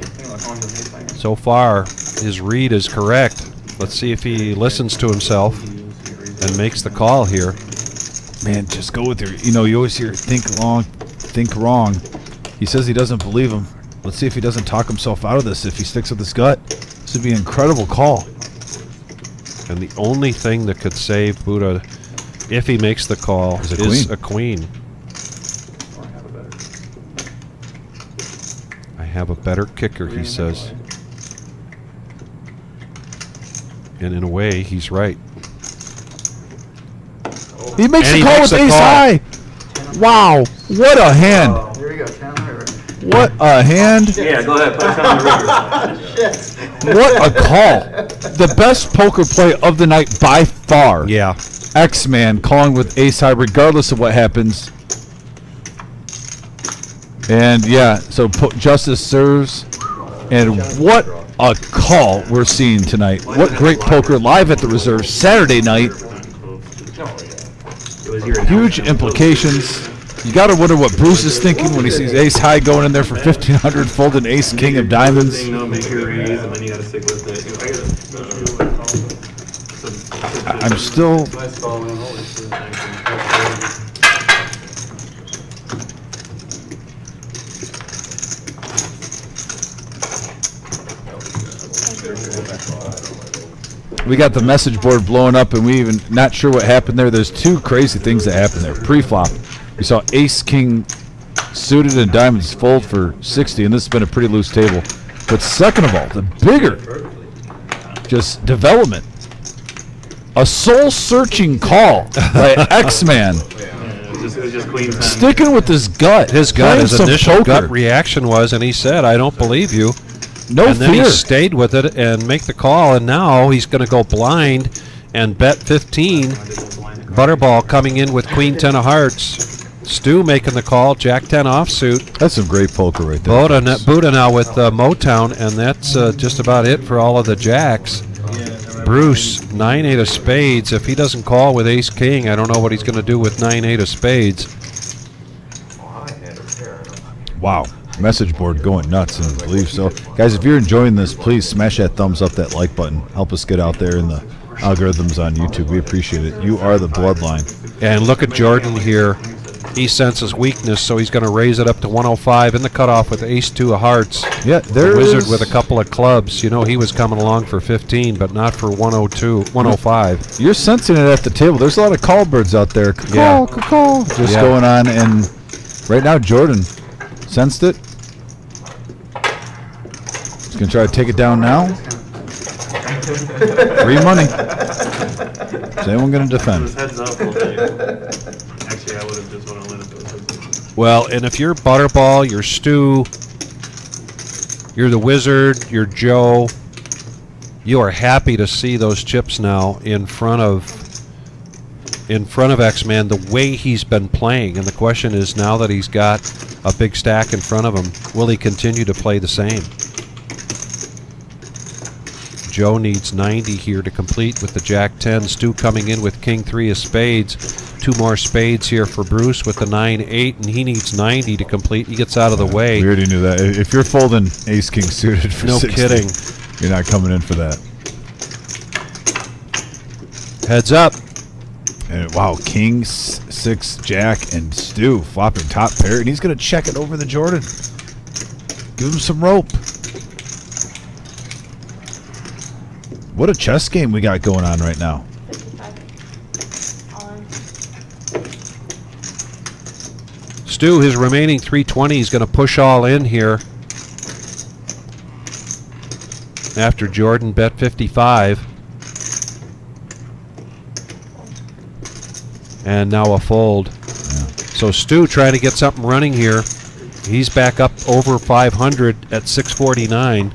So far, his read is correct. Let's see if he listens to himself and makes the call here. Man, just go with your. You know, you always hear think long, think wrong. He says he doesn't believe him. Let's see if he doesn't talk himself out of this. If he sticks with his gut, this would be an incredible call. And the only thing that could save Buddha, if he makes the call, is a queen. I have a better kicker, he says. And in a way, he's right. He makes And the he call makes with the ace call. high. Wow, what a hand! Here we go, 10 on the river. What a hand! Yeah, go ahead, put it on the river. What a call! The best poker play of the night by far. Yeah. X-Man calling with ace high, regardless of what happens. And yeah, so Justice serves. And what a call we're seeing tonight. What great poker live at the Reserve Saturday night. Huge implications. You got to wonder what Bruce is thinking when he sees ace high going in there for 1,500, folding ace king of diamonds. Make your raise, and then you gotta stick with it. I'm still. Nice call, man. Holy shit. We got the message board blowing up, and we even not sure what happened there. There's two crazy things that happened there. Pre-flop, we saw ace king suited and diamonds fold for 60, and this has been a pretty loose table. But second of all, the bigger just development, a soul-searching call by X-Man, It was just queen ten. sticking with his gut. His gut, playing his some initial poker. gut reaction was, and he said, I don't believe you. No and then fear. he stayed with it and make the call, and now he's going to go blind and bet 15. Butterball coming in with queen 10 of hearts. Stu making the call, jack 10 offsuit. That's some great poker right there. Buddha now with Motown, and that's just about it for all of the jacks. Bruce, 9-8 of spades. If he doesn't call with ace king, I don't know what he's going to do with 9-8 of spades. Wow. Message board going nuts, and I believe so. Guys, if you're enjoying this, please smash that thumbs up, that like button. Help us get out there in the algorithms on YouTube. We appreciate it. You are the bloodline. And look at Jordan here. He senses weakness, so he's going to raise it up to 105 in the cutoff with ace-2 of hearts. Yeah, The Wizard with a couple of clubs. You know, he was coming along for 15, but not for 105. You're sensing it at the table. There's a lot of call birds out there. Yeah. Call, just Yeah. going on. And right now, Jordan sensed it. He's going to try to take it down now. Free money. Is anyone going to defend? Heads up. Actually, I would have just want to let it go. Well, and if you're Butterball, you're Stu, you're the Wizard, you're Joe, you are happy to see those chips now in front of X-Man the way he's been playing. And the question is, now that he's got a big stack in front of him, will he continue to play the same? Joe needs 90 here to complete with the jack 10. Stu coming in with king 3 of spades. 2 more spades here for Bruce with the 9-8, and he needs 90 to complete. He gets out of the way. We already knew that. If you're folding ace king suited for No 60, kidding. you're not coming in for that. Heads up. And wow, king 6 jack and Stu flopping top pair, and he's going to check it over the Jordan. Give him some rope. What a chess game we got going on right now. 55. All in. Stu, his remaining 320, he's going to push all in here. After Jordan bet 55. And now a fold. So Stu trying to get something running here. He's back up over 500 at 649.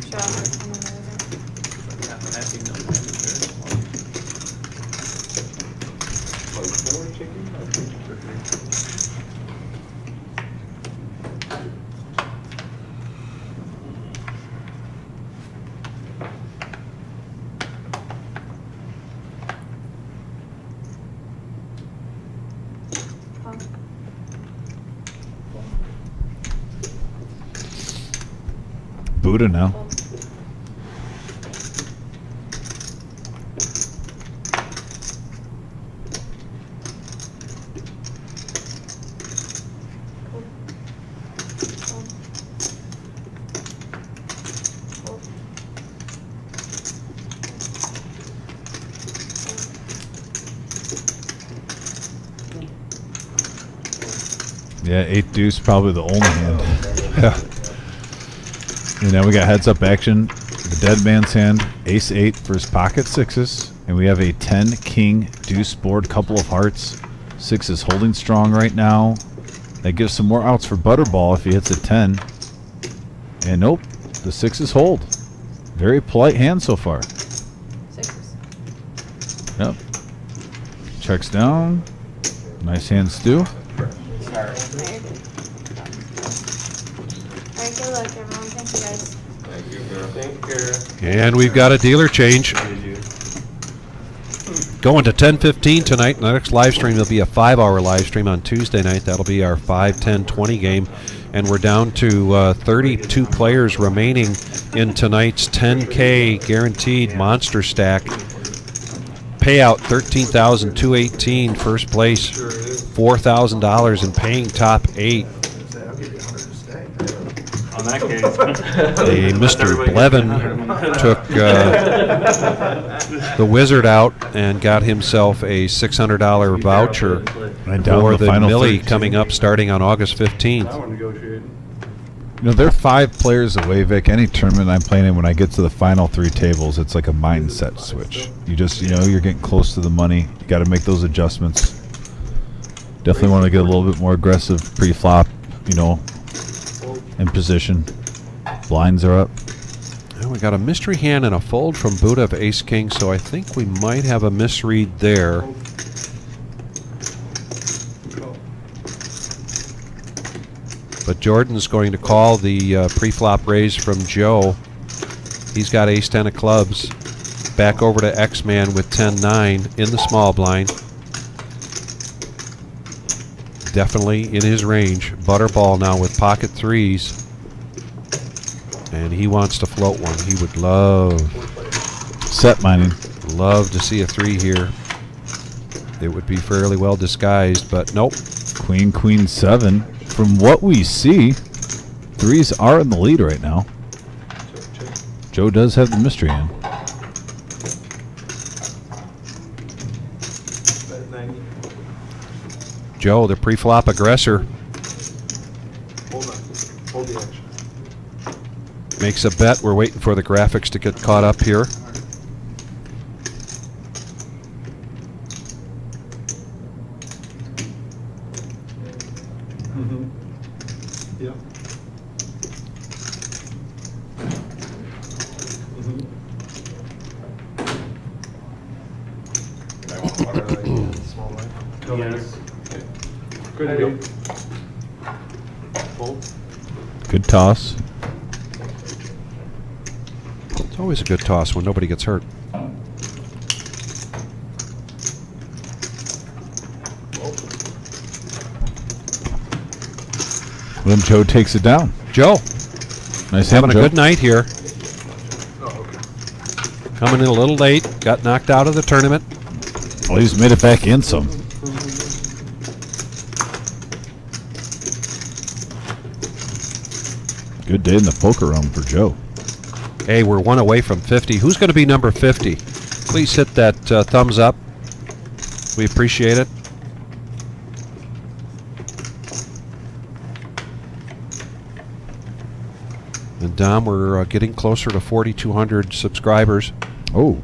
Show off your phone number. Buddha now. Yeah, 8 deuce, probably the only hand. Yeah. And now we got heads up action. The dead man's hand, ace 8 for his pocket sixes. And we have a 10 king deuce board, couple of hearts. 6 is holding strong right now. That gives some more outs for Butterball if he hits a 10. And nope, the 6s hold. Very polite hand so far. 6s. Yep. Checks down. Nice hand, Stu. Alright, good luck, everyone. Thank you, guys. Thank you, girl. Thank you. And we've got a dealer change. Going to 10:15 tonight. The next live stream will be a 5-hour live stream on Tuesday night. That'll be our 5, 10, 20 game. And we're down to 32 players remaining in tonight's 10K guaranteed monster stack. Payout $13,218. First place $4,000 and paying top 8. On that case. A Mr. Blevin took the Wizard out and got himself a $600 voucher Right down for the the final Millie 13. coming up starting on August 15th. I want to negotiate. You know, they're 5 players away, Vic. Any tournament I'm playing in, when I get to the final 3 tables, it's like a mindset switch. You just, you know, you're getting close to the money. You got to make those adjustments. Definitely want to get a little bit more aggressive pre-flop, you know, in position. Blinds are up. And we got a mystery hand and a fold from Buddha of Ace King, so I think we might have a misread there. But Jordan's going to call the pre-flop raise from Joe. He's got ace 10 of clubs. Back over to X-Man with 10-9 in the small blind. Definitely in his range. Butterball now with pocket 3s. And he wants to float one. He would love to see a 3 here. It would be fairly well disguised, but nope. Queen, queen, 7. From what we see, 3s are in the lead right now. Joe does have the mystery hand. Joe, the pre-flop aggressor, Hold the action. makes a bet. We're waiting for the graphics to get caught up here. Yeah. Small line. Yes. Good deal. Fold. Good toss. It's always a good toss when nobody gets hurt. Then Joe takes it down. Joe, Nice having hand, a Joe. good night here. Oh, okay. Coming in a little late. Got knocked out of the tournament. Well, he's made it back in some. Good day in the poker room for Joe. Hey, we're 1 away from 50. Who's going to be number 50? Please hit that thumbs up. We appreciate it. And Dom, we're getting closer to 4,200 subscribers. Oh.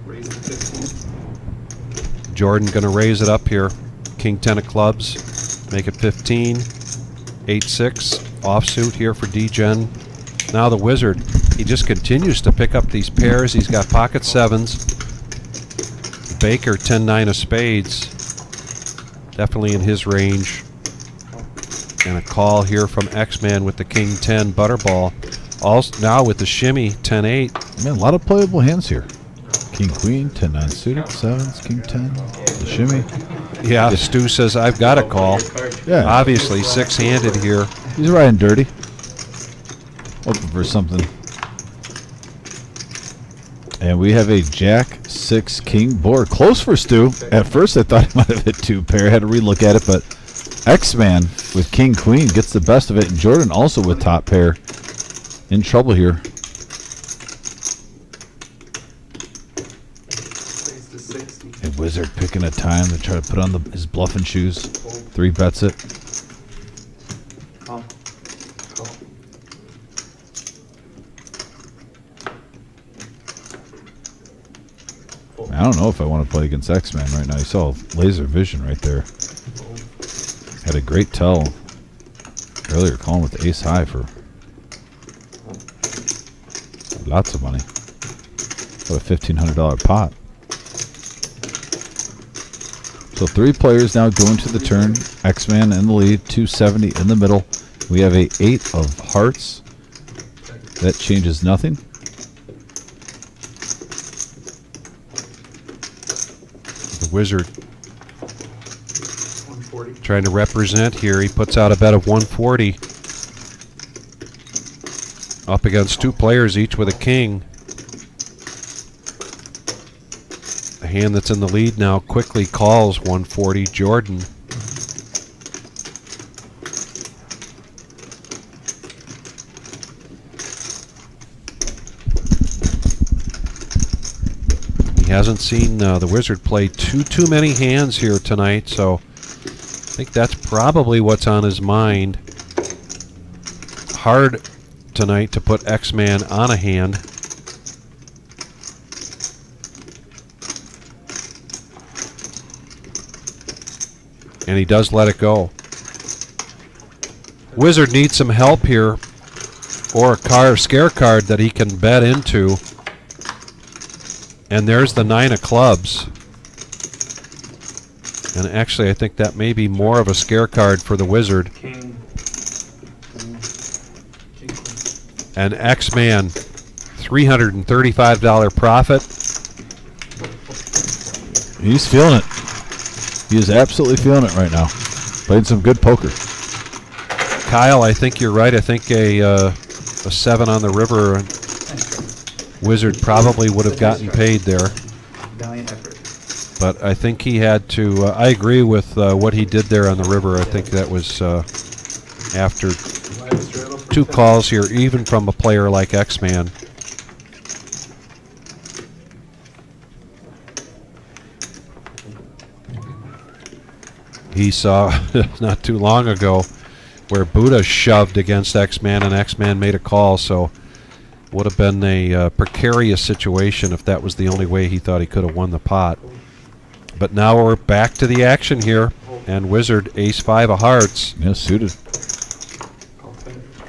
Raise the 15. Jordan going to raise it up here. King 10 of clubs. Make it 15. 8-6. Offsuit here for D-Gen. Now the Wizard. He just continues to pick up these pairs. He's got pocket 7s. Baker 10-9 of spades. Definitely in his range. And a call here from X-Man with the King 10 butterball. Also now with the shimmy 10-8. Man, a lot of playable hands here. King Queen, 10-9 suited, 7s, King 10, the shimmy. Yeah, Stu says I've got a call. Yeah. Obviously 6-handed here. He's riding dirty. Hoping for something. And we have a Jack 6 King board. Close for Stu. At first I thought he might have hit 2 pair. Had to relook at it, but X-Man with King Queen gets the best of it. And Jordan also with top pair. In trouble here. And Wizard picking a time to try to put on his bluffing shoes. 3 bets it. I don't know if I want to play against X-Man right now. You saw laser vision right there. Had a great tell earlier, calling with ace high for lots of money. What a $1,500 pot. So 3 players now going to the turn. X-Man in the lead, 270 in the middle. We have a 8 of hearts. That changes nothing. The Wizard trying to represent here. He puts out a bet of 140. Up against 2 players, each with a king. The hand that's in the lead now quickly calls 140. Jordan. He hasn't seen the Wizard play too many hands here tonight, so I think that's probably what's on his mind. Hard tonight to put X-Man on a hand. And he does let it go. Wizard needs some help here, or a scare card that he can bet into. And there's the 9 of clubs. And actually, I think that may be more of a scare card for the Wizard. And X-Man, $335 profit. He's feeling it. He is absolutely feeling it right now. Playing some good poker. Kyle, I think you're right. I think a 7 on the river, Wizard probably would have gotten paid there. Valiant effort. But I think he had to. I agree with what he did there on the river. I think that was after 2 calls here, even from a player like X-Man. He saw not too long ago where Buddha shoved against X-Man and X-Man made a call, so would have been a precarious situation if that was the only way he thought he could have won the pot. But now we're back to the action here, and Wizard ace-5 of hearts. Yeah, suited.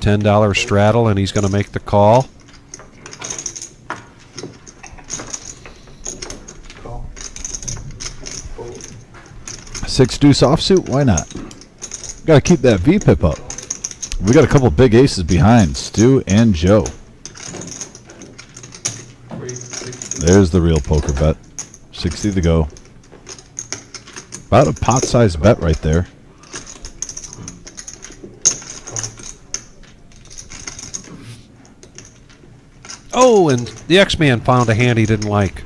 $10 straddle, and he's going to make the call. Six deuce offsuit, why not? Got to keep that V-pip up. We got a couple big aces behind, Stu and Joe. There's the real poker bet. 60 to go. About a pot-sized bet right there. Oh, and the X-Man found a hand he didn't like.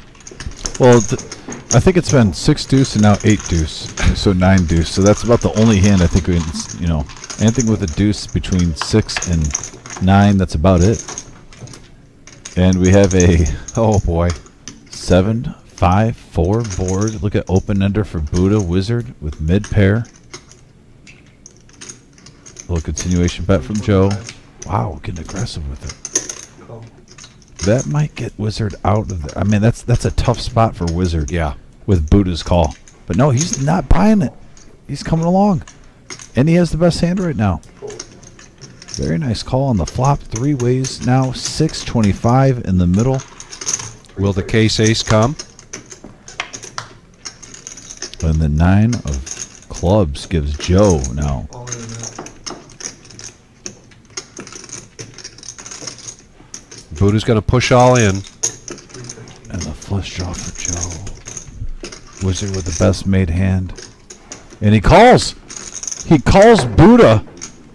Well, I think it's been 6 deuce and now 8 deuce, so 9 deuce. So that's about the only hand I think we, you know, anything with a deuce between 6 and 9. That's about it. And we have a, oh boy, 7, 5, 4 board. Look at open ender for Buddha Wizard with mid pair. A little continuation bet from Joe. Wow, getting aggressive with it. That might get Wizard out of there. I mean, that's a tough spot for Wizard. Yeah. With Buddha's call. But no, he's not buying it. He's coming along. And he has the best hand right now. Very nice call on the flop. 3 ways now. 625 in the middle. Will the case ace come? And the 9 of clubs gives Joe now Buddha's going to push all in. And the flush draw for Joe. Wizard with the best made hand. And he calls. He calls Buddha.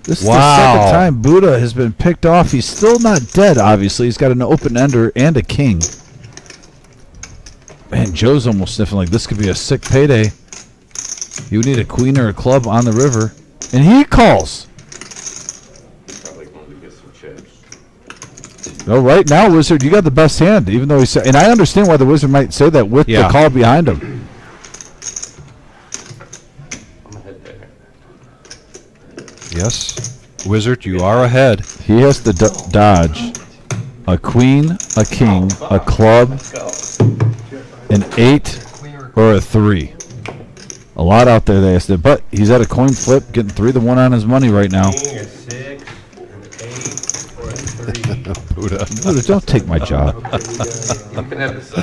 This is the second time Buddha has been picked off. He's still not dead, obviously. He's got an open ender and a king. Man, Joe's almost sniffing like this could be a sick payday. You need a queen or a club on the river. And he calls. Probably going to get some chips. No, right now, Wizard, you got the best hand, even though he said, and I understand why the Wizard might say that with the call behind him. I'm ahead there. Yes, Wizard, you are ahead. He has to dodge a queen, a king, a club, an 8, or a 3. A lot out there, they said, but he's at a coin flip, getting 3-1 on his money right now. King, a 6, an 8, or a 3. Buddha. Buddha, don't take my job. You can have this.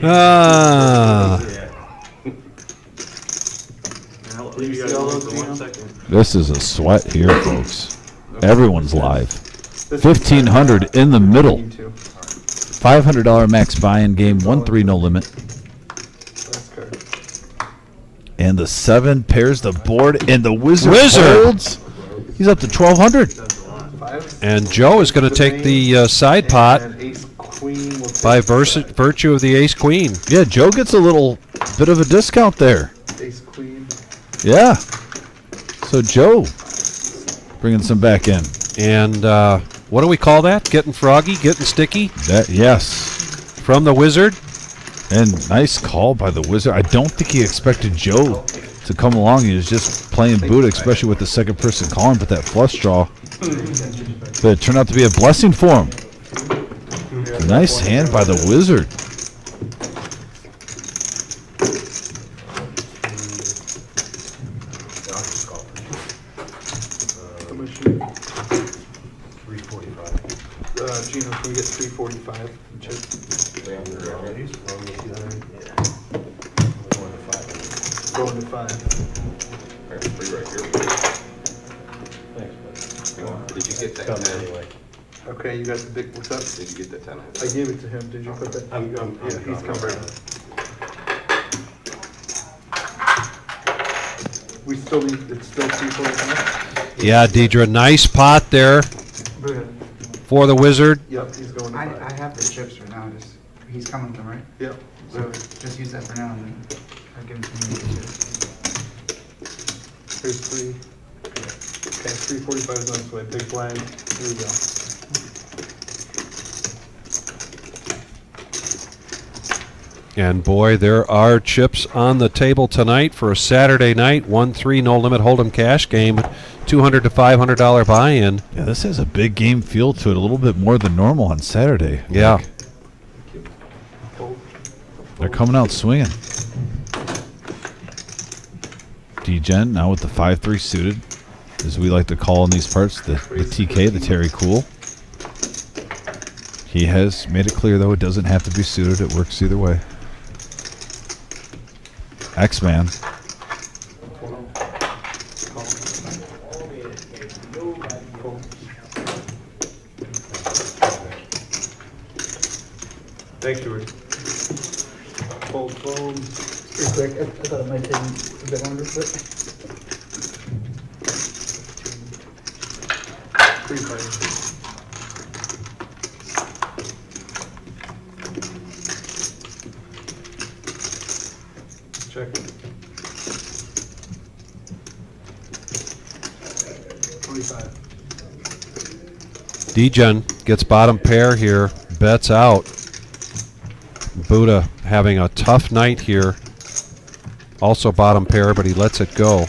Ah. I'll leave you guys alone for 1 second. This is a sweat here, folks. Everyone's live. 1,500 in the middle. $500 max buy-in game, 1-3 no limit. And the 7 pairs the board, and the Wizard holds. He's up to 1,200. And Joe is going to take the side pot by virtue of the ace-queen. Yeah, Joe gets a little bit of a discount there. Ace queen. Yeah. So Joe bringing some back in. And what do we call that? Getting froggy, getting sticky? That yes. From the Wizard. And nice call by the Wizard. I don't think he expected Joe to come along. He was just playing Buddha, especially with the second person calling, but that flush draw. But it turned out to be a blessing for him. Nice hand by the Wizard. Gino, can we get 345? Going to 5. There's 3 right here. Thanks, bud. Did you get that Come 10? anyway. Okay, you got the big, what's up? Did you get that 10? I gave it to him. Did you put that? Yeah, he's coming. We still need, it's still 345? Yeah, Deidre, nice pot there for the Wizard. Yep, he's going to 5. I have the chips for now, just, he's coming with them, right? Yep. So just use that for now and then I'll give him some of the chips. Here's 3. Okay, 345 is on its way. Big blind. Here we go. And boy, there are chips on the table tonight for a Saturday night 1-3 no limit hold'em cash game, $200 to $500 buy-in. Yeah, this has a big game feel to it, a little bit more than normal on Saturday. Yeah. Like, they're coming out swinging. D-Gen now with the 5-3 suited, as we like to call in these parts, the TK, the Terry Cool. He has made it clear, though, it doesn't have to be suited. It works either way. X-Man. Thanks, George. Fold, fold. Pretty quick, I thought it might take a bit longer, but 3-5. Check. 25. D-Gen gets bottom pair here, bets out. Buddha having a tough night here. Also bottom pair, but he lets it go.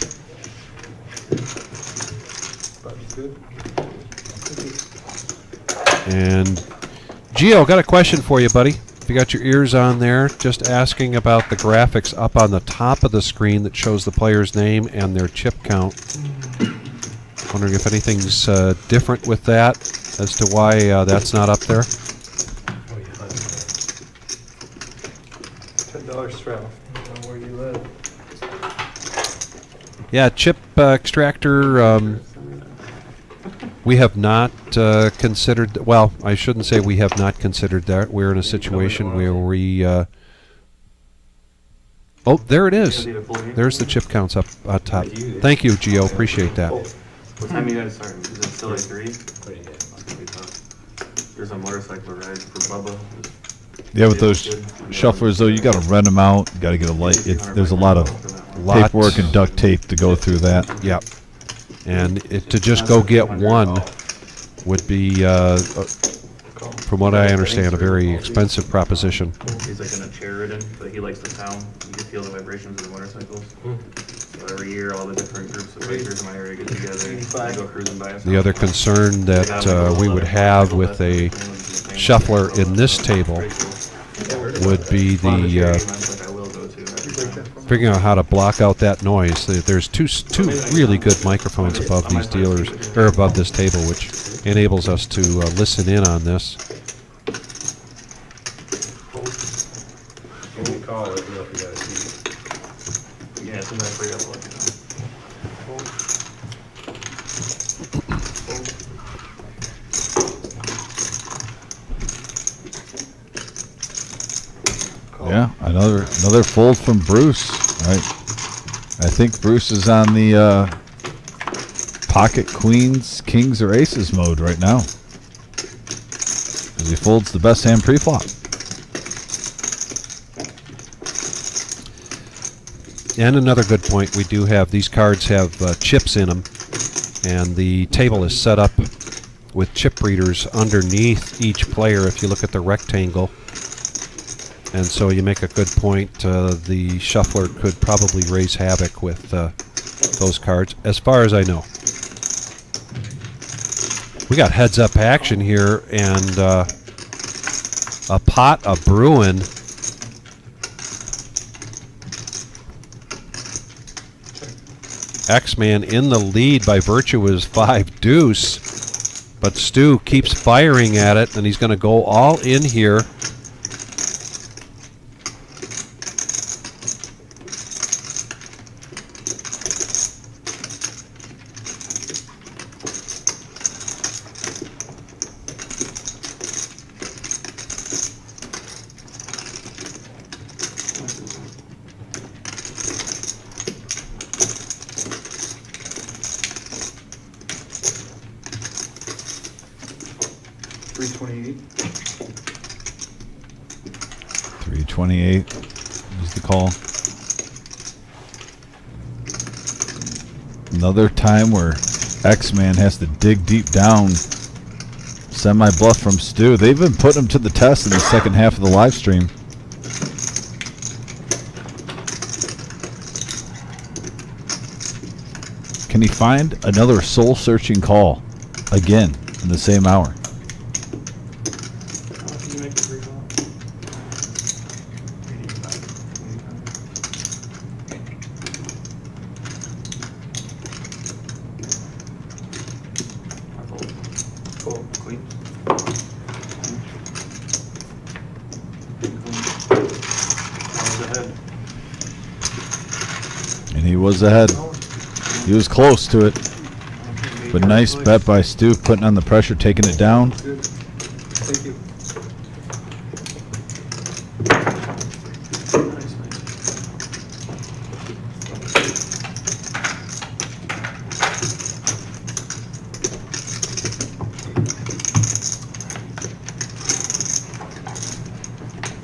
That's good. And Gio, got a question for you, buddy. If you got your ears on there, just asking about the graphics up on the top of the screen that shows the player's name and their chip count. Wondering if anything's different with that as to why that's not up there. $10 straddle. Where you live. Yeah, chip extractor We have not considered. Well, I shouldn't say we have not considered that. We're in a situation where we. Oh, there it is. There's the chip counts up top. Thank you, Gio. Appreciate that. What time you guys starting? Is it still like 3? That's gonna be tough. There's a motorcycle ride for Bubba. Yeah, with those shufflers though, you got to rent them out. You got to get a light. There's a lot of paperwork and duct tape to go through that. Yep. And to just go get one would be, from what I understand, a very expensive proposition. He's like in a chair ridden, but he likes the sound. You can feel the vibrations of the motorcycles. So every year, all the different groups of bikers in my area get together and go cruising by. The other concern that we would have with a shuffler in this table would be the figuring out how to block out that noise. There's two really good microphones above these dealers, or above this table, which enables us to listen in on this. When you call, let me know if you got a seat. Yeah, as soon as I free up, I'll let you know. Yeah, another fold from Bruce. Right, I think Bruce is on the pocket queens, kings, or aces mode right now, as he folds the best hand pre-flop. And another good point, we do have these cards have chips in them, and the table is set up with chip readers underneath each player if you look at the rectangle. And so you make a good point. The shuffler could probably raise havoc with those cards, as far as I know. We got heads-up action here, and a pot of brewing. X-Man in the lead by virtue of his 5 deuce, but Stu keeps firing at it, and he's going to go all in here. $328 is the call. Another time where X-Man has to dig deep down. Semi-bluff from Stu. They've been putting him to the test in the second half of the live stream. Can he find another soul-searching call again in the same hour? Can you make the free call? Cool. Queen. And he was ahead. He was close to it. But nice bet by Stu, putting on the pressure, taking it down. Thank you.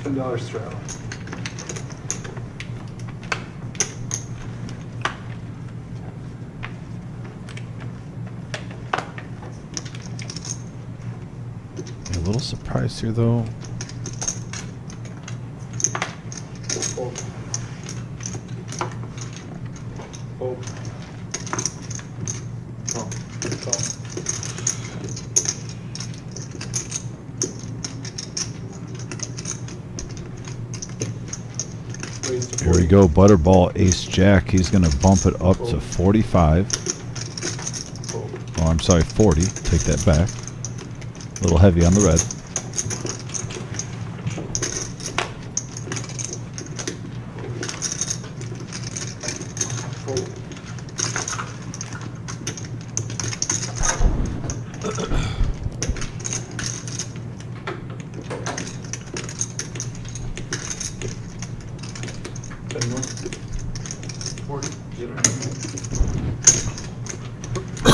$10 straddle. A little surprised here, though. Fold. Fold. Call. Call. Here we go, Butterball, Ace Jack. He's going to bump it up to 45. Oh, I'm sorry, 40. Take that back. A little heavy on the red.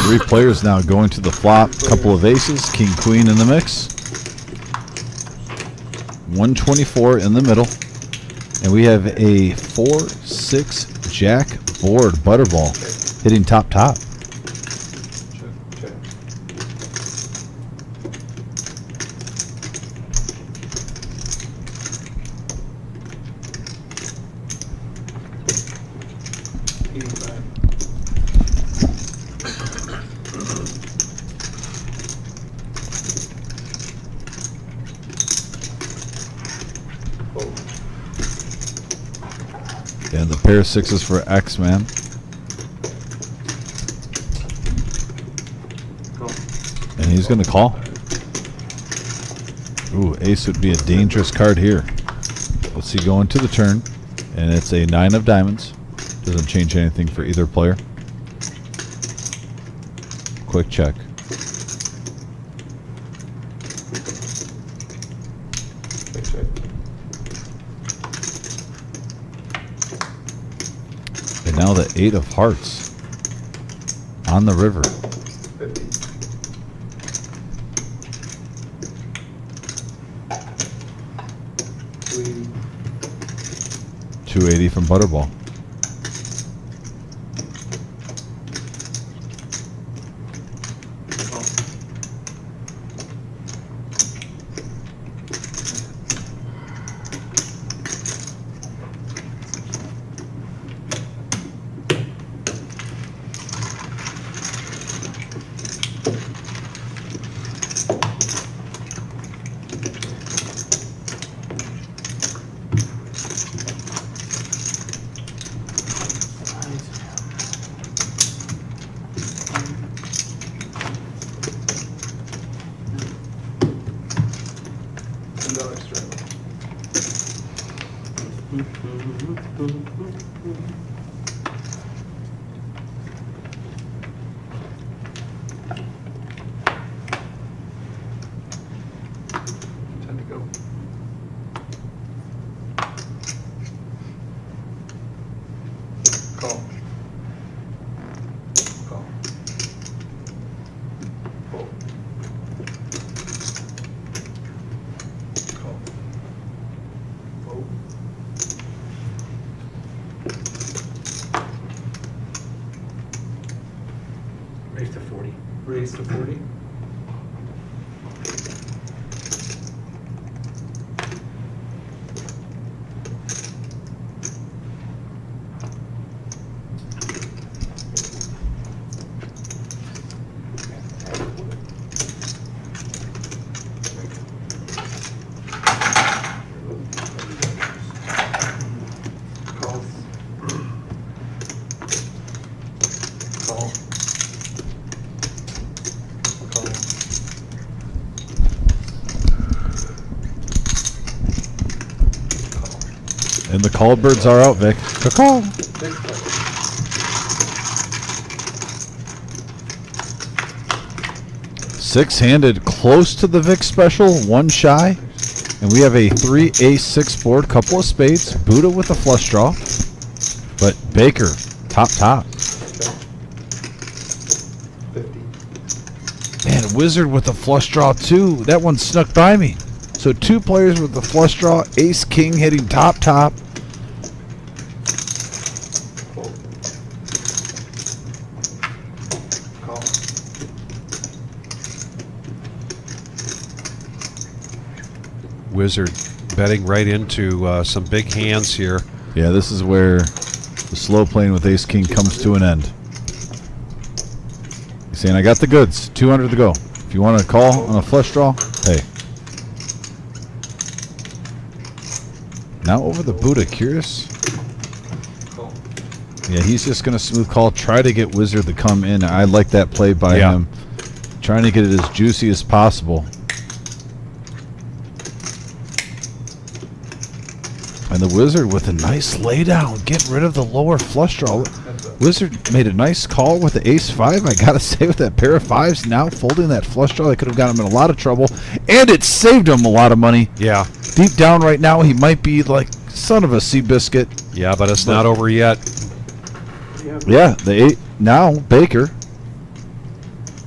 Three players now going to the flop. Couple of aces, king, queen in the mix. 124 in the middle. And we have a 4-6 jack board butterball hitting top top. And the pair of sixes for X-Man. And he's going to call. Ooh, ace would be a dangerous card here. Let's see, going to the turn. And it's a 9 of diamonds. Doesn't change anything for either player. Quick check. And now the 8 of hearts on the river. 280 from Butterball. Time to go. Call. Call. Fold. Call. Fold. Raise to 40. Raise to 40. Calls. Call. Call. And the call birds are out, Vic. Call. Big play. Six-handed, close to the Vic special, one shy. And we have a 3 ace 6 board, couple of spades, Buddha with a flush draw. But Baker, top top. 50. Man, Wizard with a flush draw too. That one snuck by me. So two players with the flush draw, ace king hitting top top. Fold. Call. Wizard betting right into some big hands here. Yeah, this is where the slow playing with ace king comes to an end. He's saying, I got the goods, 200 to go. If you want to call on a flush draw, hey. Now over the Buddha, curious. Call. Yeah, he's just going to smooth call, try to get Wizard to come in. I like that play by him. Trying to get it as juicy as possible. And the Wizard with a nice laydown. Get rid of the lower flush draw. That's a Wizard made a nice call with the ace-5. I gotta say, with that pair of fives now folding that flush draw, that could have gotten him in a lot of trouble, and it saved him a lot of money. Yeah. Deep down right now, he might be like son of a Seabiscuit. Yeah, but it's not over yet. Yeah, now Baker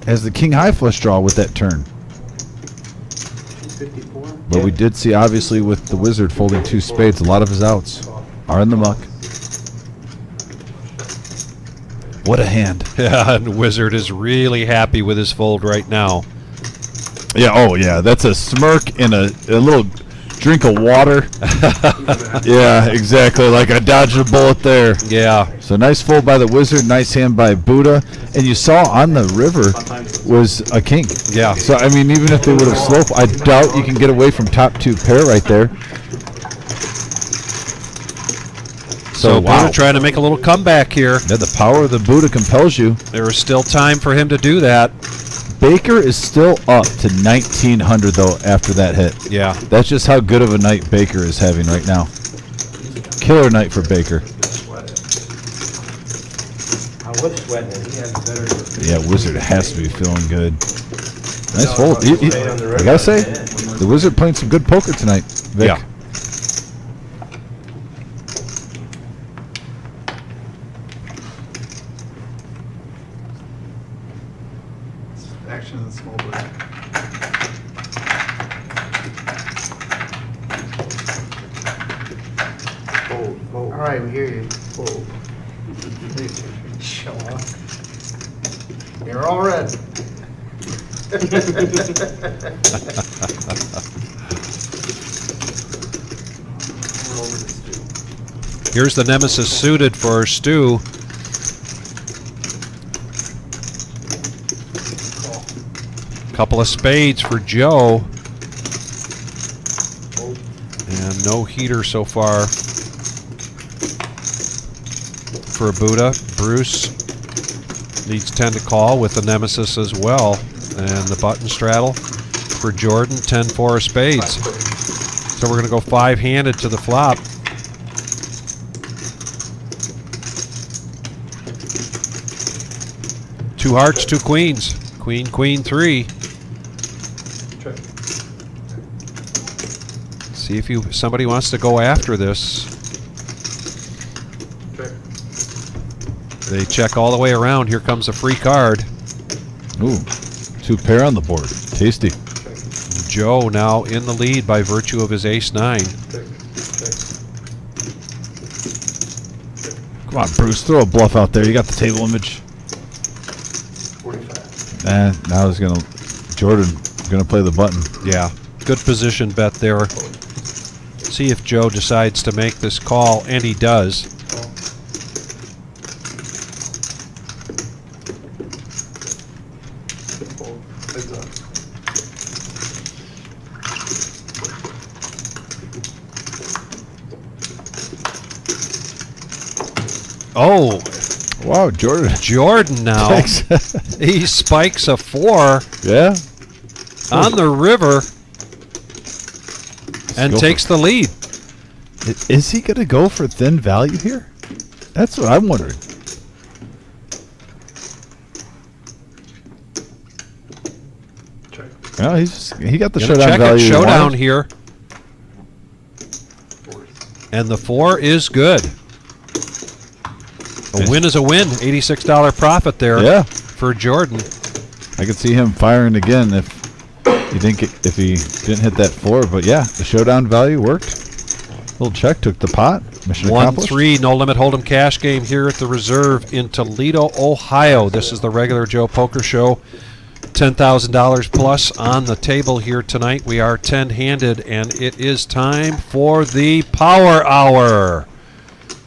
has the king high flush draw with that turn. 54? But we did see, obviously, with the Wizard folding 2 spades, a lot of his outs are in the muck. What a hand. Yeah, and Wizard is really happy with his fold right now. Yeah, oh yeah, that's a smirk and a little drink of water. Yeah, exactly, like I dodged a bullet there. Yeah. So nice fold by the Wizard, nice hand by Buddha. And you saw on the river was a king. Yeah. So, I mean, even if they would have sloped, I doubt you can get away from top 2 pair right there. So Buddha trying to make a little comeback here. Yeah, the power of the Buddha compels you. There is still time for him to do that. Baker is still up to 1,900, though, after that hit. Yeah. That's just how good of a night Baker is having right now. Killer night for Baker. I was sweating it. He had better. Yeah, Wizard has to be feeling good. Nice fold. I gotta say, the Wizard playing some good poker tonight, Vic. Yeah. Action in the small black. Fold, fold. All right, we hear you. Fold. Show off. You're all red. Here's the Nemesis suited for Stu. Couple of spades for Joe. And no heater so far for Buddha. Bruce needs 10 to call with the Nemesis as well. And the button straddle for Jordan, 10-4 of spades. So we're going to go 5-handed to the flop. Two hearts, 2 queens. Queen, queen, 3. See if somebody wants to go after this. They check all the way around. Here comes a free card. Ooh, 2 pair on the board. Tasty. Joe now in the lead by virtue of his ace-9. Come on, Bruce, throw a bluff out there. You got the table image. 45. And now he's Jordan gonna play the button. Yeah, good position bet there. See if Joe decides to make this call, and he does. Oh, wow, Jordan. Jordan now. He spikes a 4. Yeah. On the river. And takes the lead. Is he going to go for thin value here? That's what I'm wondering. Well, he got the showdown check value. It. Showdown here. And the 4 is good. A win is a win. $86 profit there. Yeah. For Jordan. I could see him firing again if he didn't hit that 4. But yeah, the showdown value worked. Little check, took the pot. Mission accomplished. 1-3 no limit hold'em cash game here at the Reserve in Toledo, Ohio. This is the regular Joe Poker Show. $10,000 plus on the table here tonight. We are 10-handed, and it is time for the Power Hour.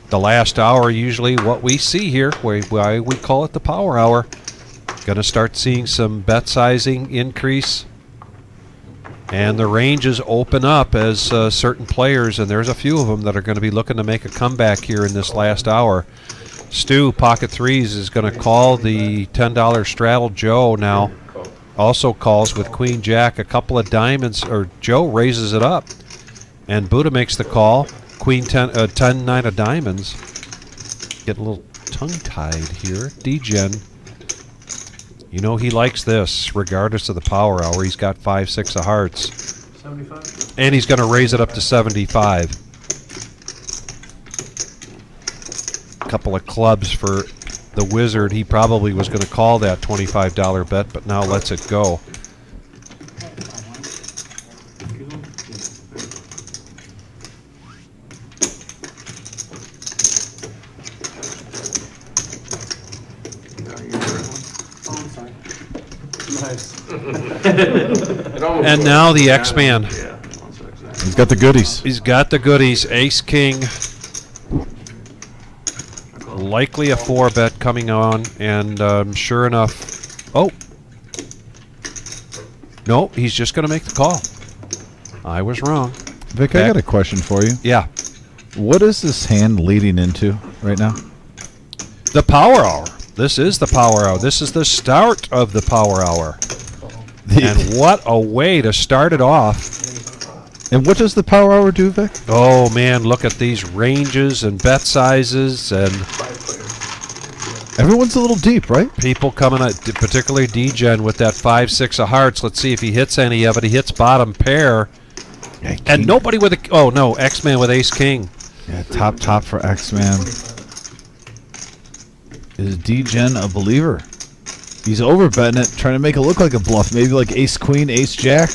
The last hour, usually what we see here, why we call it the Power Hour. Going to start seeing some bet sizing increase. And the ranges open up as certain players, and there's a few of them that are going to be looking to make a comeback here in this last hour. Stu, pocket threes, is going to call the $10 straddle. Joe now also calls with Queen Jack, a couple of diamonds, or Joe raises it up. And Buddha makes the call. Queen 10, 9 of diamonds. Get a little tongue-tied here. D-Gen, you know he likes this, regardless of the power hour. He's got 5-6 of hearts. 75? And he's going to raise it up to 75. Couple of clubs for the Wizard. He probably was going to call that $25 bet, but now lets it go. And now the X-Man. He's got the goodies. He's got the goodies. Ace King. Likely a 4-bet coming on, and sure enough, oh, no, he's just going to make the call. I was wrong. Vic, I got a question for you. Yeah. What is this hand leading into right now? The power hour. This is the power hour. This is the start of the power hour. And what a way to start it off. And what does the power hour do, Vic? Oh, man, look at these ranges and bet sizes, and everyone's a little deep, right? People coming at, particularly D-Gen with that 5-6 of hearts. Let's see if he hits any of it. He hits bottom pair. Yeah, and nobody with a, oh no, X-Man with Ace King. Yeah, top for X-Man. Is D-Gen a believer? He's overbetting it, trying to make it look like a bluff. Maybe like Ace Queen, Ace Jack.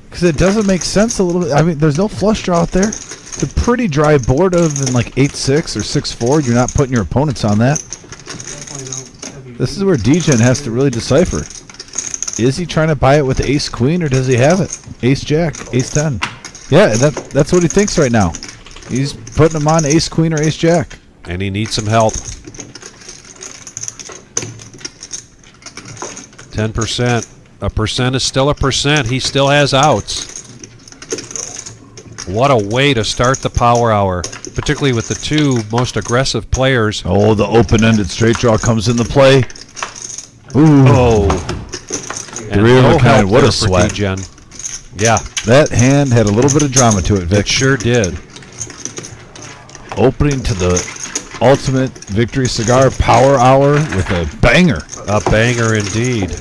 Because it doesn't make sense a little bit. I mean, there's no flush draw out there. It's a pretty dry board other than like 8-6 or 6-4. You're not putting your opponents on that. This is where D-Gen has to really decipher. Is he trying to buy it with Ace Queen or does he have it? Ace Jack, Ace 10. Yeah, that's what he thinks right now. He's putting him on Ace Queen or Ace Jack. And he needs some help. 10%. A percent is still a percent. He still has outs. What a way to start the power hour, particularly with the two most aggressive players. Oh, the open-ended straight draw comes into play. Ooh. Oh. Three of a kind. What a sweat. D-Gen. Yeah. That hand had a little bit of drama to it, Vic. It sure did. Opening to the ultimate victory cigar power hour with a banger. A banger indeed.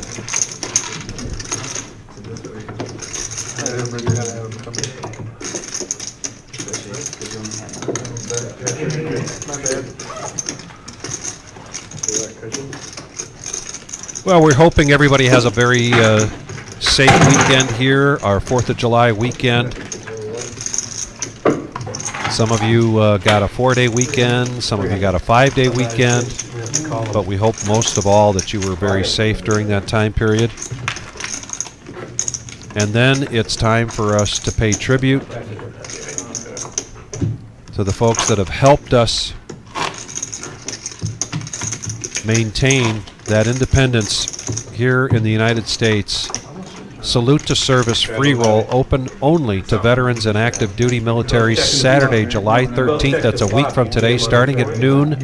Well, we're hoping everybody has a very safe weekend here, our 4th of July weekend. Some of you got a 4-day weekend, some of you got a 5-day weekend, but we hope most of all that you were very safe during that time period. And then it's time for us to pay tribute to the folks that have helped us maintain that independence here in the United States. Salute to Service free roll open only to veterans and active duty military Saturday, July 13th. That's a week from today, starting at noon.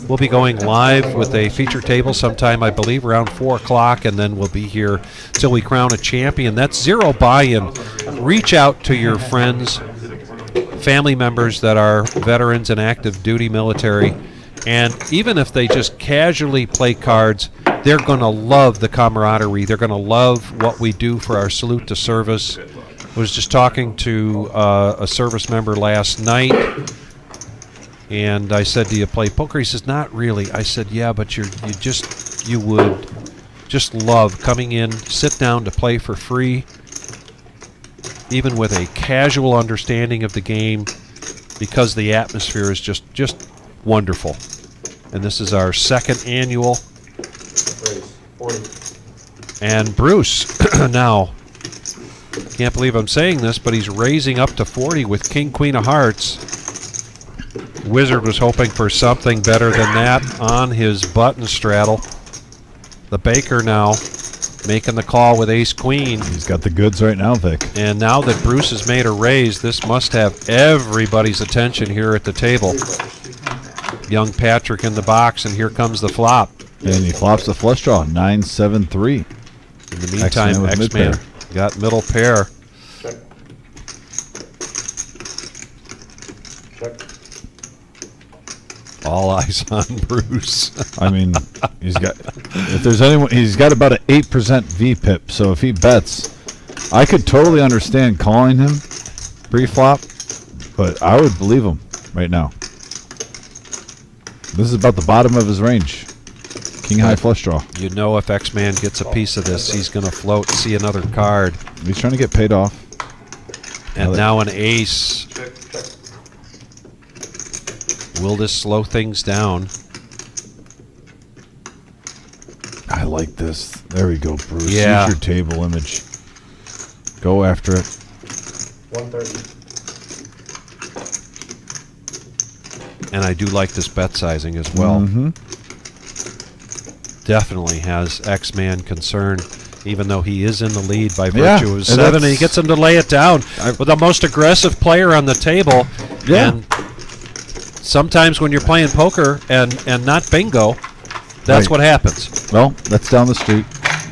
We'll be going live with a feature table sometime, I believe, around 4 o'clock, and then we'll be here till we crown a champion. That's zero buy-in. Reach out to your friends, family members that are veterans and active duty military, and even if they just casually play cards, they're going to love the camaraderie. They're going to love what we do for our Salute to Service. I was just talking to a service member last night, and I said, "Do you play poker?" He says, "Not really." I said, "Yeah, but you would just love coming in, sit down to play for free, even with a casual understanding of the game, because the atmosphere is just wonderful." And this is our 2nd annual. And Bruce, now, can't believe I'm saying this, but he's raising up to 40 with King, Queen of Hearts. Wizard was hoping for something better than that on his button straddle. The Baker now making the call with Ace Queen. He's got the goods right now, Vic. And now that Bruce has made a raise, this must have everybody's attention here at the table. Young Patrick in the box, and here comes the flop. And he flops the flush draw, 9-7-3. In the meantime, X-Man got middle pair. Check. Check. All eyes on Bruce. I mean, he's got. If there's anyone, he's got about an 8% VPIP. So if he bets, I could totally understand calling him pre-flop, but I would believe him right now. This is about the bottom of his range. King high flush draw. You know, if X-Man gets a piece of this, he's going to float, see another card. He's trying to get paid off. And now an ace. Will this slow things down? I like this. There we go, Bruce. Yeah. Use your table image. Go after it. 130. And I do like this bet sizing as well. Mm-hmm. Definitely has X-Man concern, even though he is in the lead by Yeah, virtue of and 7. And he that's- gets him to lay it down with the most aggressive player on the table. Yeah. And sometimes when you're playing poker and not bingo, that's Right. what happens. Well, that's down the street.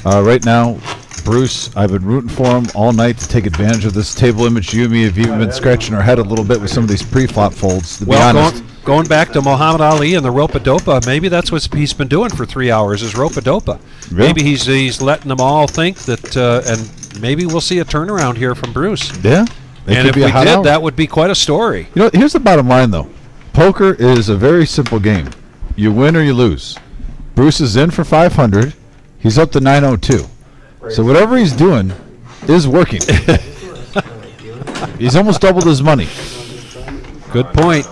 Right now, Bruce, I've been rooting for him all night to take advantage of this table image. You and me have even been scratching our head a little bit with some of these pre-flop folds, to be Well, honest. going back to Muhammad Ali and the rope-a-dopa, maybe that's what he's been doing for 3 hours is rope-a-dopa. Yeah. Maybe he's letting them all think that, and maybe we'll see a turnaround here from Bruce. Yeah. It And could if be we a hot did, hour. that would be quite a story. You know, here's the bottom line, though. Poker is a very simple game. You win or you lose. Bruce is in for 500. He's up to 902. So whatever he's doing is working. He's almost doubled his money. Good point.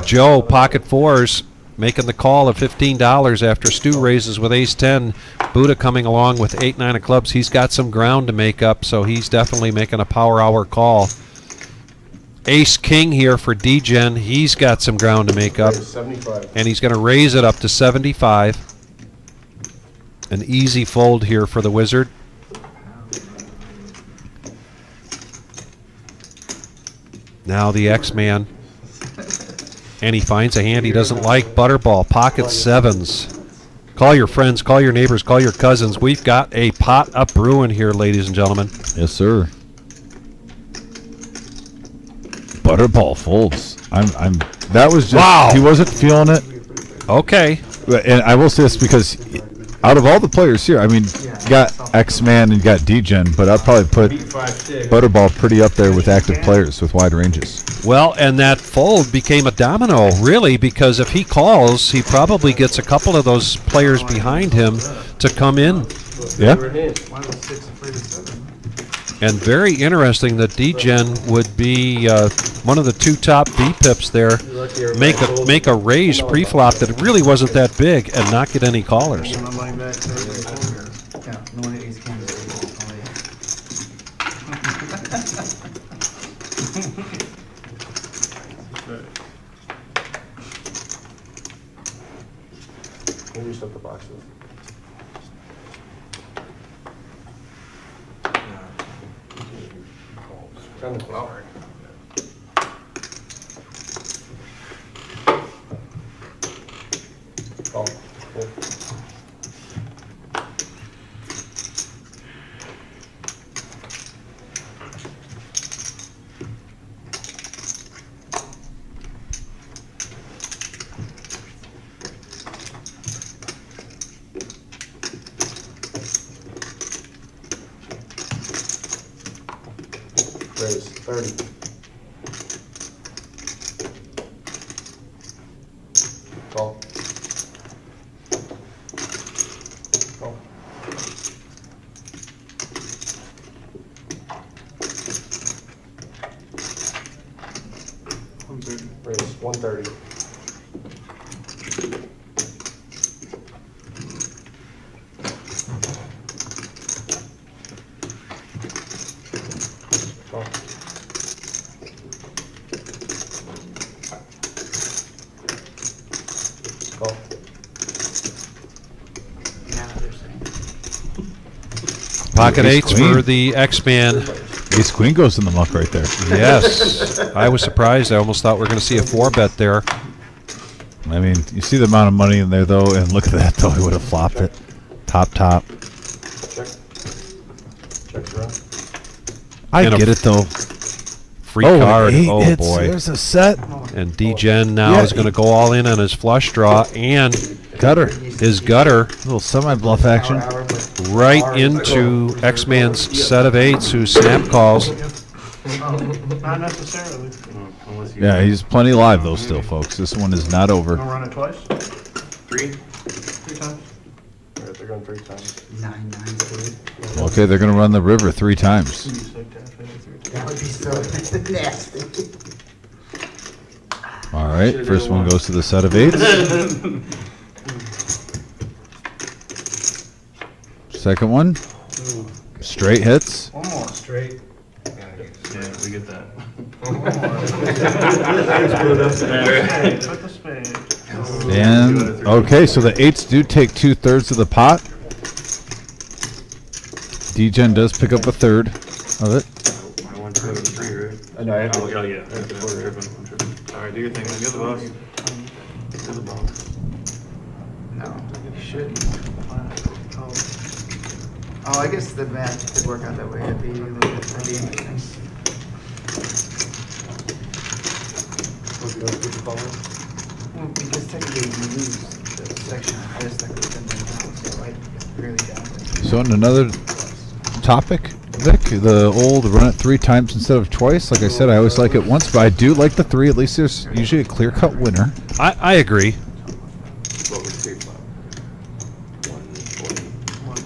Joe, pocket fours, making the call of $15 after Stu raises with ace-10. Buddha coming along with 8-9 of clubs. He's got some ground to make up, so he's definitely making a power hour call. Ace-king here for D-Gen. He's got some ground to make up, 75. and he's going to raise it up to 75. An easy fold here for the Wizard. Now the X-Man. And he finds a hand he doesn't like. Butterball, pocket sevens. Call your friends, call your neighbors, call your cousins. We've got a pot up brewing here, ladies and gentlemen. Yes, sir. Butterball folds. That was just, Wow. he wasn't feeling it. Okay. And I will say this because out of all the players here, I mean, you got X-Man and you got D-Gen, but I'd probably put Butterball pretty up there with active players with wide ranges. Well, and that fold became a domino, really, because if he calls, he probably gets a couple of those players behind him to come in. Yeah. Why was 6 afraid of 7? And very interesting that D-Gen would be one of the two top V-pips there. Make a raise pre-flop that really wasn't that big and not get any callers. My money back. Yeah, no one ace king. We'll reset the boxes. Kind of cloud. Call. Cool. Raise 30. Call. Call. Raise 130. Call. Call. Now they're saying. Pocket Ace eights queen. for the X-Man. Ace Queen goes in the muck right there. Yes. I was surprised. I almost thought we were going to see a 4-bet there. I mean, you see the amount of money in there, though, and look at that, though. He would have flopped it. Top. Check. Checks around. I And a get it, though. free Oh, card. 8 Oh hits. boy! There's a set. And D-Gen now Yeah, is going to go all in on his flush draw and Gutter. his gutter Little semi-bluff action. right into X-Man's set of 8s who snap calls. Not necessarily. Unless you Yeah, he's plenty live though still, folks. This one is not over. run it twice? 3? 3 times? Alright, they're going 3 times. 9, 9, 3. Okay, they're going to run the river 3 times. That would be so nasty. All right, first one goes to the set of 8s. Second one, straight hits. One more. Straight. Yeah, we get that. Put the spade. And, okay, so the 8s do take 2/3 of the pot. D-Gen does pick up a third of it. I won 2 out of 3, right? I know, I Oh, yeah. I'm tripping. Alright, do your thing, man. You're the boss. You're the boss. No, you shouldn't. Oh, I guess the math could work out that way. That'd be interesting. Well, because technically you lose the section of this that goes in there now, so I really doubt it. So on another topic, Vic, the old run it 3 times instead of twice. Like I said, I always like it once, but I do like the 3. At least there's usually a clear-cut winner. I agree. What was 3 flop?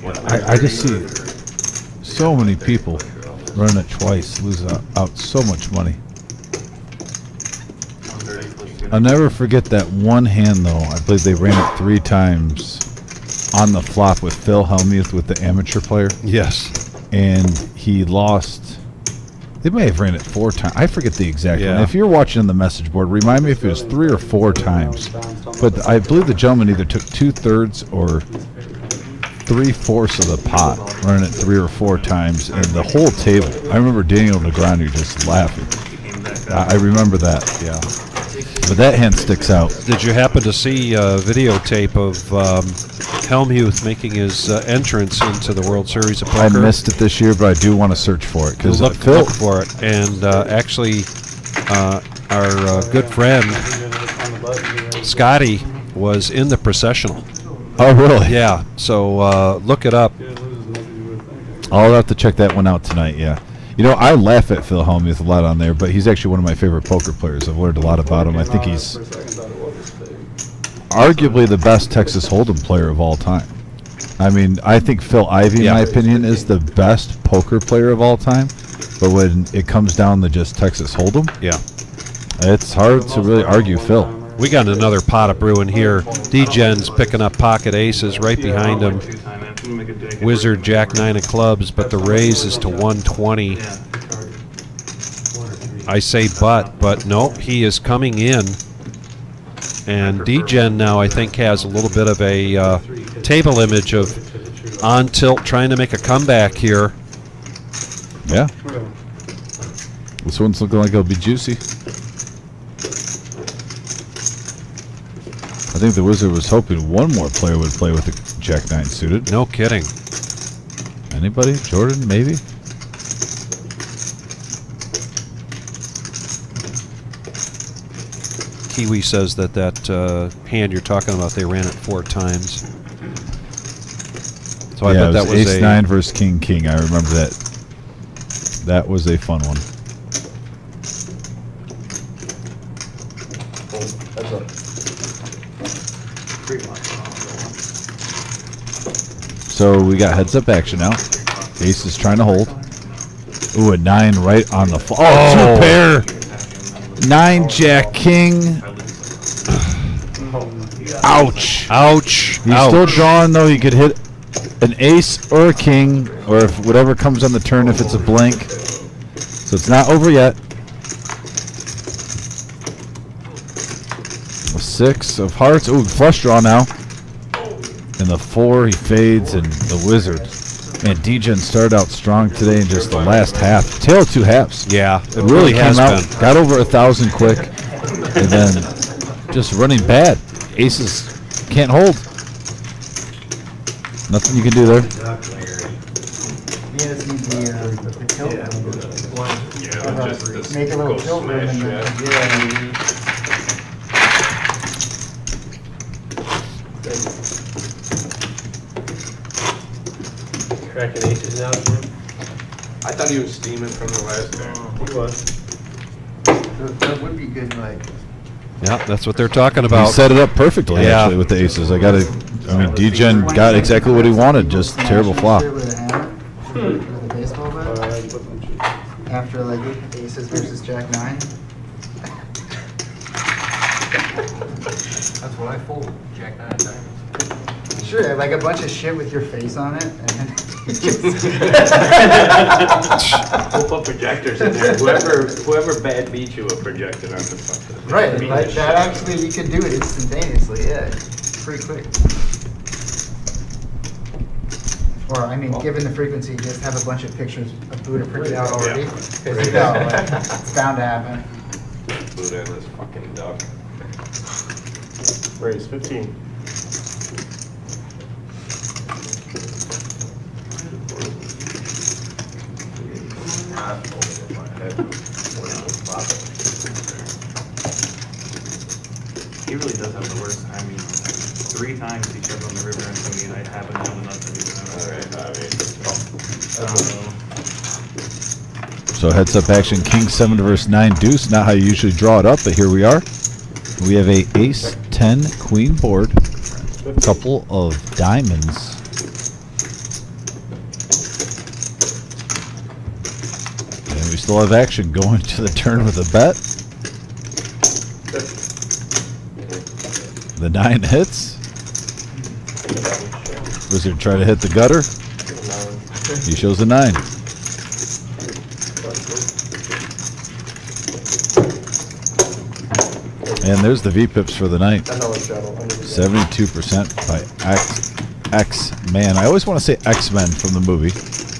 140. I just see so many people run it twice, lose out so much money. 130 plus 2. I'll never forget that one hand, though. I believe they ran it 3 times on the flop with Phil Hellmuth with the amateur player. Yes. And he lost. They may have ran it 4 times. I forget the exact one. Yeah. If you're watching on the message board, remind me if it was 3 or 4 times. But I believe the gentleman either took 2/3 or 3/4 of the pot, running it 3 or 4 times, and the whole table. I remember Daniel Negreanu just laughing. I remember that. Yeah. But that hand sticks out. Did you happen to see a videotape of Hellmuth making his entrance into the World Series of I Poker? missed it this year, but I do want to search for it because Look Phil. for it. And actually, our good friend Scotty was in the processional. Oh, really? Yeah, so look it up. I'll have to check that one out tonight. Yeah. You know, I laugh at Phil Hellmuth a lot on there, but he's actually one of my favorite poker players. I've learned a lot about him. I think he's arguably the best Texas Hold'em player of all time. I mean, I think Phil Ivey, in my opinion, is the best poker player of all time. But when it comes down to just Texas Hold'em, Yeah. it's hard to really argue Phil. We got another pot of brewing here. D-Gen's picking up pocket aces right behind him. Wizard, Jack 9 of clubs, but the raise is to 120. I say but no, he is coming in. And D-Gen now, I think, has a little bit of a table image of on tilt trying to make a comeback here. Yeah. This one's looking like it'll be juicy. I think the Wizard was hoping one more player would play with the Jack 9 suited. No kidding. Anybody? Jordan, maybe? Kiwi says that hand you're talking about, they ran it 4 times. So I yeah, bet it that was Ace 9 versus King King. I remember that. That was a fun one. That's up. So we got heads up action now. Ace is trying to hold. Ooh, a 9 right on the floor. Oh, 2 pair. 9 Jack King. Ouch. Ouch. He's Ouch. still drawing though. He could hit an ace or a king, or if whatever comes on the turn if it's a blank. So it's not over yet. A 6 of hearts. Ooh, flush draw now. And the 4 he fades, and the Wizard. Man, D-Gen started out strong today in just the last half. Tail of 2 halves. Yeah, it Really has came out, been. got over 1,000 quick, and then just running bad. Aces can't hold. Nothing you can do there. Yeah, it's easy. The tilt. Yeah, just this Make a little go tilt room smash, in there. yeah. Cracking aces now, Jim? I thought he was steaming from the last game. He was. That would be good, like. Yeah, that's what they're talking He about. set it up perfectly, Yeah. actually, with the aces. I mean, D-Gen got exactly what he wanted, just terrible flop. With a hammer, with a baseball bat, after like aces versus jack nine. That's what I fold, Jack 9 of diamonds. Sure, like a bunch of shit with your face on it, and then We'll put projectors in there. Whoever bad beats you will project it onto something. right, like that. Actually, you could do it instantaneously. Yeah, pretty quick. Or I mean, given the frequency, just have a bunch of pictures of Buddha printed out already. Because you know, like, it's bound to happen. Buddha and this fucking duck. Raise 15. He really does have the worst. I mean, 3 times he shoved on the river and to me, and I happen to have the nuts So heads up action, king 7 versus 9 deuce. Not how you usually draw it up, but here we are. We have a ace 10 queen board, couple of diamonds. And we still have action going to the turn with a bet. The 9 hits. Wizard try to hit the gutter. He shows a 9. And there's the V-pips for the night. 72% by X-Man. I always want to say X-Men from the movie.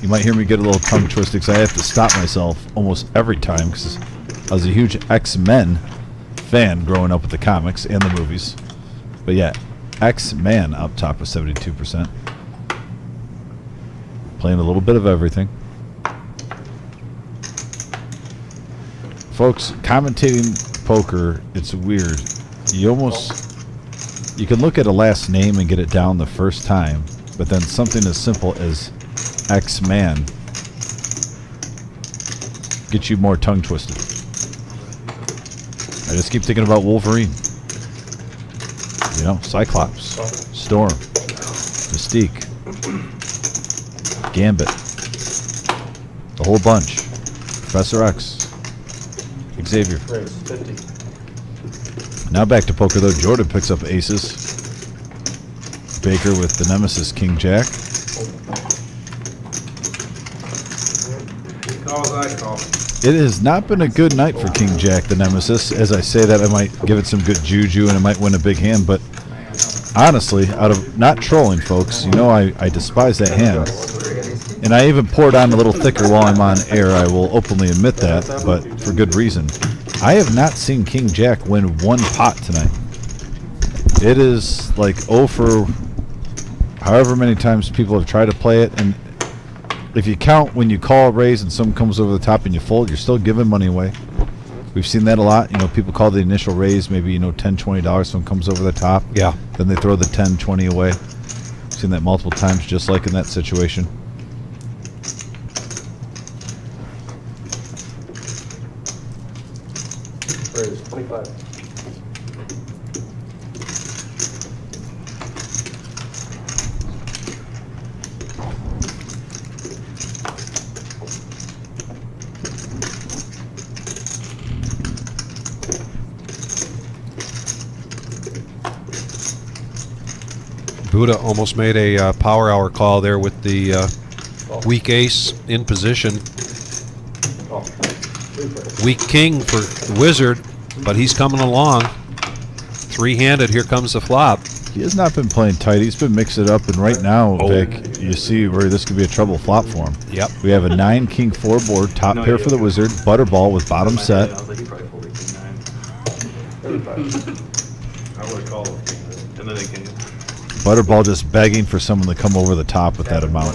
You might hear me get a little tongue twisted because I have to stop myself almost every time because I was a huge X-Men fan growing up with the comics and the movies. But yeah, X-Man up top with 72%. Playing a little bit of everything. Folks, commentating poker, it's weird. You can look at a last name and get it down the first time, but then something as simple as X-Man gets you more tongue twisted. I just keep thinking about Wolverine. You know, Cyclops, Storm, Mystique, Gambit, the whole bunch, Professor X, Xavier. Raise 50. Now back to poker though. Jordan picks up aces. Baker with the nemesis King Jack. He calls, I call. It has not been a good night for King Jack, the nemesis. As I say that, I might give it some good juju and I might win a big hand, but honestly, out of not trolling, folks, you know I despise that hand. And I even poured on a little thicker while I'm on air. I will openly admit that, but for good reason. I have not seen King Jack win one pot tonight. It is like 0 for however many times people have tried to play it, and if you count when you call a raise and someone comes over the top and you fold, you're still giving money away. We've seen that a lot. You know, people call the initial raise maybe, $10, $20, someone comes over the top. Yeah. Then they throw the 10, 20 away. Seen that multiple times just like in that situation. Raise 25. Buddha almost made a power hour call there with the weak ace in position. Oh, refresh. Weak king for the wizard, but he's coming along. 3-handed, here comes the flop. He has not been playing tight. He's been mixing it up, and right now, Vic, you see where this could be a trouble flop for him. Yep. We have a 9 King 4 board, top pair for the wizard, butterball with bottom set. I was like, he probably folded king 9. 35. I would have called him. And then they can. Butterball just begging for someone to come over the top with that amount.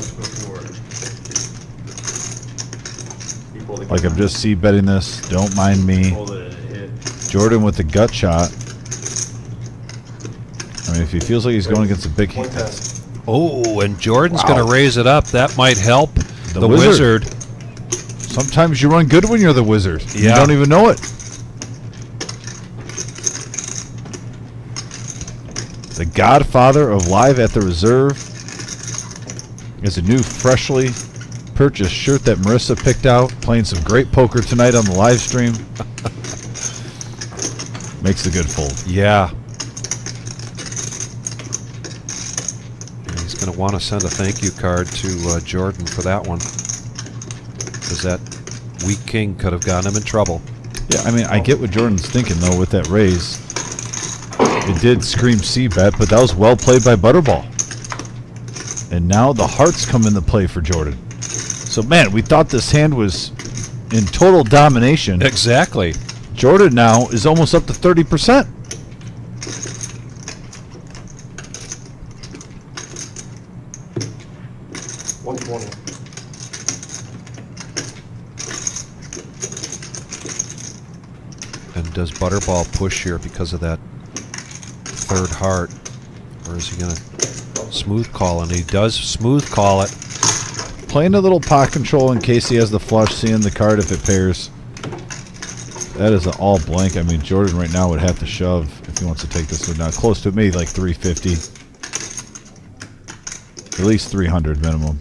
He folded Like I'm just betting this. Don't mind me. Jordan with the gut shot. I mean, if he feels like he's going against a big heat. Oh, and Jordan's going to raise it up. That might help the Wizard. Wizard. Sometimes you run good when you're the Wizard. Yeah. You don't even know it. The godfather of Live at the Reserve is a new freshly purchased shirt that Marissa picked out. Playing some great poker tonight on the live stream. Makes a good fold. Yeah. And he's going to want to send a thank you card to Jordan for that one. Because that weak king could have gotten him in trouble. Yeah, I mean, I get what Jordan's thinking, though, with that raise. It did scream C-bet, but that was well played by Butterball. And now the hearts come into play for Jordan. So, man, we thought this hand was in total domination. Exactly. Jordan now is almost up to 30%. And does Butterball push here because of that third heart? Or is he going to smooth call? And he does smooth call it. Playing a little pot control in case he has the flush, seeing the card if it pairs. That is an all blank. I mean, Jordan right now would have to shove if he wants to take this one down. Close to maybe like 350. At least 300 minimum.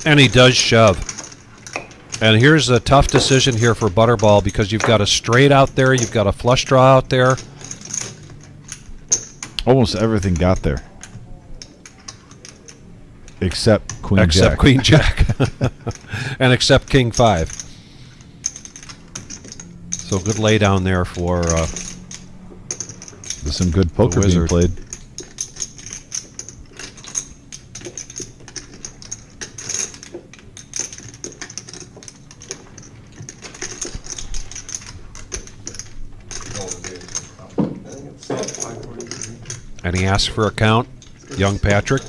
And he does shove. And here's a tough decision here for Butterball because you've got a straight out there, you've got a flush draw out there. Almost everything got there. Except Queen Jack. Except Queen Jack. And except King 5. So good lay down there for There's some good poker being Wizard. played. and he asks for a count. Young Patrick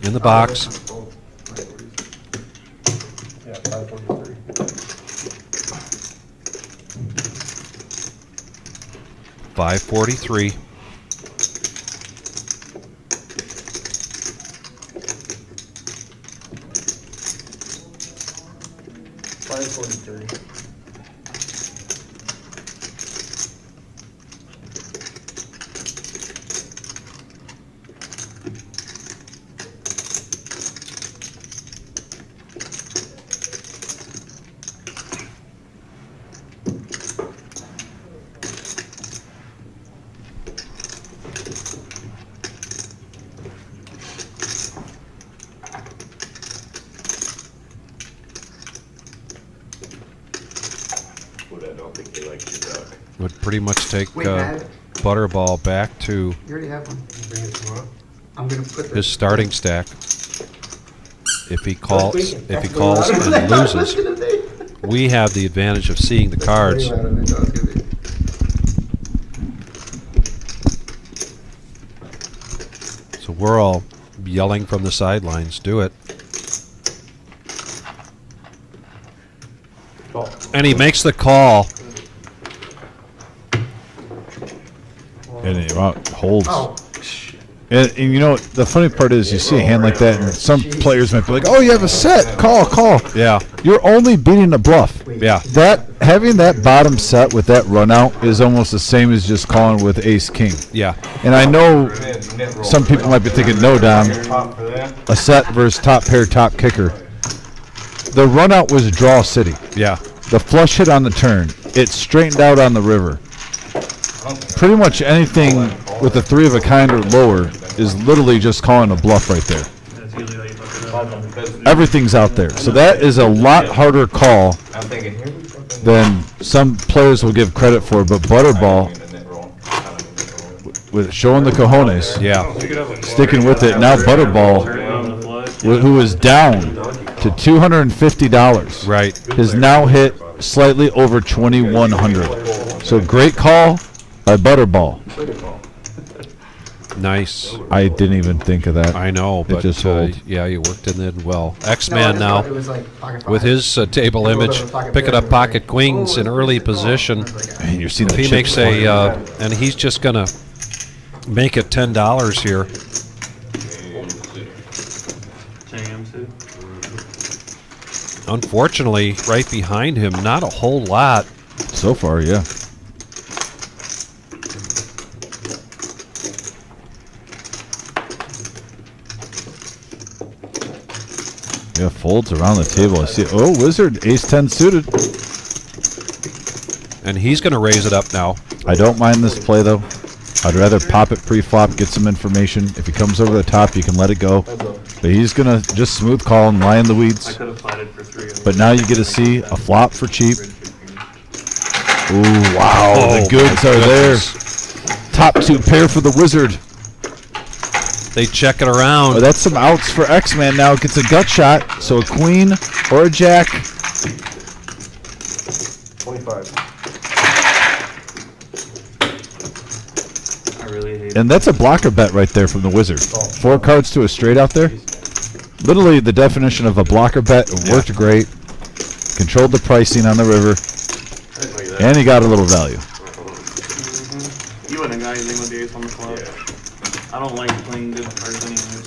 in the box. Yeah, 543. 543. Would pretty much take Wait, Matt, Butterball back to you already have one. Bring it tomorrow. I'm gonna put his this. starting stack. If he calls weekend. and That's what I thought it was loses, gonna be. we have the advantage of seeing the cards. That's what I thought it was gonna be. So we're all yelling from the sidelines, do it. And he makes the call. And it holds. Oh, And you know, the funny part is you see a hand like that, and some players might be like, oh, you have a set. Call. Yeah, You're only beating a bluff. yeah. Having that bottom set with that run out is almost the same as just calling with ace king. Yeah. And I know some people might be thinking, no, Dom, a set versus top pair, top kicker. The run out was draw city. Yeah. The flush hit on the turn. It straightened out on the river. Pretty much anything with a 3 of a kind or lower is literally just calling a bluff right there. That's usually how you fuck it up. Everything's out there. So that is a lot harder call I'm thinking, here we fucking than some players will give credit for. But Butterball, with showing the cojones, Yeah. sticking with it. Now Butterball, On the flush. who is down to $250, Right. has now hit slightly over 2,100. So great call by Butterball. Nice. I didn't even think of that. I know, It but just rolled. yeah, you worked it in well. X-Man No, I just now thought it was like pocket with five. his table Rolled image, over pocket picking pair, up it was like, pocket queens oh, in it's early the call. position. I was like, Man, you're seeing the He chips makes flying. and he's just gonna make it $10 here. 10 a.m. suit. Unfortunately, right behind him, not a whole lot. So far, yeah. Yeah, folds around the table. I see. Oh, Wizard, ace-10 suited. And he's going to raise it up now. I don't mind this play, though. I'd rather pop it pre-flop, get some information. If he comes over the top, you can let it go. But he's going to just smooth call and lie in the I weeds. could have flatted for 3. But now you get to see a flop for cheap. Ooh, wow, the goods are there. Top 2 pair for the Wizard. They check it around. Oh, that's some outs for X-Man now. Gets a gut shot. So a queen or a jack. 25. I really hate And that's a blocker bet right there from the Wizard. 4 cards to a straight out there. Literally the definition of a blocker bet. It worked great. Controlled the pricing on the river. And he got a little value. You wouldn't have got anything with the ace on the flop. I don't like playing good cards anyways.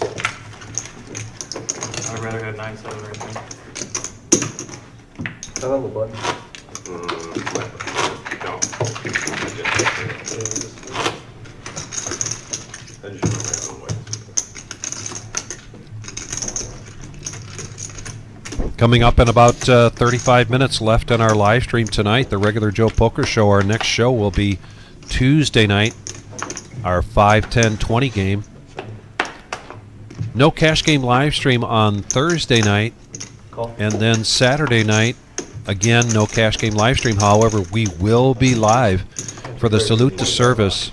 I'd rather have 9-7 right there. 10 on the button. Coming up in about 35 minutes left on our live stream tonight, the Regular Joe Poker Show. Our next show will be Tuesday night, our 5-10-20 game. No cash game live stream on Thursday night. And then Saturday night, again, no cash game live stream. However, we will be live for the Salute to Service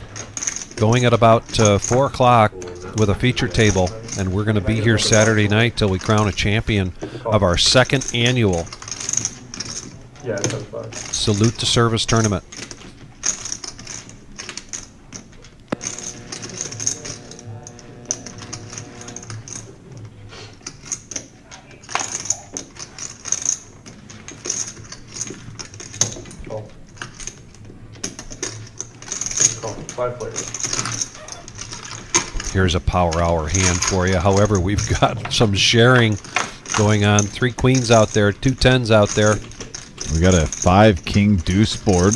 going at about 4 o'clock with a feature table. And we're going to be here Saturday night till we crown a champion of our 2nd annual Yeah, it sounds fine. Salute to Service tournament. Call. Call. 5 players. Here's a power hour hand for you. However, we've got some sharing going on. 3 queens out there, 2 10s out there. We got a 5 king deuce board.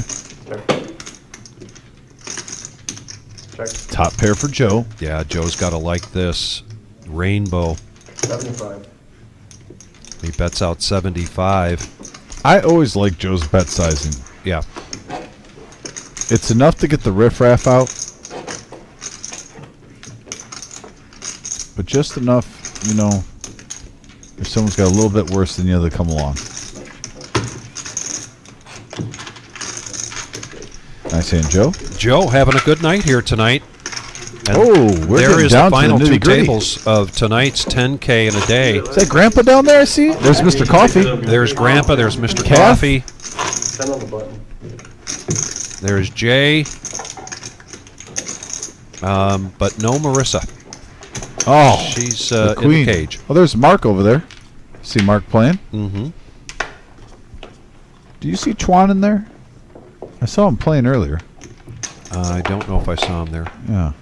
Check. Top pair for Joe. Yeah, Joe's got to like this. Rainbow. 75. He bets out 75. I always like Joe's bet sizing. Yeah. It's enough to get the riffraff out, but just enough, you know, if someone's got a little bit worse than the other, come along. Nice hand, Joe. Joe having a good night here tonight. And Oh, we're there getting is down the to the final 2 nitty-gritty. tables of tonight's 10K in a day. Is that Grandpa down there? I see. There's Mr. Coffee. There's Grandpa, there's Mr. Calf. Coffee, 10 on the button. there's Jay, but no Marissa. Oh, She's the in the queen. cage. Oh, there's Mark over there. See Mark playing? Mm-hmm. Do you see Chuan in there? I saw him playing earlier. I don't know if I saw him there. Yeah.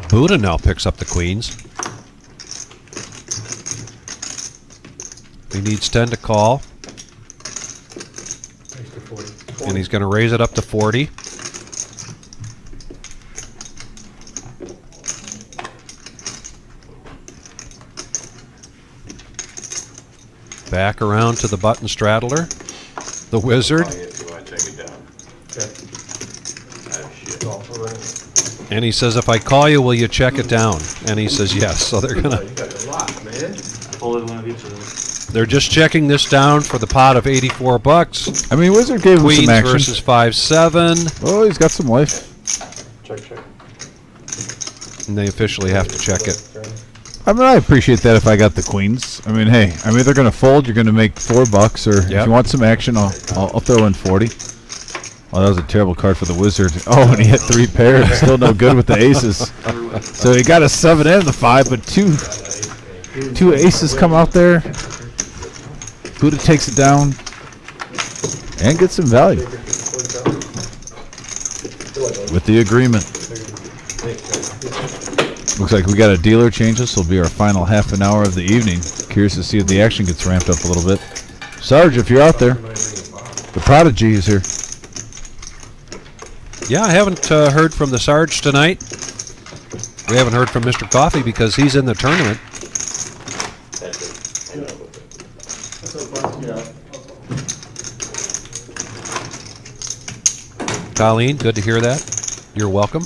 Buddha now picks up the queens. He needs 10 to call, and he's going to raise it up to 40. Back around to the button straddler, the wizard, and he says, "If I call you, will you check it down?" And he says, "Yes." So they're gonna. You got a lot, man. I folded one of each of them. They're just checking this down for the pot of $84. I mean, Wizard gave him Queens some action. versus 5-7, Oh, he's got some life. Check, check. and they officially have to check it. I mean, I appreciate that if I got the queens. I mean, hey, I'm either going to fold, you're going to make $4, or if you want some action, I'll throw in 40. Oh, that was a terrible card for the wizard. Oh, and he hit 3 pairs. Still no good with the aces. So he got a 7 and the 5, but two aces come out there. Buddha takes it down and gets some value with the agreement. Looks like we got a dealer change. This will be our final half an hour of the evening. Curious to see if the action gets ramped up a little bit. Sarge, if you're out there, the prodigy is here. Yeah, I haven't heard from the Sarge tonight. We haven't heard from Mr. Coffee because he's in the tournament. Colleen, good to hear that. You're welcome.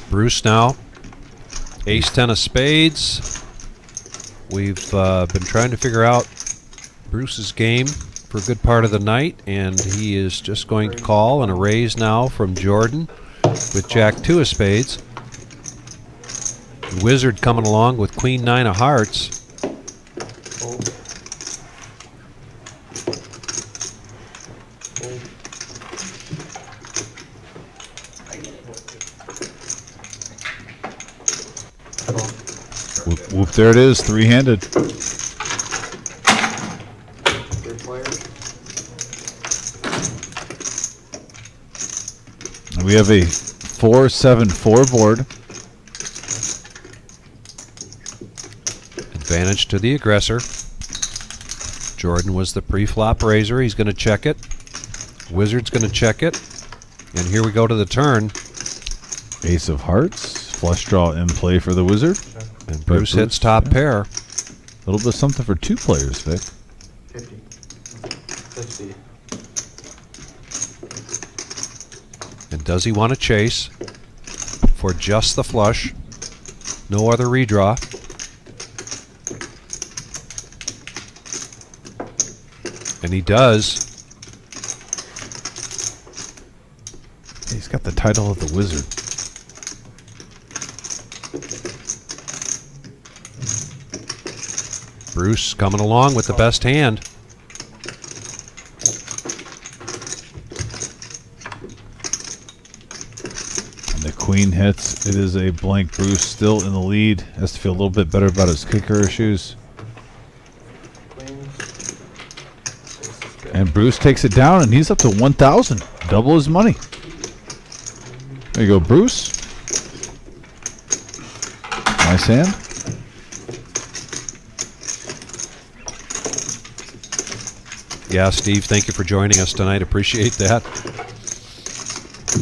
Bruce now, ace 10 of spades. We've been trying to figure out Bruce's game for a good part of the night, and he is just going to call and a raise now from Jordan with Jack 2 of spades. Wizard coming along with Queen 9 of hearts. Whoop, there it is, 3-handed. And we have a 4-7-4 board. Advantage to the aggressor. Jordan was the pre-flop raiser. He's going to check it. Wizard's going to check it. And here we go to the turn. Ace of hearts. Flush draw in play for the wizard. And Bruce hits top pair. A little bit of something for 2 players, Vic. 50. And does he want to chase for just the flush? No other redraw. And he does. He's got the title of the wizard. Bruce coming along with the best hand. And the queen hits. It is a blank. Bruce still in the lead. Has to feel a little bit better about his kicker issues. And Bruce takes it down, and he's up to 1,000. Double his money. There you go, Bruce. Nice hand. Yeah, Steve, thank you for joining us tonight. Appreciate that.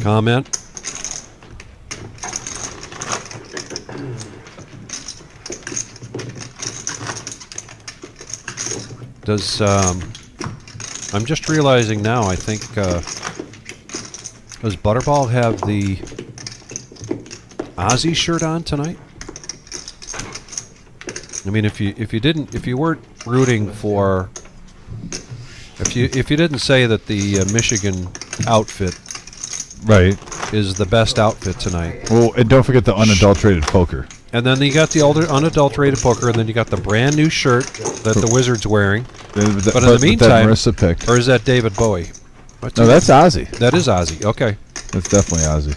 Comment? Does, I'm just realizing now, I think, does Butterball have the Ozzy shirt on tonight? I mean, if you weren't rooting for, if you didn't say that the Michigan outfit Right. is the best outfit tonight. Well, and don't forget the unadulterated poker. And then you got the older unadulterated poker, and then you got the brand new shirt that the Wizard's wearing. But in the meantime, that Marissa picked. Or is that David Bowie? No, that's Ozzy. That is Ozzy. Okay. That's definitely Ozzy.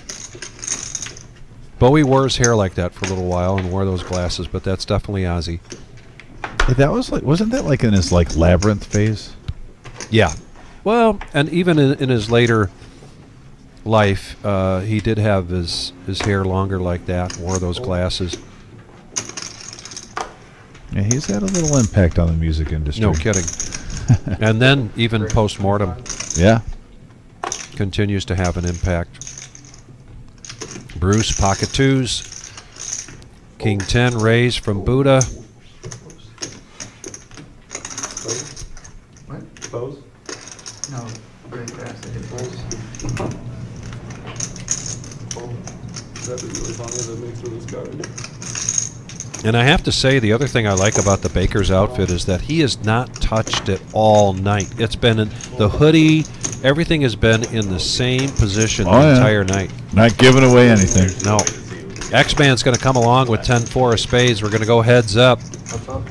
Bowie wore his hair like that for a little while and wore those glasses, but that's definitely Ozzy. Hey, that was like, wasn't that like in his like labyrinth phase? Yeah. Well, and even in his later life, he did have his hair longer like that, wore those glasses. Yeah, he's had a little impact on the music industry. No kidding. And then even post-mortem. Yeah. continues to have an impact. Bruce, pocket 2s. King 10 raise from Buddha. What? Close? No, very fast. I hit balls. That'd be really funny if it makes with this card. And I have to say, the other thing I like about the Baker's outfit is that he has not touched it all night. It's been in the hoodie, everything has been in the same position the entire night. Not giving away anything. No. X-Man's going to come along with 10-4 of spades. We're going to go heads up. What's up?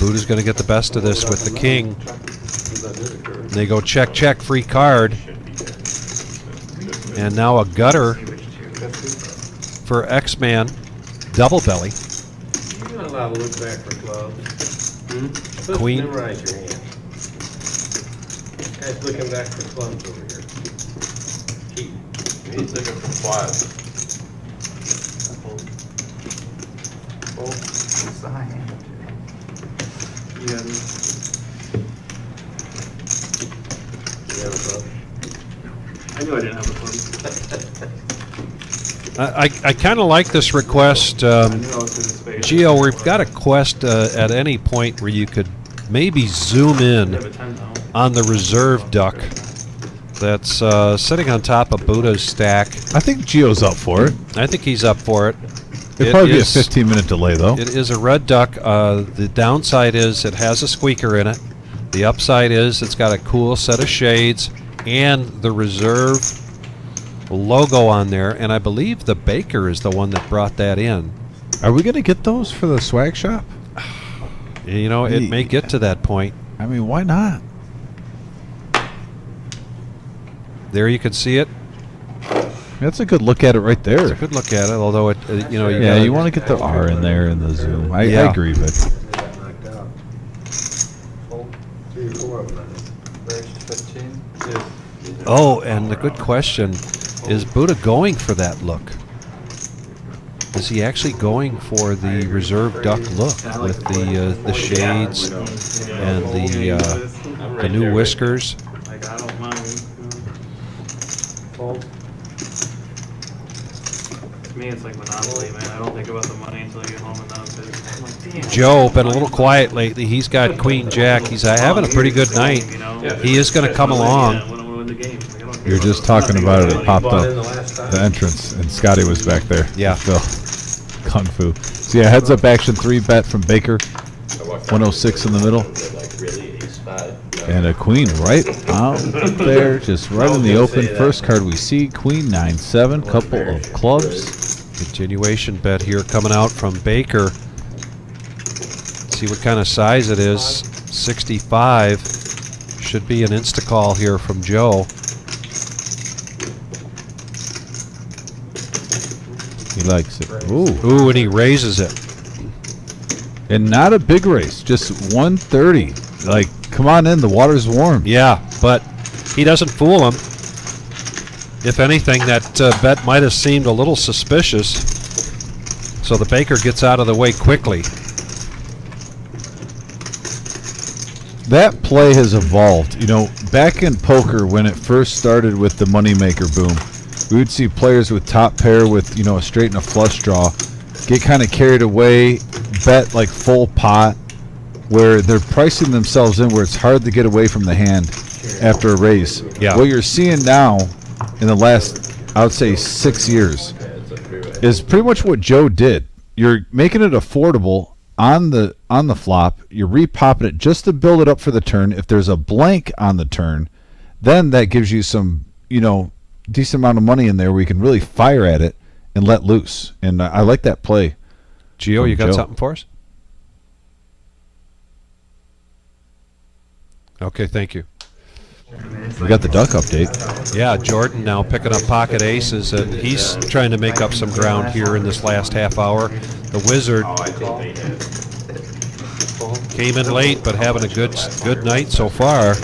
Buddha's going to get the best of this with the king. And they go check, check, free card. And now a gutter for X-Man, double belly. You're not allowed to look back for clubs. Just Queen. memorize your hand. Guy's looking back for clubs over here. He's looking for quads. It's the high hand. Yeah. You have a club? I knew I didn't have a club. I kind of like this request. I knew I was doing spades. Gio, we've got a quest at any point where you could maybe zoom I in have a 10 now. on the reserve duck that's sitting on top of Buddha's stack. I think Gio's up for it. I think he's up for it. It'd probably be a 15-minute delay, though. It is a red duck. The downside is it has a squeaker in it. The upside is it's got a cool set of shades and the reserve logo on there. And I believe the baker is the one that brought that in. Are we going to get those for the swag shop? You know, it may get to that point. I mean, why not? There you can see it. That's a good look at it right there. It's a good look at it, although it, you know, Yeah, you want to get the R in there in the zoom. I Yeah. agree, but Got knocked out. Oh, 3 or 4 of them, I think. Raised 15. Oh, and the good question is Buddha going for that look? Is he actually going for the reserve duck look with the shades and the new whiskers? Like, I don't mind. Fold. To me, it's like Monopoly, man. I don't think about the money until I get home and now it's I'm like, damn. Joe, been a little quiet lately. He's got Queen Jack. He's having a pretty good night. You know? He is going to come along. Yeah, I want to win the game. Like, I don't care you're about just the talking money. about it. It popped Bought in the up last time. the entrance, and Scotty was back there. Yeah. Phil. Kung Fu. So yeah, heads up action 3-bet from Baker. 106 in the middle. And a queen right out there, just right in the open. First card we see, Queen 9-7, couple of clubs. Continuation bet here coming out from Baker. See what kind of size it is. 65. Should be an insta-call here from Joe. He likes it. Ooh. Ooh, and he raises it. And not a big race, just 130. Like, come on in, the water's warm. Yeah, but he doesn't fool him. If anything, that bet might have seemed a little suspicious. So the Baker gets out of the way quickly. That play has evolved. You know, back in poker when it first started with the moneymaker boom, we would see players with top pair with, you know, a straight and a flush draw get kind of carried away, bet like full pot, where they're pricing themselves in where it's hard to get away from the hand after a raise. Yeah. What you're seeing now in the last, I would say, 6 years is pretty much what Joe did. You're making it affordable on the flop. You're repopping it just to build it up for the turn. If there's a blank on the turn, then that gives you some, you know, decent amount of money in there where you can really fire at it and let loose. And I like that play. Gio, you got Joe. something for us? Okay, thank you. We got the duck update. Yeah, Jordan now picking up pocket aces. He's trying to make up some ground here in this last half hour. The Wizard came in late, but having a good night so far.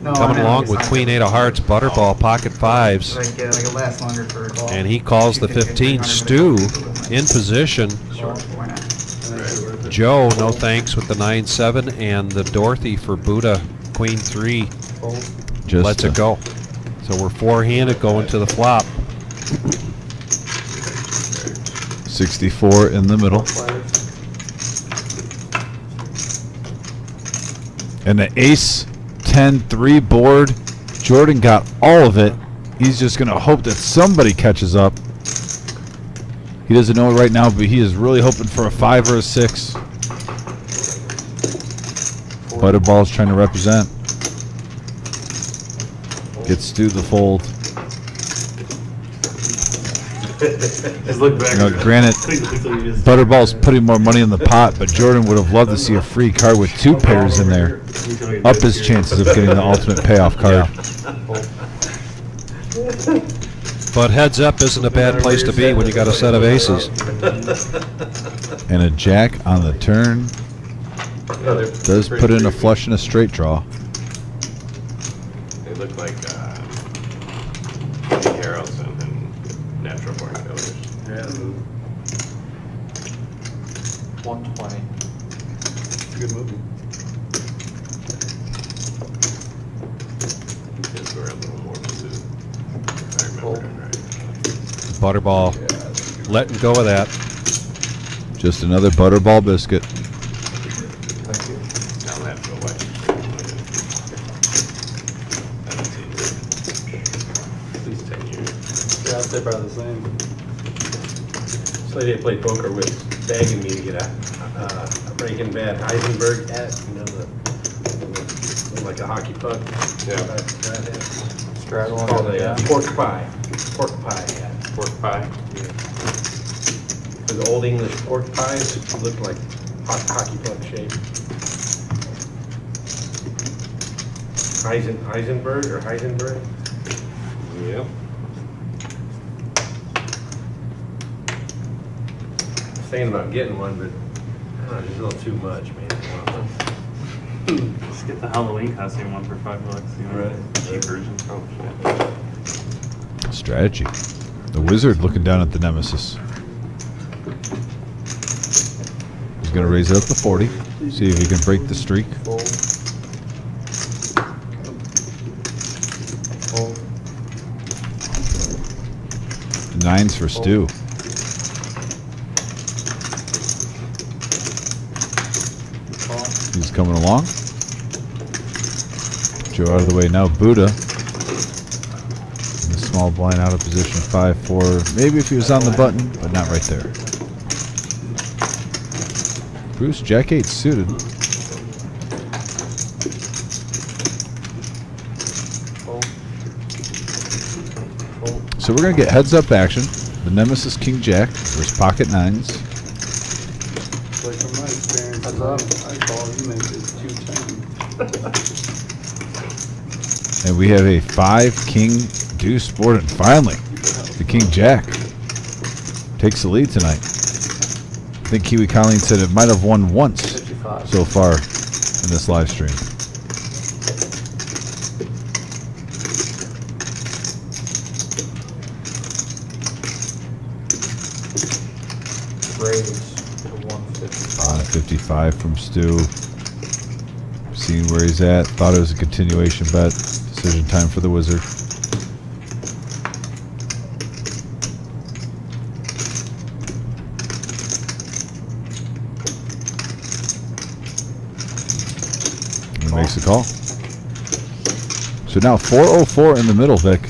Coming along with Queen 8 of Hearts, Butterball, pocket fives. Like it lasts longer for a call. And he calls the 15. Stu in position. Sure, why not? Joe, no thanks with the 9-7, and the Dorothy for Buddha, Queen 3. Just Lets it go. So we're four-handed going to the flop. 64 in the middle. And the ace 10-3 board. Jordan got all of it. He's just going to hope that somebody catches up. He doesn't know it right now, but he is really hoping for a 5 or a 6. Butterball's trying to represent. Gets to the fold. Just look back. You know, granted, Butterball's putting more money in the pot, but Jordan would have loved to see a free card with 2 pairs in there. Up his chances of getting the ultimate payoff card. But heads up isn't a bad place to be when you got a set of aces. And a jack on the turn does put in a flush and a straight draw. They look like Harrelson and Natural Born Killers. Yeah. 120. Good movie. Kids were a little more pursuit, if I remember right. Butterball letting go of that. Just another Butterball biscuit. I'll have to go watch it. I haven't seen it. At least 10 years. Yeah, I'd say about the same. This lady I played poker with begging me to get a Breaking Bad Heisenberg hat, you know, the like a hockey puck. Yeah. Straddle It's called on it, a yeah. pork pie hat. Pork pie. For the old English pork pies, it looked like hockey puck shape. Heisenberg or Heisenberg? Yep. Thinking about getting one, but I don't know, just a little too much, man. Just get the Halloween costume one for $5. You know, Right. cheap version. Oh, shit. Strategy. The wizard looking down at the nemesis. He's going to raise it up to 40. See if he can break the streak. Nines for Stu. He's coming along. Joe out of the way now. Buddha. In the small blind out of position 5-4. Maybe if he was on the button, but not right there. Bruce, Jack 8 suited. So we're going to get heads up action. The nemesis King Jack versus pocket nines. Like from my experience, I call you make it 210. And we have a 5 King Deuce board. And finally, the King Jack takes the lead tonight. I think Kiwi Colleen said it might have won once 55. so far in this live stream. Raise to 155. 155 from Stu. Seeing where he's at. Thought it was a continuation bet. Decision time for the wizard. And makes the call. So now 404 in the middle, Vic.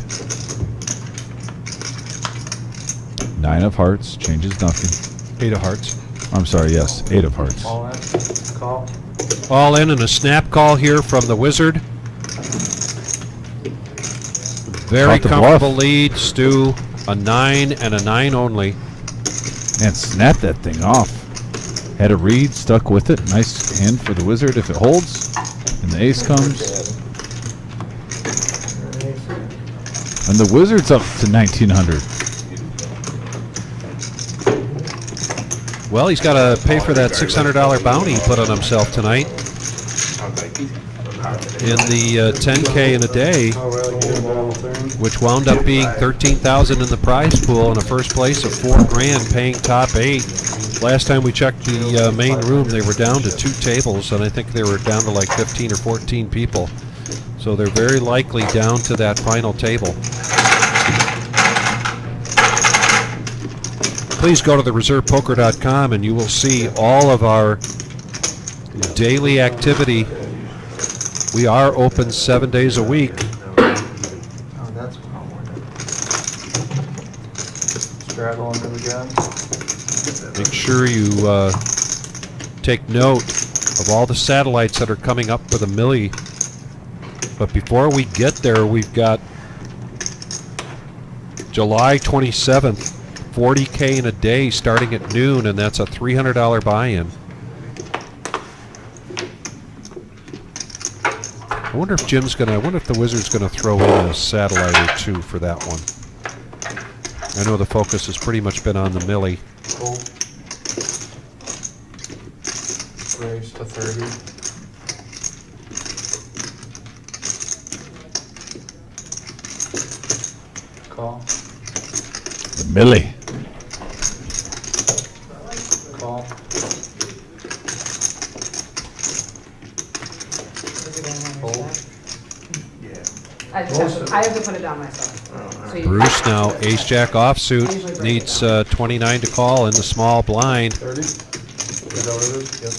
9 of hearts. Changes nothing. 8 of hearts. I'm sorry, yes. 8 of hearts. All in, call. All in and a snap call here from the wizard. Very Caught the comfortable bluff. lead, Stu. A 9 and a 9 only. And snapped that thing off. Had a read, stuck with it. Nice hand for the wizard if it holds. And the ace comes. And the wizard's up to 1900. Well, he's got to pay for that $600 bounty he put on himself tonight. Sounds like in the 10K in a day, Oh, really? Get him down the thing? which wound up being 13,000 in the prize pool and a first place of $4,000 paying top 8. Last time we checked the main room, they were down to 2 tables, and I think they were down to like 15 or 14 people. So they're very likely down to that final table. Please go to thereservepoker.com and you will see all of our daily activity. We are open 7 days a week. Oh, that's what I wanted. Straddle under the gun. Make sure you take note of all the satellites that are coming up for the Millie. But before we get there, we've got July 27th, 40K in a day starting at noon, and that's a $300 buy-in. I wonder if the Wizard's gonna throw in a satellite or two for that one. I know the focus has pretty much been on the Millie. Cool. Raise to 30. Call. The Millie. Call. I have to put it down myself. So you- Bruce now, ace-jack offsuit, needs 29 to call in the small blind. 30? Is that what it is? Yep.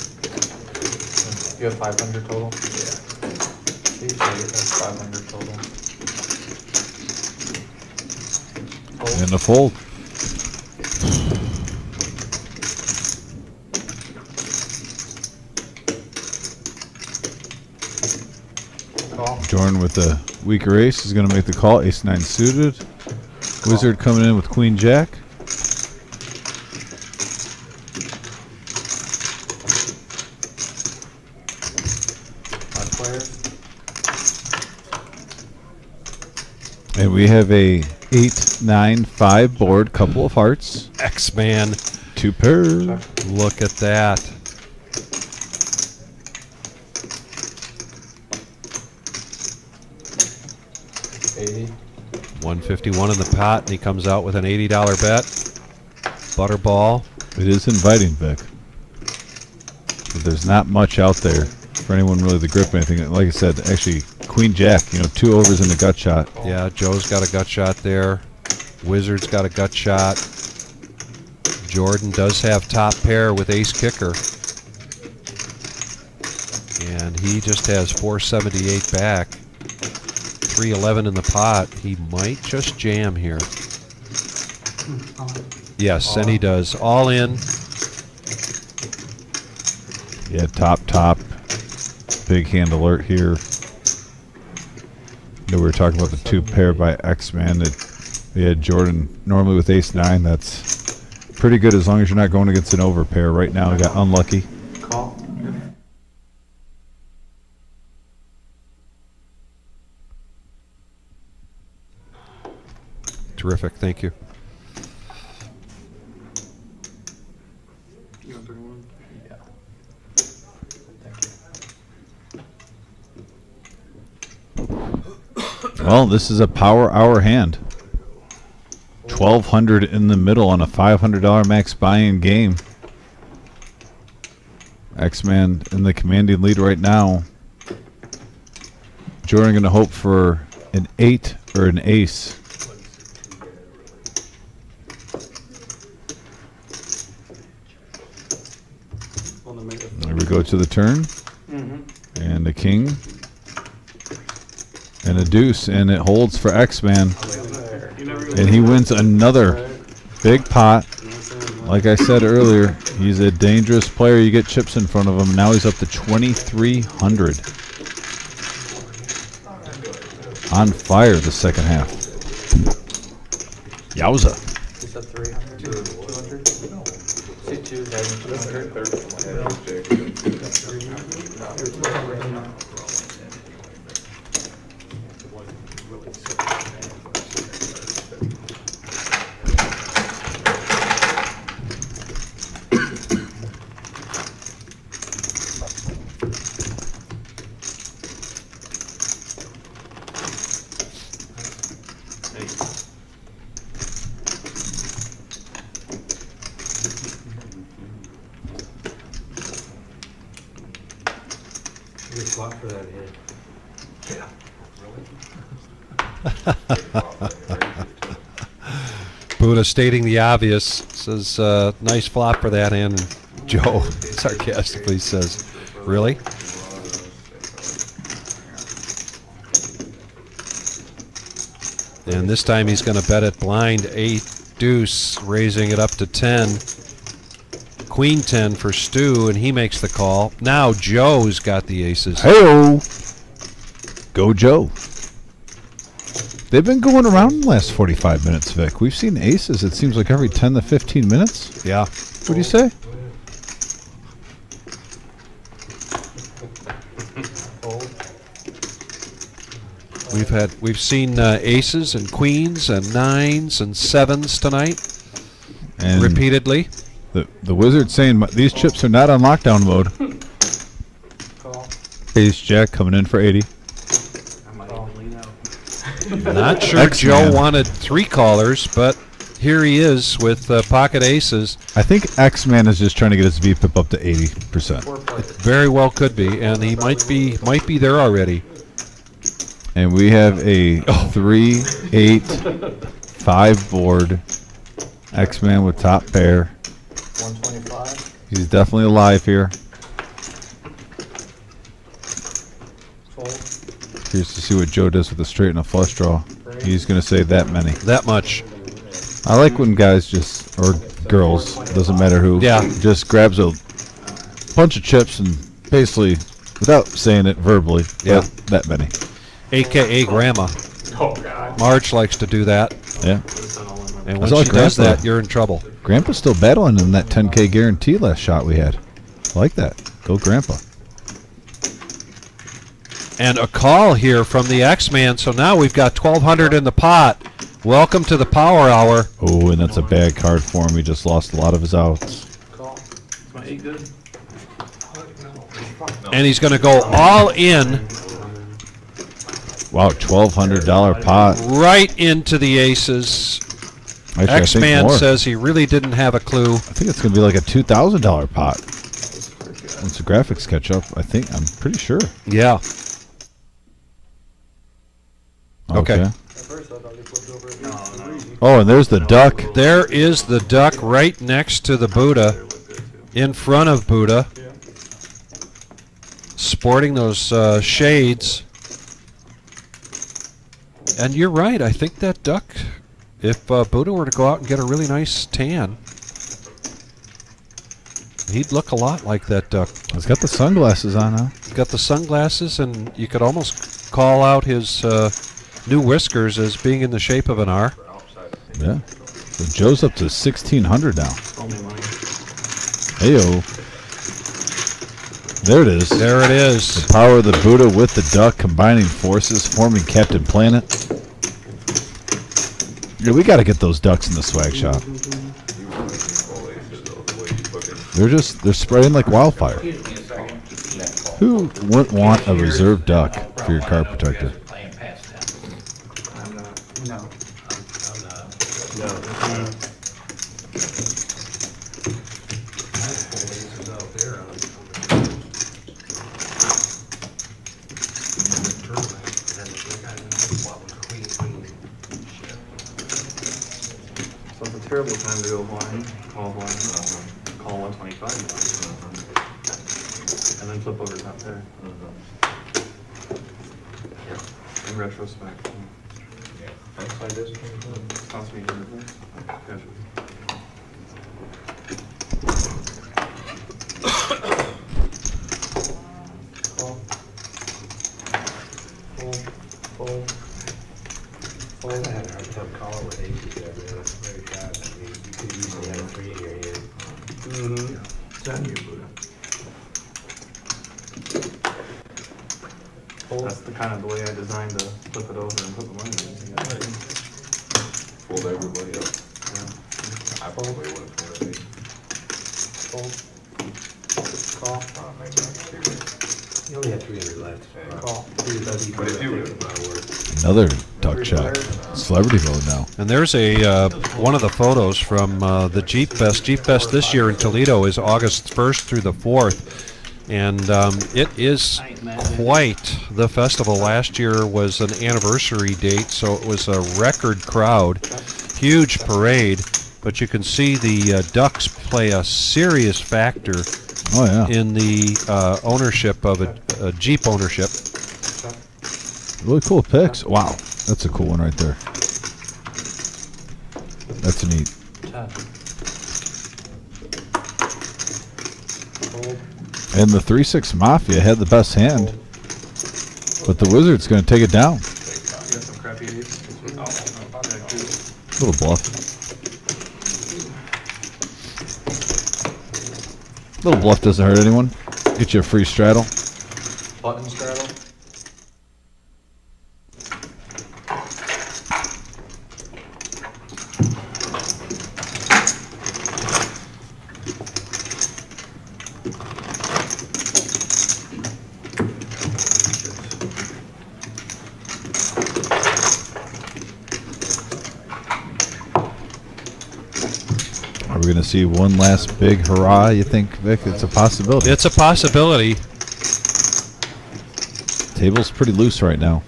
You have 500 total? Yeah. That's 500 total. In the fold. Call. Jordan with the weaker ace is going to make the call. Ace-9 suited. Wizard coming in with Queen-Jack. Five players. And we have a 8-9-5 board, couple of hearts. X-Man, 2 pair. look at that. $80. 151 in the pot, and he comes out with an $80 bet. Butterball. It is inviting, Vic. But there's not much out there for anyone really to grip anything. Like I said, actually, Queen-Jack, 2 overs in the gut shot. Yeah, Joe's got a gut shot there. Wizard's got a gut shot. Jordan does have top pair with ace kicker. And he just has 478 back. 311 in the pot. He might just jam here. Yes, and he does. All in. Yeah, top. Big hand alert here. We were talking about the 2 pair by X-Man. We had Jordan normally with ace-9. That's pretty good as long as you're not going against an over pair. Right now, I got unlucky. Call. Terrific, thank you. You want 31? Yeah. Thank you. Well, this is a power hour hand. 1,200 in the middle on a $500 max buy-in game. X-Man in the commanding lead right now. Jordan going to hope for an 8 or an ace. There we go to the turn. And a king. And a deuce. And it holds for X-Man. And he wins another big pot. Like I said earlier, he's a dangerous player. You get chips in front of him. Now he's up to 2,300. On fire the second half. Yowza. You said 300? 200? See 200. Buddha stating the obvious, says, nice flop for that hand. And Joe sarcastically says, really? And this time he's going to bet it blind 8 deuce, raising it up to 10. Queen 10 for Stu, and he makes the call. Now Joe's got the aces. Hey-o. Go Joe. They've been going around in the last 45 minutes, Vic. We've seen aces, it seems like every 10 to 15 minutes. Yeah. What do you say? We've seen aces and queens and nines and sevens tonight, And repeatedly. the wizard's saying these chips are not on lockdown mode. Ace Jack coming in for 80. I might even lean out. Not sure X-Man. Joe wanted 3 callers, but here he is with pocket aces. I think X-Man is just trying to get his VPIP up to 80%. Very well could be, and he might be there already. And we have a 3, 8, 5 board. X-Man with top pair. 125. He's definitely alive here. Fold. Curious to see what Joe does with a straight and a flush draw. He's going to say that many. That much. I like when guys just, or girls, doesn't matter who, Yeah. just grabs a bunch of chips and basically, without saying it verbally, Yeah. that many. AKA Grandma. Oh, God. Marge likes to do that, Yeah. and I when saw she does Grandpa. that, you're in trouble. Grandpa's still battling in that 10K guarantee last shot we had. I like that. Go Grandpa. And a call here from the X-Man, so now we've got 1,200 in the pot. Welcome to the Power Hour. Oh, and that's a bad card for him. He just lost a lot of his outs. Is my 8 good? And he's going to go all in Wow, $1,200 pot. right into the aces. Actually, I think X-Man more. says he really didn't have a clue. I think it's going to be like a $2,000 pot. Once the graphics catch up, I'm pretty sure. Yeah. Okay. Oh, and there's the duck. There is the duck right next to the Buddha, in front of Buddha, sporting those shades. And you're right, I think that duck, if Buddha were to go out and get a really nice tan, he'd look a lot like that duck. He's got the sunglasses on now. He's got the sunglasses, and you could almost call out his new whiskers as being in the shape of an R. Yeah. So Joe's up to 1,600 now. Only money. Heyo. There it is. There it is. The power of the Buddha with the duck combining forces, forming Captain Planet. Yeah, we got to get those ducks in the swag shop. They're spreading like wildfire. Who wouldn't want a reserve duck for your car protector? No. So it's a terrible time to go blind, call 125 and then flip over top there. In retrospect. Cost me $100. I had a hard time calling with aces there, man. That's very bad. I mean, you could easily have a 3 in your hand. It's on you, Buddha. That's the kind of the way I designed to flip it over and put the money in. Fold everybody up. Yeah. I probably would have folded it. Fold. Call. Oh, maybe not serious. You only had 300 left. Call. But if you would have. Another duck shot. Celebrity mode now. And there's a one of the photos from the Jeep Fest. Jeep Fest this year in Toledo is August 1st through the 4th. And it is quite the festival. Last year was an anniversary date, so it was a record crowd, huge parade. But you can see the ducks play a serious factor in the ownership of a Jeep ownership. Really cool picks. Wow, that's a cool one right there. That's neat. 10. Fold. And the 3-6 Mafia had the best hand, but the Wizard's going to take it down. You got some crappy eights? Little bluff. Little bluff doesn't hurt anyone. Get you a free straddle. Button straddle. Are we going to see one last big hurrah, you think, Vic? It's a possibility. It's a possibility. Table's pretty loose right now.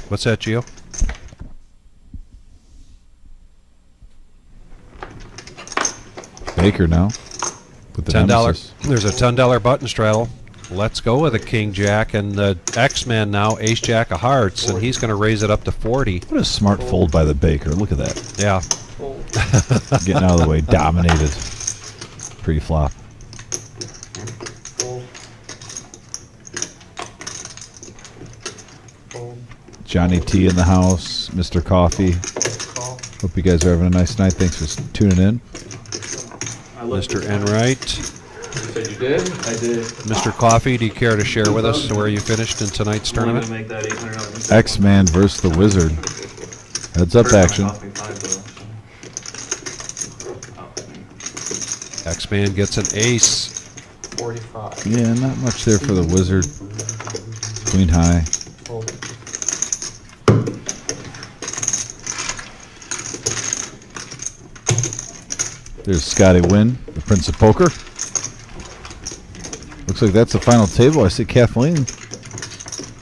What's that, Gio? Baker now. With the $10. nemesis. There's a $10 button straddle. Let's go with a King Jack and the X-Man now, Ace Jack of Hearts, and he's going to raise it up to 40. What a smart fold by the Baker. Look at that. Yeah. Getting out of the way. Dominated. Pre-flop. Fold. Fold. Johnny T in the house. Mr. Coffee. Call. Hope you guys are having a nice night. Thanks for tuning in. Mr. Enright. You said you did? I did. Mr. Coffee, do you care to share with us where you finished in tonight's I'm only tournament? gonna make that $800. X-Man versus the Wizard. Heads up action. X-Man gets an ace. 45. Yeah, not much there for the Wizard. Queen high. Fold. There's Scotty Wynn, the Prince of Poker. Looks like that's the final table. I see Kathleen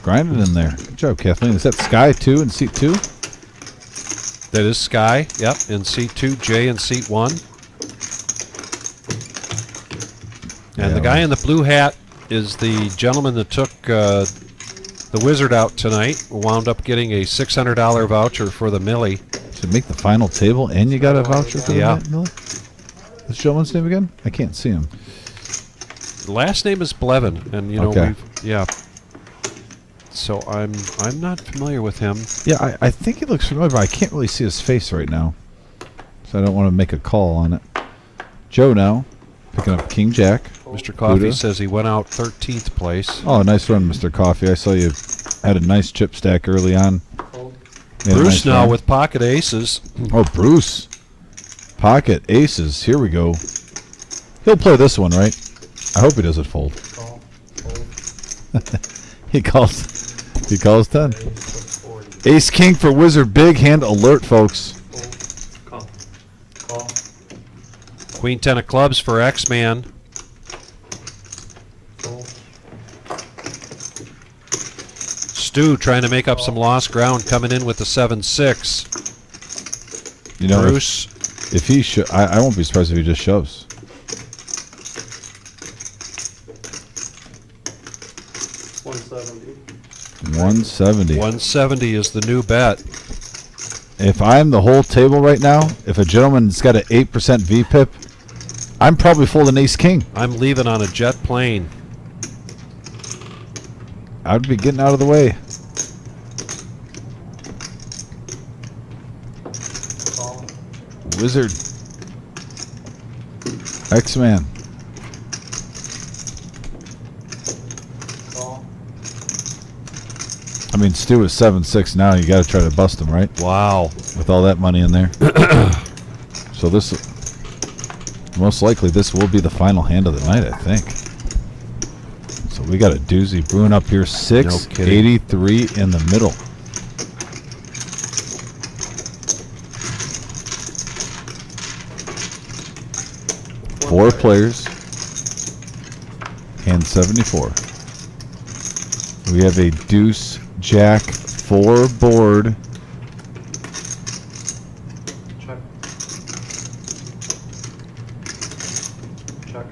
grinding in there. Good job, Kathleen. Is that Sky 2 in seat 2? That is Sky, yep, in seat 2, Jay in seat 1. And Yeah, the guy in the blue hat is the gentleman that took the Wizard out tonight. Wound up getting a $600 voucher for the Millie. To make the final table, and you got a voucher for Yeah. that, Millie? This gentleman's name again? I can't see him. The last name is Blevin, and you know, Okay. yeah. So I'm not familiar with him. Yeah, I think he looks familiar, but I can't really see his face right now. So I don't want to make a call on it. Joe now, picking up King Jack. Mr. Coffee Buddha. says he went out 13th place. Oh, nice run, Mr. Coffee. I saw you had a nice chip stack early on. Fold. Made a Bruce nice now run. with pocket aces. Oh, Bruce. Pocket aces. Here we go. He'll play this one, right? I hope he doesn't fold. Call. Fold. He calls 10. Ace 40. Ace King for Wizard. Big hand alert, folks. Fold. Call. Call. Queen 10 of clubs for X-Man. Fold. Stu trying to make up some lost ground, coming in with the 7-6. You know, Bruce. if he I won't be surprised if he just shoves. 170. 170 is the new bet. If I'm the whole table right now, if a gentleman's got an 8% VPIP, I'm probably folding Ace King. I'm leaving on a jet plane. I'd be getting out of the way. Call. Wizard. X-Man. Call. I mean, Stu is 7-6 now. You got to try to bust him, right? Wow. With all that money in there. So this, most likely, this will be the final hand of the night, I think. So we got a doozy brewing up here. 683 in the middle. 4 players. Hand 74. We have a deuce, jack, 4 board. Check. Check.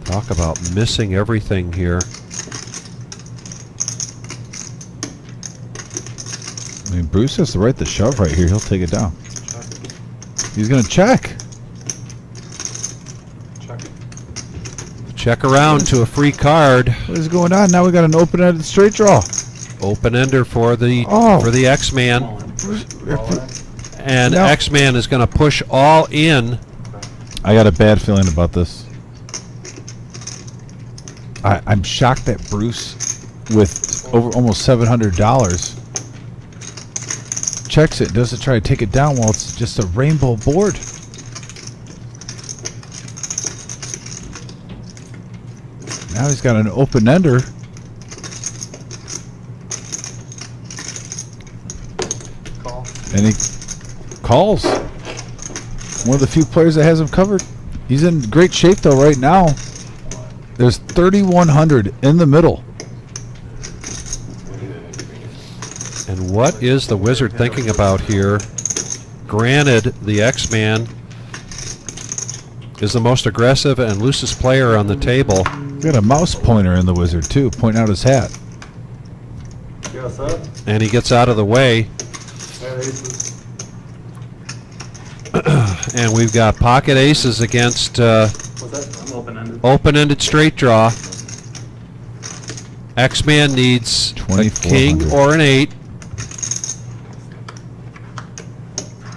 Talk about missing everything here. I mean, Bruce has the right to shove right here. He'll take it down. Check. He's going to check. Check. Check around to a free card. What is going on? Now we got an open-ended straight draw. Open-ender for the X-Man. And No. X-Man is going to push all in. I got a bad feeling about this. I'm shocked that Bruce, with over almost $700, checks it, doesn't try to take it down while it's just a rainbow board. Now he's got an open ender. Call. And he calls. One of the few players that has him covered. He's in great shape though right now. There's 3,100 in the middle. And what is the Wizard thinking about here? Granted, the X-Man is the most aggressive and loosest player on the table. We got a mouse pointer in the Wizard too, pointing out his hat. Yes, up. And he gets out of the way. And we've got pocket aces against What's that? I'm open-ended. open-ended straight draw. X-Man needs a king 2,400. or an 8.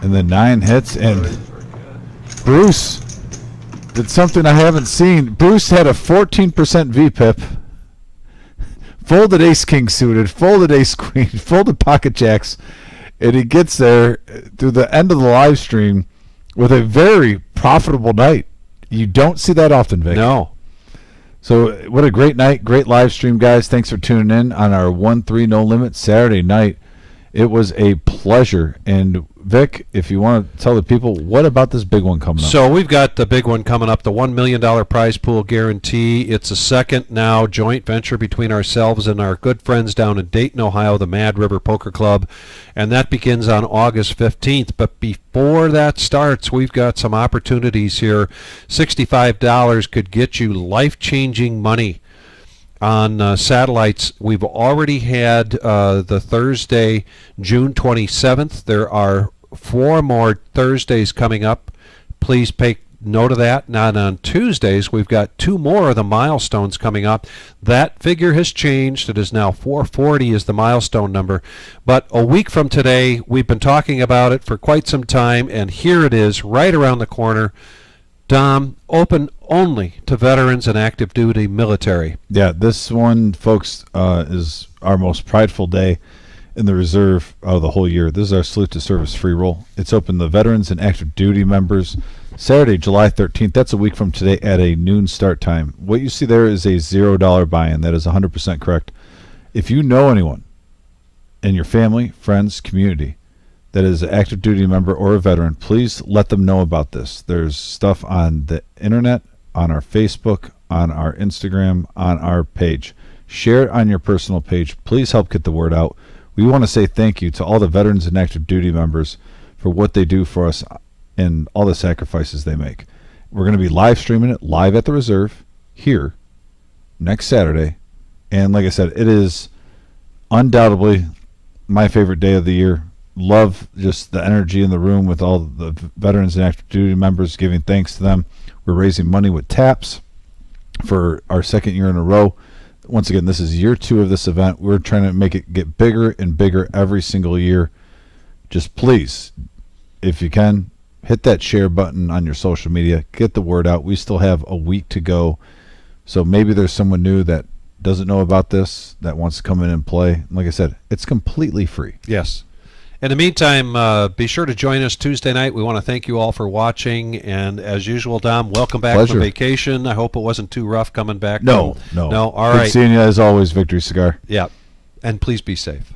And the 9 hits, and Bruce did something I haven't seen. Bruce had a 14% VPIP. Folded ace king suited, folded ace queen, folded pocket jacks, and he gets there through the end of the live stream with a very profitable night. You don't see that often, Vic. No. So what a great night, great live stream, guys. Thanks for tuning in on our 1-3 No Limit Saturday night. It was a pleasure. And Vic, if you want to tell the people, what about this big one coming up? So we've got the big one coming up, the $1 million prize pool guarantee. It's a second now joint venture between ourselves and our good friends down in Dayton, Ohio, the Mad River Poker Club, and that begins on August 15th. But before that starts, we've got some opportunities here. $65 could get you life-changing money on satellites. We've already had the Thursday, June 27th. There are 4 more Thursdays coming up. Please take note of that. Now on Tuesdays, we've got 2 more of the milestones coming up. That figure has changed. It is now 440 is the milestone number. But a week from today, we've been talking about it for quite some time, and here it is right around the corner. Dom, open only to veterans and active duty military. Yeah, this one, folks, is our most prideful day in the reserve of the whole year. This is our Salute to Service free roll. It's open to veterans and active duty members. Saturday, July 13th. That's a week from today at a noon start time. What you see there is a $0 buy-in. That is 100% correct. If you know anyone in your family, friends, community that is an active duty member or a veteran, please let them know about this. There's stuff on the internet, on our Facebook, on our Instagram, on our page. Share it on your personal page. Please help get the word out. We want to say thank you to all the veterans and active duty members for what they do for us and all the sacrifices they make. We're going to be live streaming it live at the reserve here next Saturday. And like I said, it is undoubtedly my favorite day of the year. Love just the energy in the room with all the veterans and active duty members, giving thanks to them. We're raising money with TAPS for our 2nd year in a row. Once again, this is year 2 of this event. We're trying to make it get bigger and bigger every single year. Just please, if you can, hit that share button on your social media. Get the word out. We still have a week to go. So maybe there's someone new that doesn't know about this that wants to come in and play. Like I said, it's completely free. Yes. In the meantime, be sure to join us Tuesday night. We want to thank you all for watching. And as usual, Dom, welcome back Pleasure. from vacation. I hope it wasn't too rough coming back. No. No. All Good right. seeing you as always, Victory Cigar. Yeah. And please be safe.